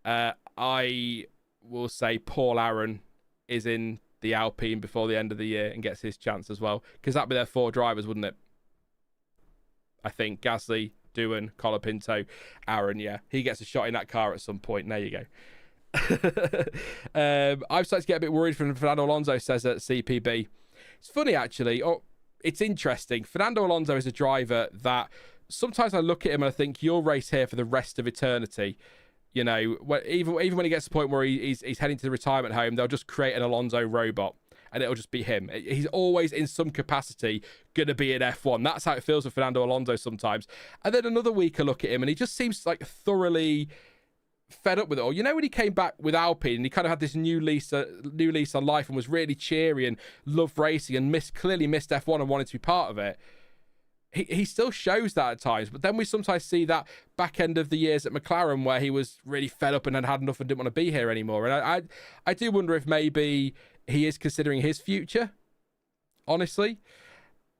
I will say Paul Aaron is in the Alpine before the end of the year and gets his chance as well, because that'd be their four drivers, wouldn't it? I think Gasly, Doohan, Colapinto, Aaron, yeah. He gets a shot in that car at some point. There you go. I'm starting to get a bit worried from Fernando Alonso, says at CPB. It's funny, actually. It's interesting. Fernando Alonso is a driver that sometimes I look at him and I think you'll race here for the rest of eternity. You know, even when he gets to the point where he's heading to the retirement home, they'll just create an Alonso robot and it'll just be him. He's always in some capacity going to be in F1. That's how it feels with Fernando Alonso sometimes. And then another week I look at him and he just seems like thoroughly fed up with it all. You know, when he came back with Alpine and he kind of had this new lease on life and was really cheery and loved racing and clearly missed F1 and wanted to be part of it. He still shows that at times, but then we sometimes see that back end of the years at McLaren where he was really fed up and had enough and didn't want to be here anymore. And I do wonder if maybe he is considering his future. Honestly,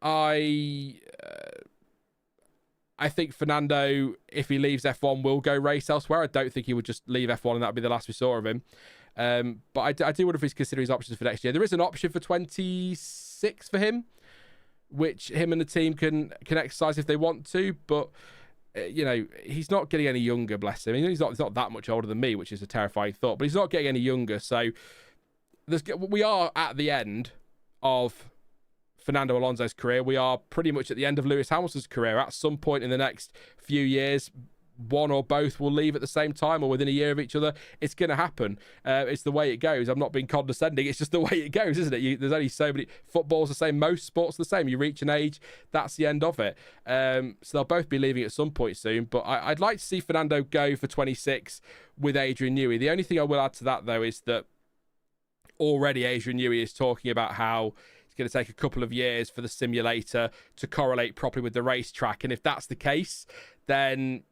I I think Fernando, if he leaves F1, will go race elsewhere. I don't think he would just leave F1 and that would be the last we saw of him. But I do wonder if he's considering his options for next year. There is an option for 26 for him, which him and the team can exercise if they want to. But, he's not getting any younger, bless him. He's not that much older than me, which is a terrifying thought. But he's not getting any younger. So we are at the end of Fernando Alonso's career. We are pretty much at the end of Lewis Hamilton's career. At some point in the next few years, one or both will leave at the same time or within a year of each other. It's going to happen. It's the way it goes. I'm not being condescending. It's just the way it goes, isn't it? There's only so many. Football's the same. Most sports are the same. You reach an age, that's the end of it. So they'll both be leaving at some point soon. But I'd like to see Fernando go for 26 with Adrian Newey. The only thing I will add to that, though, is that already Adrian Newey is talking about how going to take a couple of years for the simulator to correlate properly with the racetrack. And if that's the case, then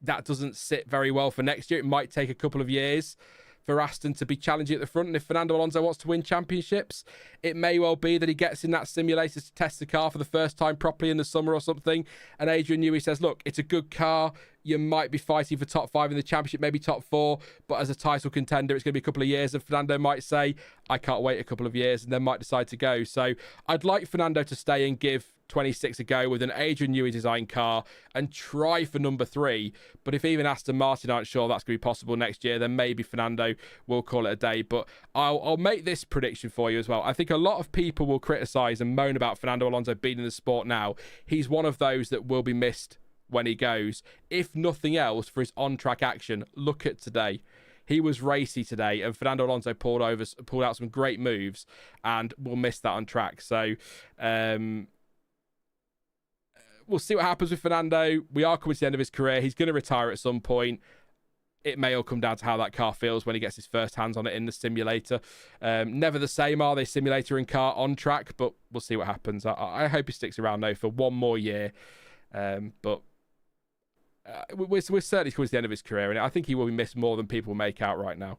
that doesn't sit very well for next year. It might take a couple of years for Aston to be challenging at the front. And if Fernando Alonso wants to win championships, it may well be that he gets in that simulator to test the car for the first time properly in the summer or something. And Adrian Newey says, look, it's a good car. You might be fighting for top 5 in the championship, maybe top 4, but as a title contender, it's going to be a couple of years. And Fernando might say, I can't wait a couple of years, and then might decide to go. So I'd like Fernando to stay and give 26 a go with an Adrian Newey design car and try for number 3. But if even Aston Martin aren't sure that's going to be possible next year, then maybe Fernando will call it a day. But I'll make this prediction for you as well. I think a lot of people will criticise and moan about Fernando Alonso being in the sport now. He's one of those that will be missed when he goes. If nothing else, for his on-track action, look at today. He was racy today, and Fernando Alonso pulled out some great moves, and we'll miss that on track. So we'll see what happens with Fernando. We are coming to the end of his career. He's going to retire at some point. It may all come down to how that car feels when he gets his first hands on it in the simulator. Never the same, are they, simulator and car on track? But we'll see what happens. I hope he sticks around, though, for one more year. But we're certainly towards the end of his career, and I think he will be missed more than people make out right now.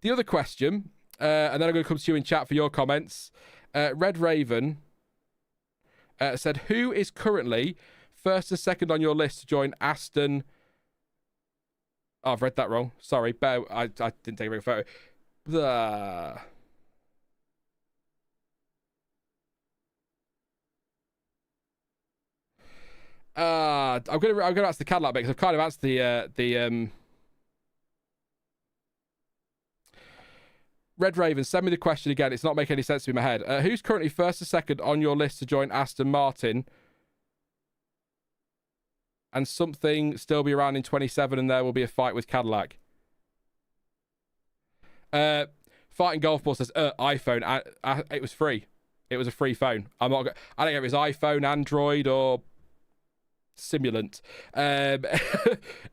The other question, and then I'm going to come to you in chat for your comments. Red Raven said, who is currently first or second on your list to join Aston? Oh, I've read that wrong. Sorry, I didn't take a big photo. I'm gonna ask the Cadillac bit because I've kind of answered the Red Raven. Send me the question again. It's not making any sense to me in my head. Who's currently first or second on your list to join Aston Martin? And something still be around in 27, and there will be a fight with Cadillac. Fighting Golf Ball says iPhone. It was free. It was a free phone. I don't know if it was iPhone, Android, or simulant. If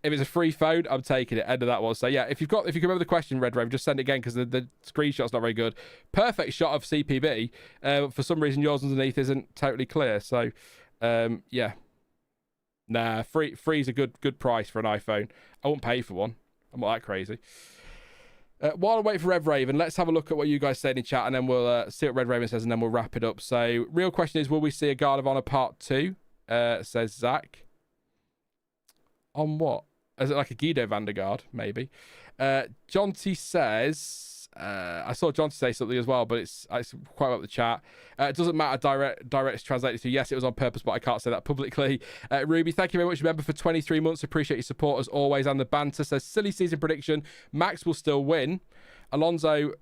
it's a free phone, I'm taking it. End of that one. So yeah, if you can remember the question, Red Raven, just send it again because the screenshot's not very good. Perfect shot of CPB. For some reason, yours underneath isn't totally clear. So yeah. Nah, free's a good price for an iPhone. I won't pay for one. I'm not that crazy. While I wait for Red Raven, let's have a look at what you guys said in chat, and then we'll see what Red Raven says, and then we'll wrap it up. So, real question is, will we see a Guard of Honor Part 2? Says Zach. On what? Is it like a Guido Vandergaard? Maybe. Jonty says... I saw John say something as well, but it's quite up the chat. It doesn't matter direct translated to yes, it was on purpose, but I can't say that publicly. Ruby, thank you very much, member, for 23 months. Appreciate your support as always. And the banter says silly season prediction. Max will still win. Also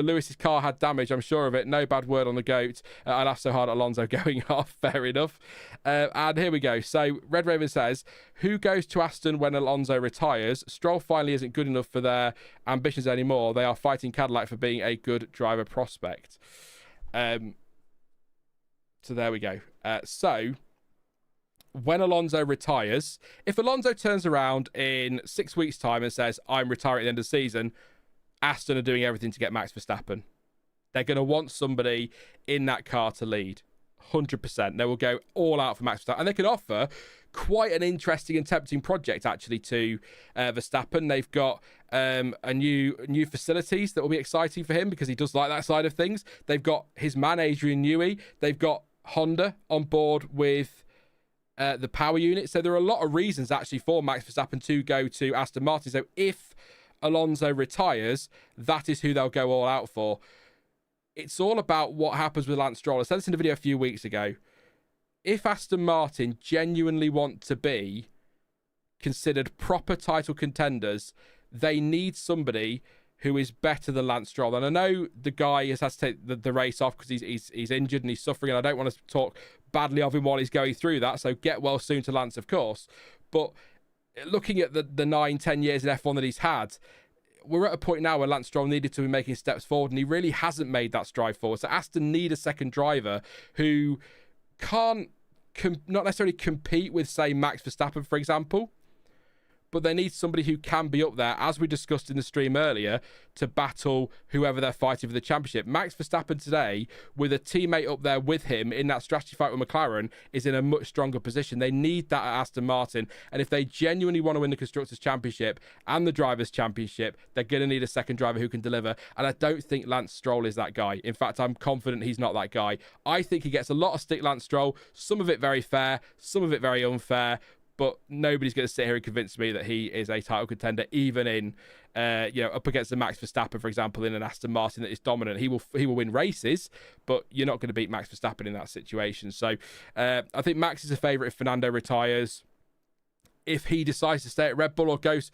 Lewis's car had damage, I'm sure of it. No bad word on the goat. I laughed so hard at Alonso going off. Fair enough. And here we go. So Red Raven says, who goes to Aston when Alonso retires? Stroll finally isn't good enough for their ambitions anymore. They are fighting Cadillac for being a good driver prospect. So there we go. So when Alonso retires, if Alonso turns around in 6 weeks' time and says, I'm retiring at the end of the season, Aston are doing everything to get Max Verstappen. They're going to want somebody in that car to lead. 100%. They will go all out for Max Verstappen. And they can offer quite an interesting and tempting project, actually, to Verstappen. They've got a new facilities that will be exciting for him because he does like that side of things. They've got his man, Adrian Newey. They've got Honda on board with the power unit. So there are a lot of reasons actually for Max Verstappen to go to Aston Martin. So if Alonso retires, that is who they'll go all out for. It's all about what happens with Lance Stroll. I said this in a video a few weeks ago. If Aston Martin genuinely want to be considered proper title contenders, they need somebody who is better than Lance Stroll. And I know the guy has to take the race off because he's injured and he's suffering, and I don't want to talk badly of him while he's going through that, so get well soon to Lance, of course. But looking at the 9-10 years in F1 that he's had, we're at a point now where Lance Stroll needed to be making steps forward, and he really hasn't made that stride forward. So Aston need a second driver who can't not necessarily compete with, say, Max Verstappen, for example, but they need somebody who can be up there, as we discussed in the stream earlier, to battle whoever they're fighting for the championship. Max Verstappen today, with a teammate up there with him in that strategy fight with McLaren, is in a much stronger position. They need that at Aston Martin. And if they genuinely want to win the Constructors' Championship and the Drivers' Championship, they're going to need a second driver who can deliver. And I don't think Lance Stroll is that guy. In fact, I'm confident he's not that guy. I think he gets a lot of stick, Lance Stroll, some of it very fair, some of it very unfair. But nobody's going to sit here and convince me that he is a title contender, even in, up against the Max Verstappen, for example, in an Aston Martin that is dominant. He will win races, but you're not going to beat Max Verstappen in that situation. So I think Max is a favourite if Fernando retires. If he decides to stay at Red Bull or goes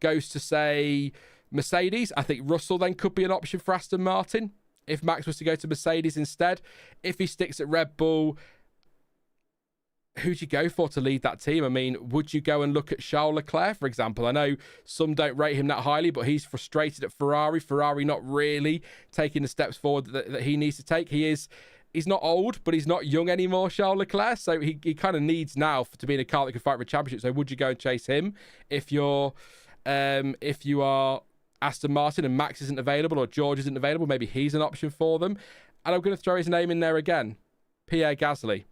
to, say, Mercedes, I think Russell then could be an option for Aston Martin. If Max was to go to Mercedes instead, if he sticks at Red Bull, who'd you go for to lead that team? I mean, would you go and look at Charles Leclerc, for example? I know some don't rate him that highly, but he's frustrated at Ferrari. Ferrari not really taking the steps forward that he needs to take. He's not old, but he's not young anymore, Charles Leclerc. So he kind of needs now to be in a car that can fight for a championship. So would you go and chase him if you are Aston Martin and Max isn't available or George isn't available? Maybe he's an option for them. And I'm going to throw his name in there again, Pierre Gasly.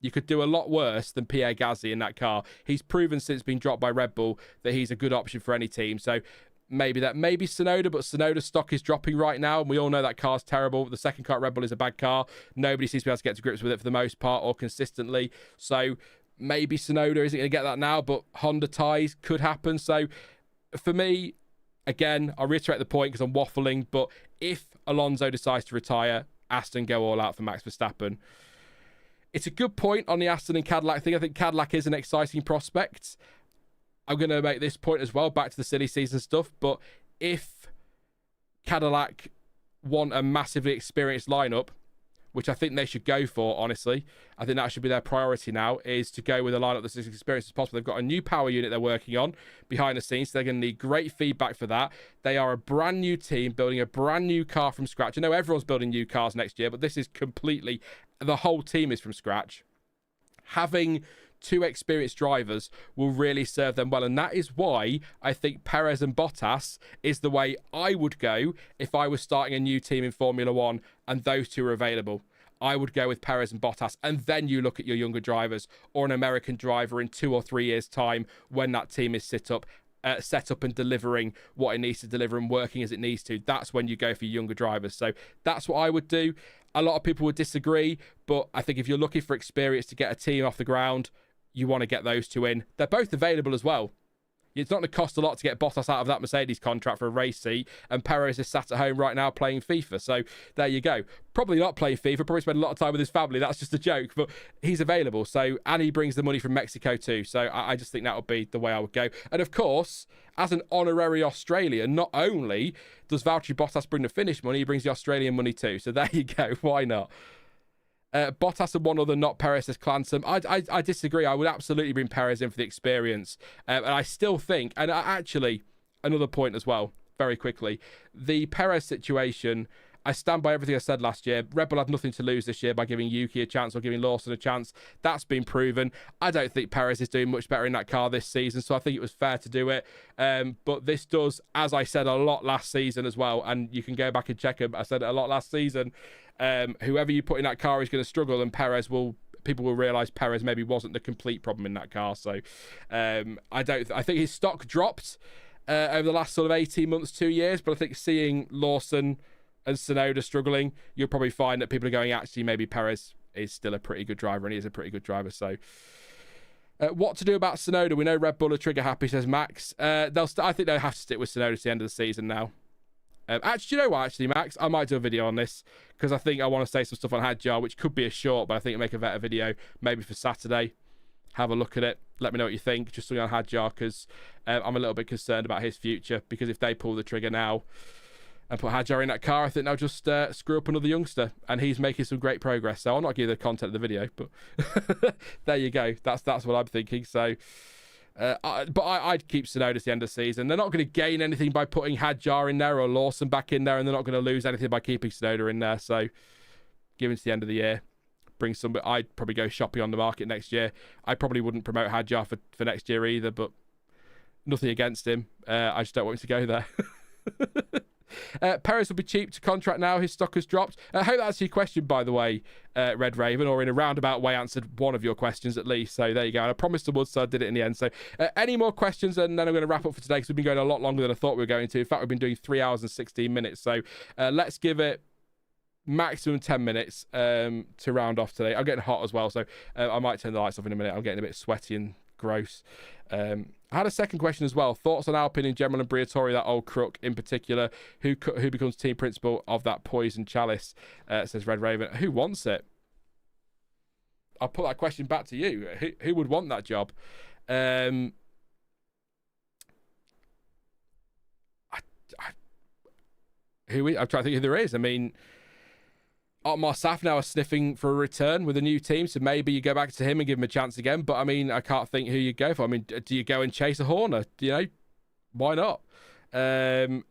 You could do a lot worse than Pierre Gasly in that car. He's proven since being dropped by Red Bull that he's a good option for any team. So maybe Tsunoda, but Tsunoda's stock is dropping right now, and we all know that car's terrible. The second car at Red Bull is a bad car. Nobody seems to be able to get to grips with it for the most part or consistently. So maybe Tsunoda isn't going to get that now, but Honda ties could happen. So for me, again, I'll reiterate the point because I'm waffling, but if Alonso decides to retire, Aston go all out for Max Verstappen. It's a good point on the Aston and Cadillac thing. I think Cadillac is an exciting prospect. I'm going to make this point as well, back to the silly season stuff. But if Cadillac want a massively experienced lineup, which I think they should go for, honestly, I think that should be their priority now, is to go with a lineup that's as experienced as possible. They've got a new power unit they're working on behind the scenes, so they're going to need great feedback for that. They are a brand new team building a brand new car from scratch. I know everyone's building new cars next year, but this is completely, the whole team is from scratch. Having two experienced drivers will really serve them well, and that is why I think Perez and Bottas is the way I would go if I was starting a new team in Formula One and those two are available. I would go with Perez and Bottas, and then you look at your younger drivers or an American driver in 2 or 3 years' time when that team is set up and delivering what it needs to deliver and working as it needs to. That's when you go for your younger drivers. So that's what I would do. A lot of people would disagree, but I think if you're looking for experience to get a team off the ground, you want to get those two in. They're both available as well. It's not going to cost a lot to get Bottas out of that Mercedes contract for a race seat, and Perez is sat at home right now playing FIFA. So there you go. Probably not playing FIFA, probably spend a lot of time with his family. That's just a joke, but he's available. So, and he brings the money from Mexico too. So I just think that would be the way I would go. And of course, as an honorary Australian, not only does Valtteri Bottas bring the Finnish money, he brings the Australian money too. So there you go. Why not? Bottas and one other, not Perez, says Clansom. I disagree. I would absolutely bring Perez in for the experience. And I still think, and actually, another point as well, very quickly, the Perez situation, I stand by everything I said last year. Red Bull had nothing to lose this year by giving Yuki a chance or giving Lawson a chance. That's been proven. I don't think Perez is doing much better in that car this season, so I think it was fair to do it. But this does, as I said a lot last season as well, and you can go back and check it. I said it a lot last season. Whoever you put in that car is going to struggle, and people will realise Perez maybe wasn't the complete problem in that car. So I think his stock dropped over the last sort of 18 months, 2 years, but I think seeing Lawson and Tsunoda struggling, you'll probably find that people are going, actually, maybe Perez is still a pretty good driver, and he is a pretty good driver. So What to do about Tsunoda? We know Red Bull are trigger happy, says Max. I think they'll have to stick with Tsunoda to the end of the season now. Actually, you know what, Max? I might do a video on this because I think I want to say some stuff on Hadjar, which could be a short, but I think it'll make a better video maybe for Saturday. Have a look at it. Let me know what you think. Just something on Hadjar because I'm a little bit concerned about his future, because if they pull the trigger now and put Hadjar in that car, I think they'll just screw up another youngster, and he's making some great progress. So I'll not give you the content of the video, but there you go. That's what I'm thinking. So... I'd keep Tsunoda at the end of the season. They're not going to gain anything by putting Hadjar in there or Lawson back in there, and they're not going to lose anything by keeping Tsunoda in there. So, give him to the end of the year. Bring somebody. I'd probably go shopping on the market next year. I probably wouldn't promote Hadjar for next year either, but nothing against him. I just don't want him to go there. Perez will be cheap to contract now. His stock has dropped. I hope that's your question, by the way, Red Raven, or in a roundabout way answered one of your questions at least. So there you go. And I promised I would, so I did it in the end. So any more questions, and then I'm going to wrap up for today because we've been going a lot longer than I thought we were going to. In fact, we've been doing 3 hours and 16 minutes. So let's give it maximum 10 minutes to round off today. I'm getting hot as well, so I might turn the lights off in a minute. I'm getting a bit sweaty and gross. I had a second question as well. Thoughts on Alpine in general and Briatore, that old crook in particular, who becomes team principal of that poison chalice, says Red Raven. Who wants it? I'll put that question back to you. Who would want that job? I'm trying to think who there is. I mean, Otmar Safnauer sniffing for a return with a new team, so maybe you go back to him and give him a chance again. But I mean, I can't think who you go for. I mean, do you go and chase a Horner? You know, why not? Do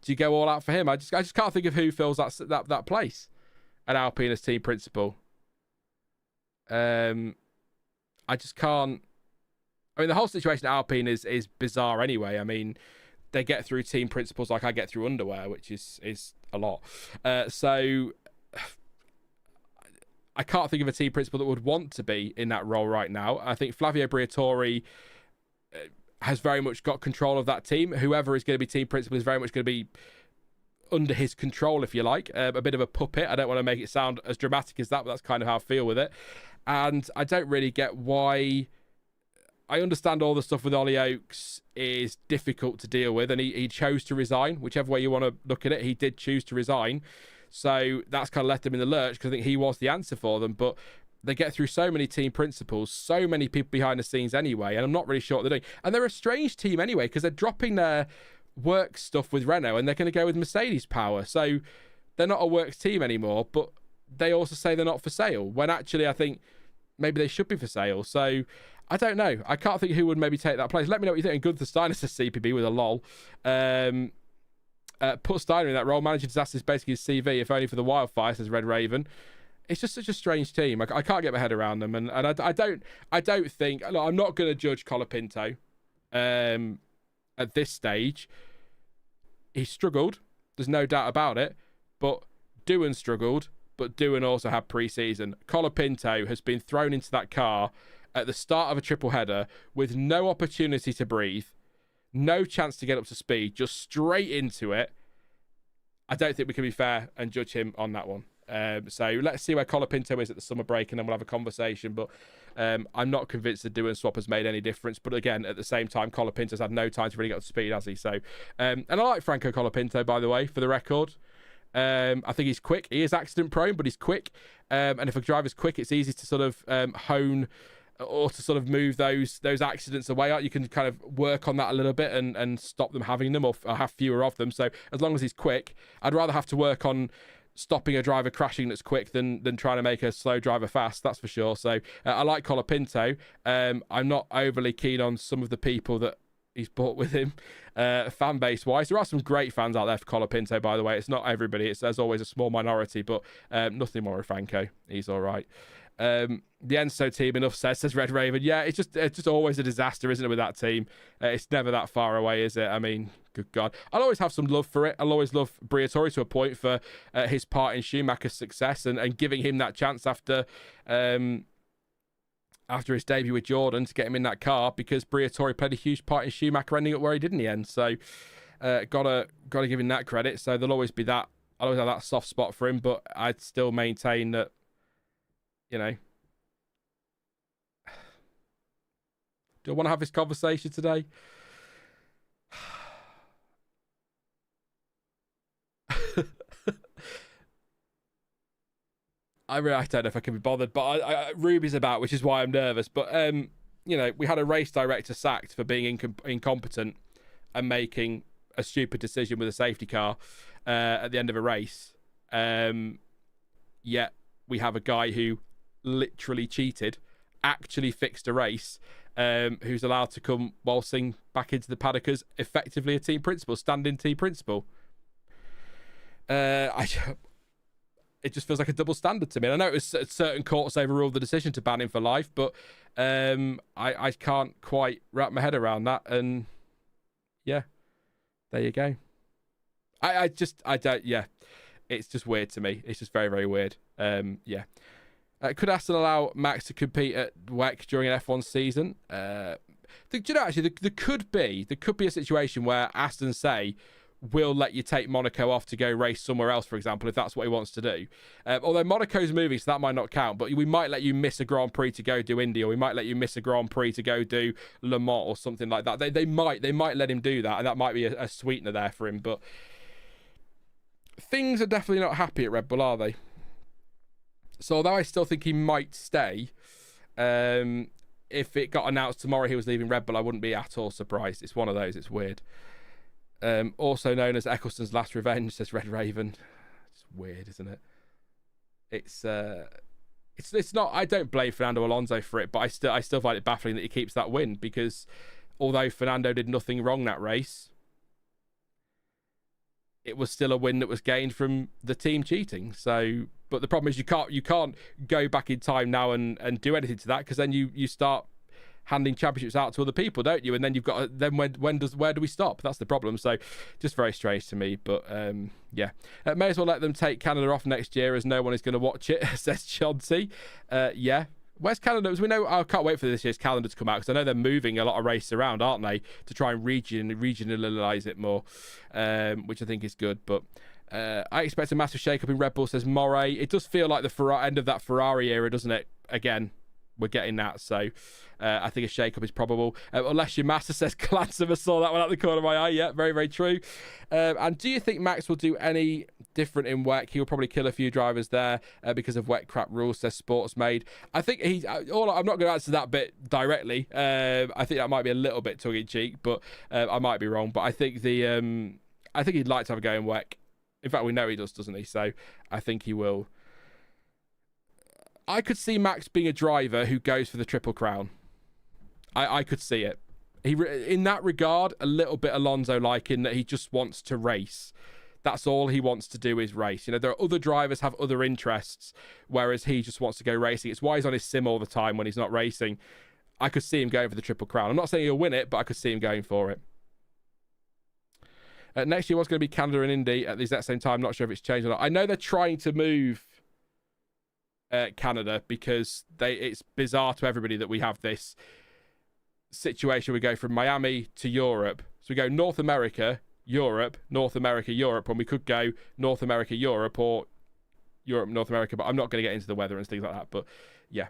you go all out for him? I just can't think of who fills that place at Alpine as team principal. I just can't. I mean, the whole situation at Alpine is bizarre anyway. I mean, they get through team principals like I get through underwear, which is a lot. So I can't think of a team principal that would want to be in that role right now. I think Flavio Briatore has very much got control of that team. Whoever is going to be team principal is very much going to be under his control, if you like. A bit of a puppet. I don't want to make it sound as dramatic as that, but that's kind of how I feel with it. And I don't really get why. I understand all the stuff with Ollie Oakes is difficult to deal with, and he chose to resign. Whichever way you want to look at it, he did choose to resign. So that's kind of left them in the lurch because I think he was the answer for them. But they get through so many team principals, so many people behind the scenes anyway, and I'm not really sure what they're doing. And they're a strange team anyway because they're dropping their work stuff with Renault and they're going to go with Mercedes power. So they're not a works team anymore, but they also say they're not for sale, when actually I think maybe they should be for sale. So I don't know. I can't think who would maybe take that place. Let me know what you think. And Gunther Steiner says CPB with a lol. Put Steiner in that role. Managing disasters is basically his CV, if only for the wildfire, says Red Raven. It's just such a strange team. I can't get my head around them. And I don't think... Look, I'm not going to judge Colapinto at this stage. He struggled. There's no doubt about it. But Doohan struggled. But Doohan also had pre-season. Colapinto has been thrown into that car at the start of a triple header with no opportunity to breathe, no chance to get up to speed, just straight into it. I don't think we can be fair and judge him on that one. So let's see where Colapinto is at the summer break, and then we'll have a conversation. But I'm not convinced the Doohan swap has made any difference. But again, at the same time, Colapinto's had no time to really get up to speed, has he? So, and I like Franco Colapinto, by the way, for the record. I think he's quick. He is accident prone, but he's quick. And if a driver's quick, it's easy to sort of hone or to sort of move those accidents away. You can kind of work on that a little bit and stop them having them or have fewer of them. So as long as he's quick, I'd rather have to work on stopping a driver crashing that's quick than trying to make a slow driver fast, that's for sure. So I like Colapinto. I'm not overly keen on some of the people that he's brought with him, fan base wise. There are some great fans out there for Colapinto, by the way. It's not everybody. There's always a small minority, but nothing more with Franco. He's all right. The Enzo team, enough says Red Raven. Yeah, it's just always a disaster, isn't it, with that team? It's never that far away, is it? I mean, good God. I'll always have some love for it. I'll always love Briatore to a point for his part in Schumacher's success and giving him that chance after his debut with Jordan to get him in that car, because Briatore played a huge part in Schumacher ending up where he did in the end. So gotta give him that credit. So there'll always be that. I'll always have that soft spot for him, but I'd still maintain that, you know, Do I want to have this conversation today? I don't know if I can be bothered, but Ruby's about, which is why I'm nervous. But we had a race director sacked for being incompetent and making a stupid decision with a safety car at the end of a race. Yet we have a guy who literally cheated, actually fixed a race, who's allowed to come waltzing back into the paddock as effectively a team principal, stand-in team principal. It just feels like a double standard to me. And I know certain courts overruled the decision to ban him for life, but I can't quite wrap my head around that. And yeah, there you go. I don't. Yeah, it's just weird to me. It's just very, very weird. Yeah. Could Aston allow Max to compete at WEC during an F1 season? Do you know, actually, there could be a situation where Aston say, we'll let you take Monaco off to go race somewhere else, for example, if that's what he wants to do. Although Monaco's moving, so that might not count, but we might let you miss a Grand Prix to go do Indy, or we might let you miss a Grand Prix to go do Le Mans or something like that. They might let him do that, and that might be a sweetener there for him, but things are definitely not happy at Red Bull, are they? So although I still think he might stay, if it got announced tomorrow he was leaving Red Bull, I wouldn't be at all surprised. It's one of those, it's weird. Also known as Eccleston's last revenge, says Red Raven. It's weird, isn't it? It's not. I don't blame Fernando Alonso for it, but I still find it baffling that he keeps that win, because although Fernando did nothing wrong that race, it was still a win that was gained from the team cheating. So, but the problem is you can't go back in time now and do anything to that, because then you start handing championships out to other people, don't you? And then you've got where do we stop? That's the problem. So just very strange to me, but yeah, may as well let them take Canada off next year, as no one is going to watch it, says Chauncey. Yeah, where's Canada? As we know, I can't wait for this year's calendar to come out, because I know they're moving a lot of races around, aren't they, to try and regionalize it more, which I think is good. But I expect a massive shake-up in Red Bull, says Moray. It does feel like the end of that Ferrari era, doesn't it? Again, we're getting that, so I think a shake-up is probable. Unless your master says Glancever saw that one out the corner of my eye. Yeah, very, very true. And do you think Max will do any different in WEC? He will probably kill a few drivers there because of WEC crap rules, says Sportsmade. I think I'm not going to answer that bit directly. I think that might be a little bit tongue-in-cheek, but I might be wrong. But I think I think he'd like to have a go in WEC. In fact, we know he does, doesn't he? So I think he will. I could see Max being a driver who goes for the Triple Crown. I could see it. In that regard, a little bit Alonso-like, in that he just wants to race. That's all he wants to do is race. You know, there are other drivers have other interests, whereas he just wants to go racing. It's why he's on his sim all the time when he's not racing. I could see him going for the Triple Crown. I'm not saying he'll win it, but I could see him going for it. Next year was going to be Canada and Indy at the exact same time. Not sure if it's changed or not. I know they're trying to move Canada, because it's bizarre to everybody that we have this situation. We go from Miami to Europe. So we go North America, Europe, North America, Europe, when we could go North America, Europe, or Europe, North America. But I'm not going to get into the weather and things like that. But yeah,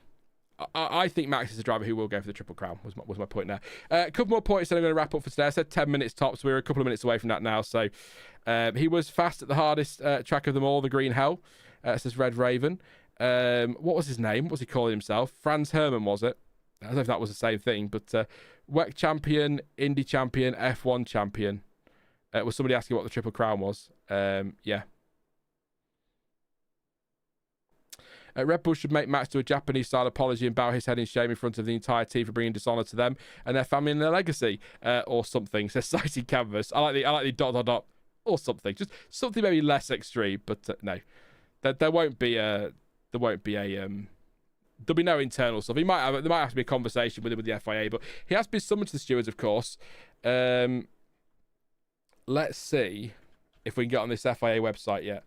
I think Max is a driver who will go for the Triple Crown, was my point there. A couple more points, then I'm going to wrap up for today. I said 10 minutes tops. We're a couple of minutes away from that now. So he was fast at the hardest track of them all, the Green Hell, says Red Raven. What was his name? What was he calling himself? Franz Hermann, was it? I don't know if that was the same thing, but WEC champion, Indy champion, F1 champion. Was somebody asking what the Triple Crown was? Yeah. Red Bull should make Max do a Japanese-style apology and bow his head in shame in front of the entire team for bringing dishonour to them and their family and their legacy, or something. Says Citing Canvas. I like the ... or something. Just something maybe less extreme, but no, there won't be a. There'll be no internal stuff. There might have to be a conversation with him with the FIA, but he has been summoned to the stewards, of course. Let's see if we can get on this FIA website yet.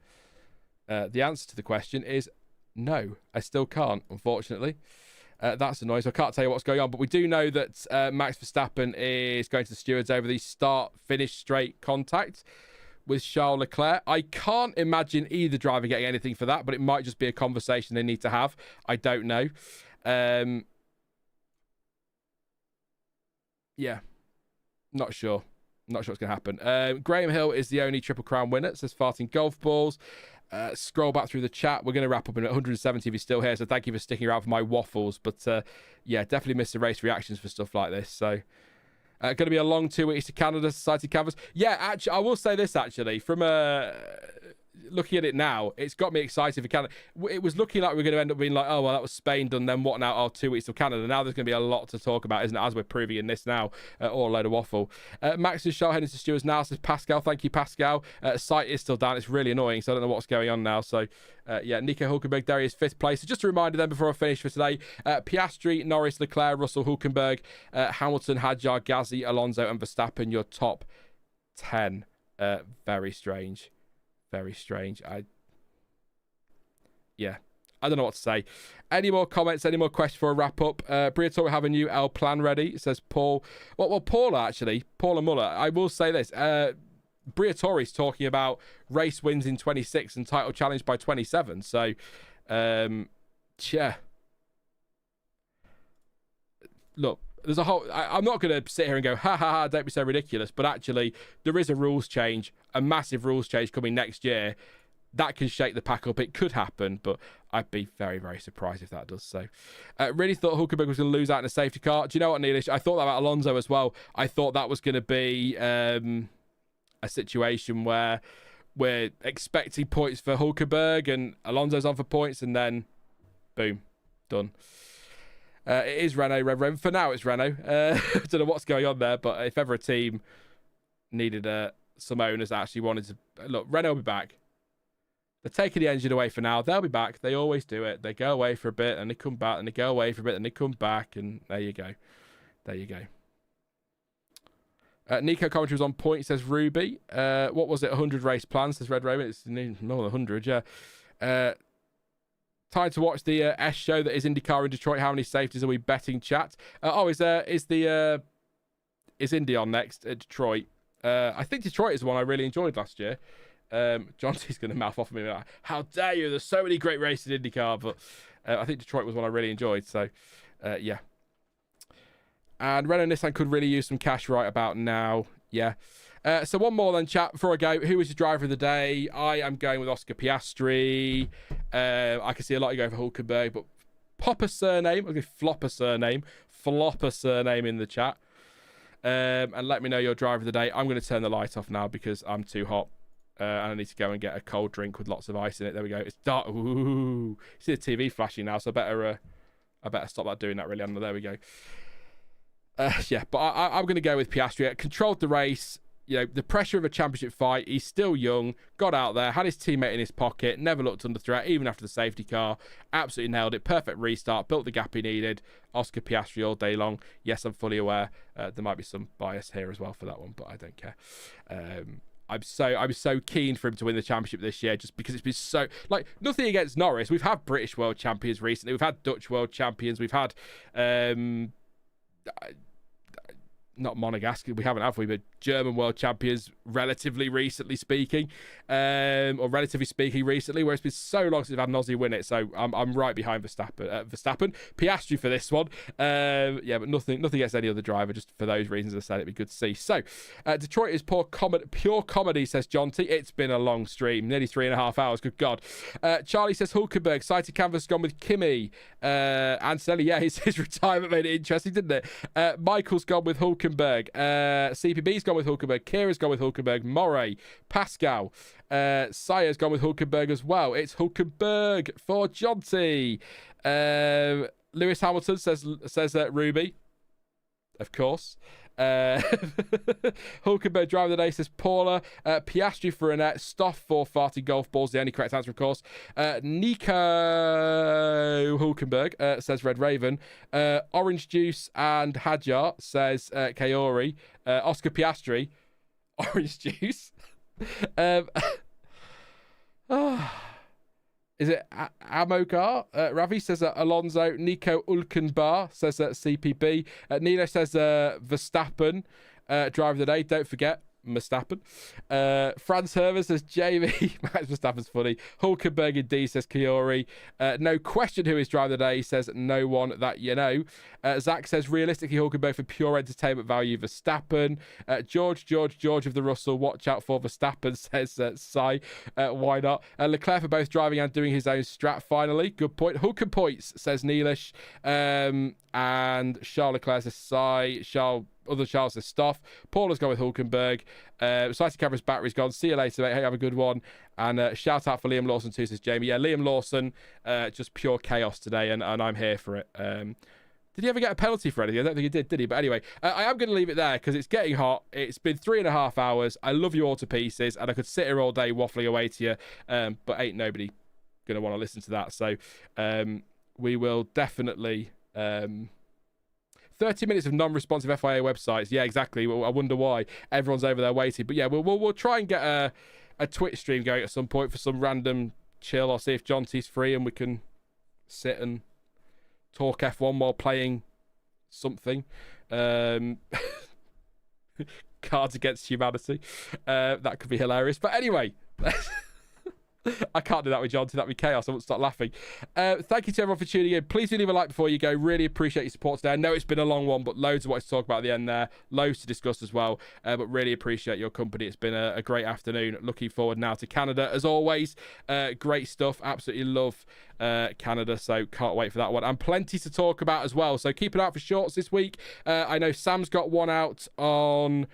The answer to the question is no. I still can't, unfortunately. That's annoying. So I can't tell you what's going on, but we do know that Max Verstappen is going to the stewards over the start-finish straight contact with Charles Leclerc. I can't imagine either driver getting anything for that, but it might just be a conversation they need to have. I don't know. Yeah, not sure. Not sure what's going to happen. Graham Hill is the only Triple Crown winner, says Farting Golf Balls. Scroll back through the chat. We're going to wrap up in 170 if you're still here, so thank you for sticking around for my waffles. But yeah, definitely miss the race reactions for stuff like this. So going to be a long 2 weeks to Canada Society Canvas. Yeah, actually, I will say this actually. From looking at it now, it's got me excited for Canada. It was looking like we were going to end up being like, oh, well, that was Spain done, then what now? Oh, 2 weeks till Canada. Now there's going to be a lot to talk about, isn't it, as we're proving in this now, or a load of waffle. Max is heading to Stewards now, says Pascal. Thank you, Pascal. Site is still down. It's really annoying, so I don't know what's going on now. So, yeah, Nico Hulkenberg, there he is, 5th place. So just a reminder then before I finish for today, Piastri, Norris, Leclerc, Russell, Hulkenberg, Hamilton, Hadjar, Ghazi, Alonso, and Verstappen, your top 10. Very strange. Very strange. Yeah, I don't know what to say. Any more comments? Any more questions for a wrap up? Briatore have a new L plan ready, says Paul. Well, Paula actually, Paula Muller. I will say this. Briatore's talking about race wins in 26 and title challenge by 27. So, yeah. Look, there's a whole. I'm not going to sit here and go, ha ha ha, don't be so ridiculous. But actually, there is a rules change, a massive rules change coming next year. That can shake the pack up. It could happen, but I'd be very, very surprised if that does. So, really thought Hulkenberg was going to lose out in a safety car. Do you know what, Neelish? I thought that about Alonso as well. I thought that was going to be a situation where we're expecting points for Hulkenberg and Alonso's on for points, and then, boom, done. It is Renault, Red Raven. For now, it's Renault. I don't know what's going on there, but if ever a team needed some owners that actually wanted to... Look, Renault will be back. They're taking the engine away for now. They'll be back. They always do it. They go away for a bit, and they come back, and they go away for a bit, and they come back, and there you go. There you go. Nico commentary was on point, says Ruby. What was it? 100 race plans, says Red Raven. It's more than 100, yeah. Time to watch the S show that is IndyCar in Detroit. How many safeties are we betting, chat? Is Indy on next at Detroit? I think Detroit is the one I really enjoyed last year. John T's going to mouth off at me like, how dare you? There's so many great races in IndyCar, but I think Detroit was one I really enjoyed. So, yeah. And Renault Nissan could really use some cash right about now. Yeah. So one more then, chat, before I go. Who was your driver of the day? I am going with Oscar Piastri. I can see a lot of you going for Hulkenberg, but pop a surname. I'll give flop a surname in the chat. And let me know your driver of the day. I'm going to turn the light off now because I'm too hot. And I need to go and get a cold drink with lots of ice in it. There we go. It's dark. Ooh. You see the TV flashing now, so I better stop that doing that really. There we go. Yeah, but I'm going to go with Piastri. Controlled the race. You know, the pressure of a championship fight. He's still young. Got out there. Had his teammate in his pocket. Never looked under threat, even after the safety car. Absolutely nailed it. Perfect restart. Built the gap he needed. Oscar Piastri all day long. Yes, I'm fully aware. There might be some bias here as well for that one, but I don't care. I'm so keen for him to win the championship this year, just because it's been so, like, nothing against Norris. We've had British world champions recently. We've had Dutch world champions. We've had not Monegasque, we haven't, have we? But German world champions, relatively speaking, where it's been so long since we've had an Aussie win it. So I'm right behind Verstappen, Piastri for this one. Yeah, but nothing against any other driver. Just for those reasons, I said it'd be good to see. So Detroit is pure comedy, says John T. It's been a long stream, nearly 3.5 hours. Good God. Charlie says Hulkenberg, sighted canvas gone with Kimi. Antonelli, yeah, his retirement made it interesting, didn't it? Michael's gone with Hulkenberg. CPB's gone with Hulkenberg. Kira's gone with Hulkenberg. Moray, Pascal, Saya's gone with Hulkenberg as well. It's Hulkenberg for Jonty. Lewis Hamilton says Ruby, of course. Hulkenberg driver of the day, says Paula. Piastri for Annette. Stoff for farty golf balls, the only correct answer, of course. Nico Hulkenberg, says Red Raven. Orange Juice and Hadjar, says Kaori. Oscar Piastri. Orange Juice. Is it Amogar? Ravi says Alonso. Nico Hulkenberg says CPB. Nilo says Verstappen, driver of the day. Don't forget, Verstappen. Franz Herver says Jamie. Max Verstappen's funny. Hulkenberg indeed, says Kiori. No question who is driving the day, says no one that you know. Zach says realistically Hulkenberg for pure entertainment value, Verstappen. George of the Russell, watch out for Verstappen, says Sai. Why not? Leclerc for both driving and doing his own strat finally. Good point. Hulken points, says Neelish. And Charles Leclerc says Sai. Other Charles says Stoff. Paul has gone with Hulkenberg. Slicey Camera's battery's gone. See you later, mate. Hey, have a good one. And shout out for Liam Lawson too, says Jamie. Yeah, Liam Lawson, just pure chaos today, and I'm here for it. Did he ever get a penalty for anything? I don't think he did he? But anyway, I am going to leave it there because it's getting hot. It's been 3.5 hours. I love you all to pieces, and I could sit here all day waffling away to you, but ain't nobody going to want to listen to that. So we will definitely... 30 minutes of non-responsive FIA websites. Yeah, exactly. I wonder why. Everyone's over there waiting. But yeah, we'll try and get a Twitch stream going at some point for some random chill. I'll see if John T's free and we can sit and talk F1 while playing something. Cards Against Humanity. That could be hilarious. But anyway... I can't do that with John T. That'd be chaos. I won't start laughing. Thank you to everyone for tuning in. Please do leave a like before you go. Really appreciate your support today. I know it's been a long one, but loads of what to talk about at the end there. Loads to discuss as well. But really appreciate your company. It's been a great afternoon. Looking forward now to Canada. As always, great stuff. Absolutely love Canada. So can't wait for that one. And plenty to talk about as well. So keep an eye out for shorts this week. I know Sam's got one out on...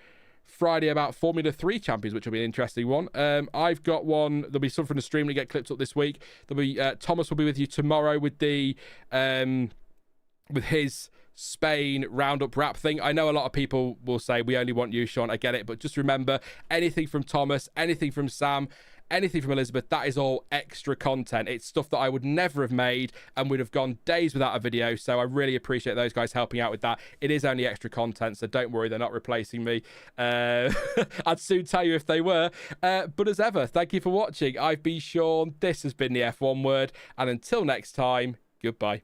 Friday about Formula 3 champions, which will be an interesting one. I've got one. There'll be some from the stream that get clipped up this week. There'll be Thomas will be with you tomorrow with the with his Spain roundup wrap thing. I know a lot of people will say we only want you, Sean. I get it, but just remember, anything from Thomas, anything from Sam, anything from Elizabeth, that is all extra content. It's stuff that I would never have made and would have gone days without a video. So I really appreciate those guys helping out with that. It is only extra content, so don't worry, they're not replacing me. I'd soon tell you if they were. But as ever, thank you for watching. I've been Sean. This has been the F1 Word. And until next time, goodbye.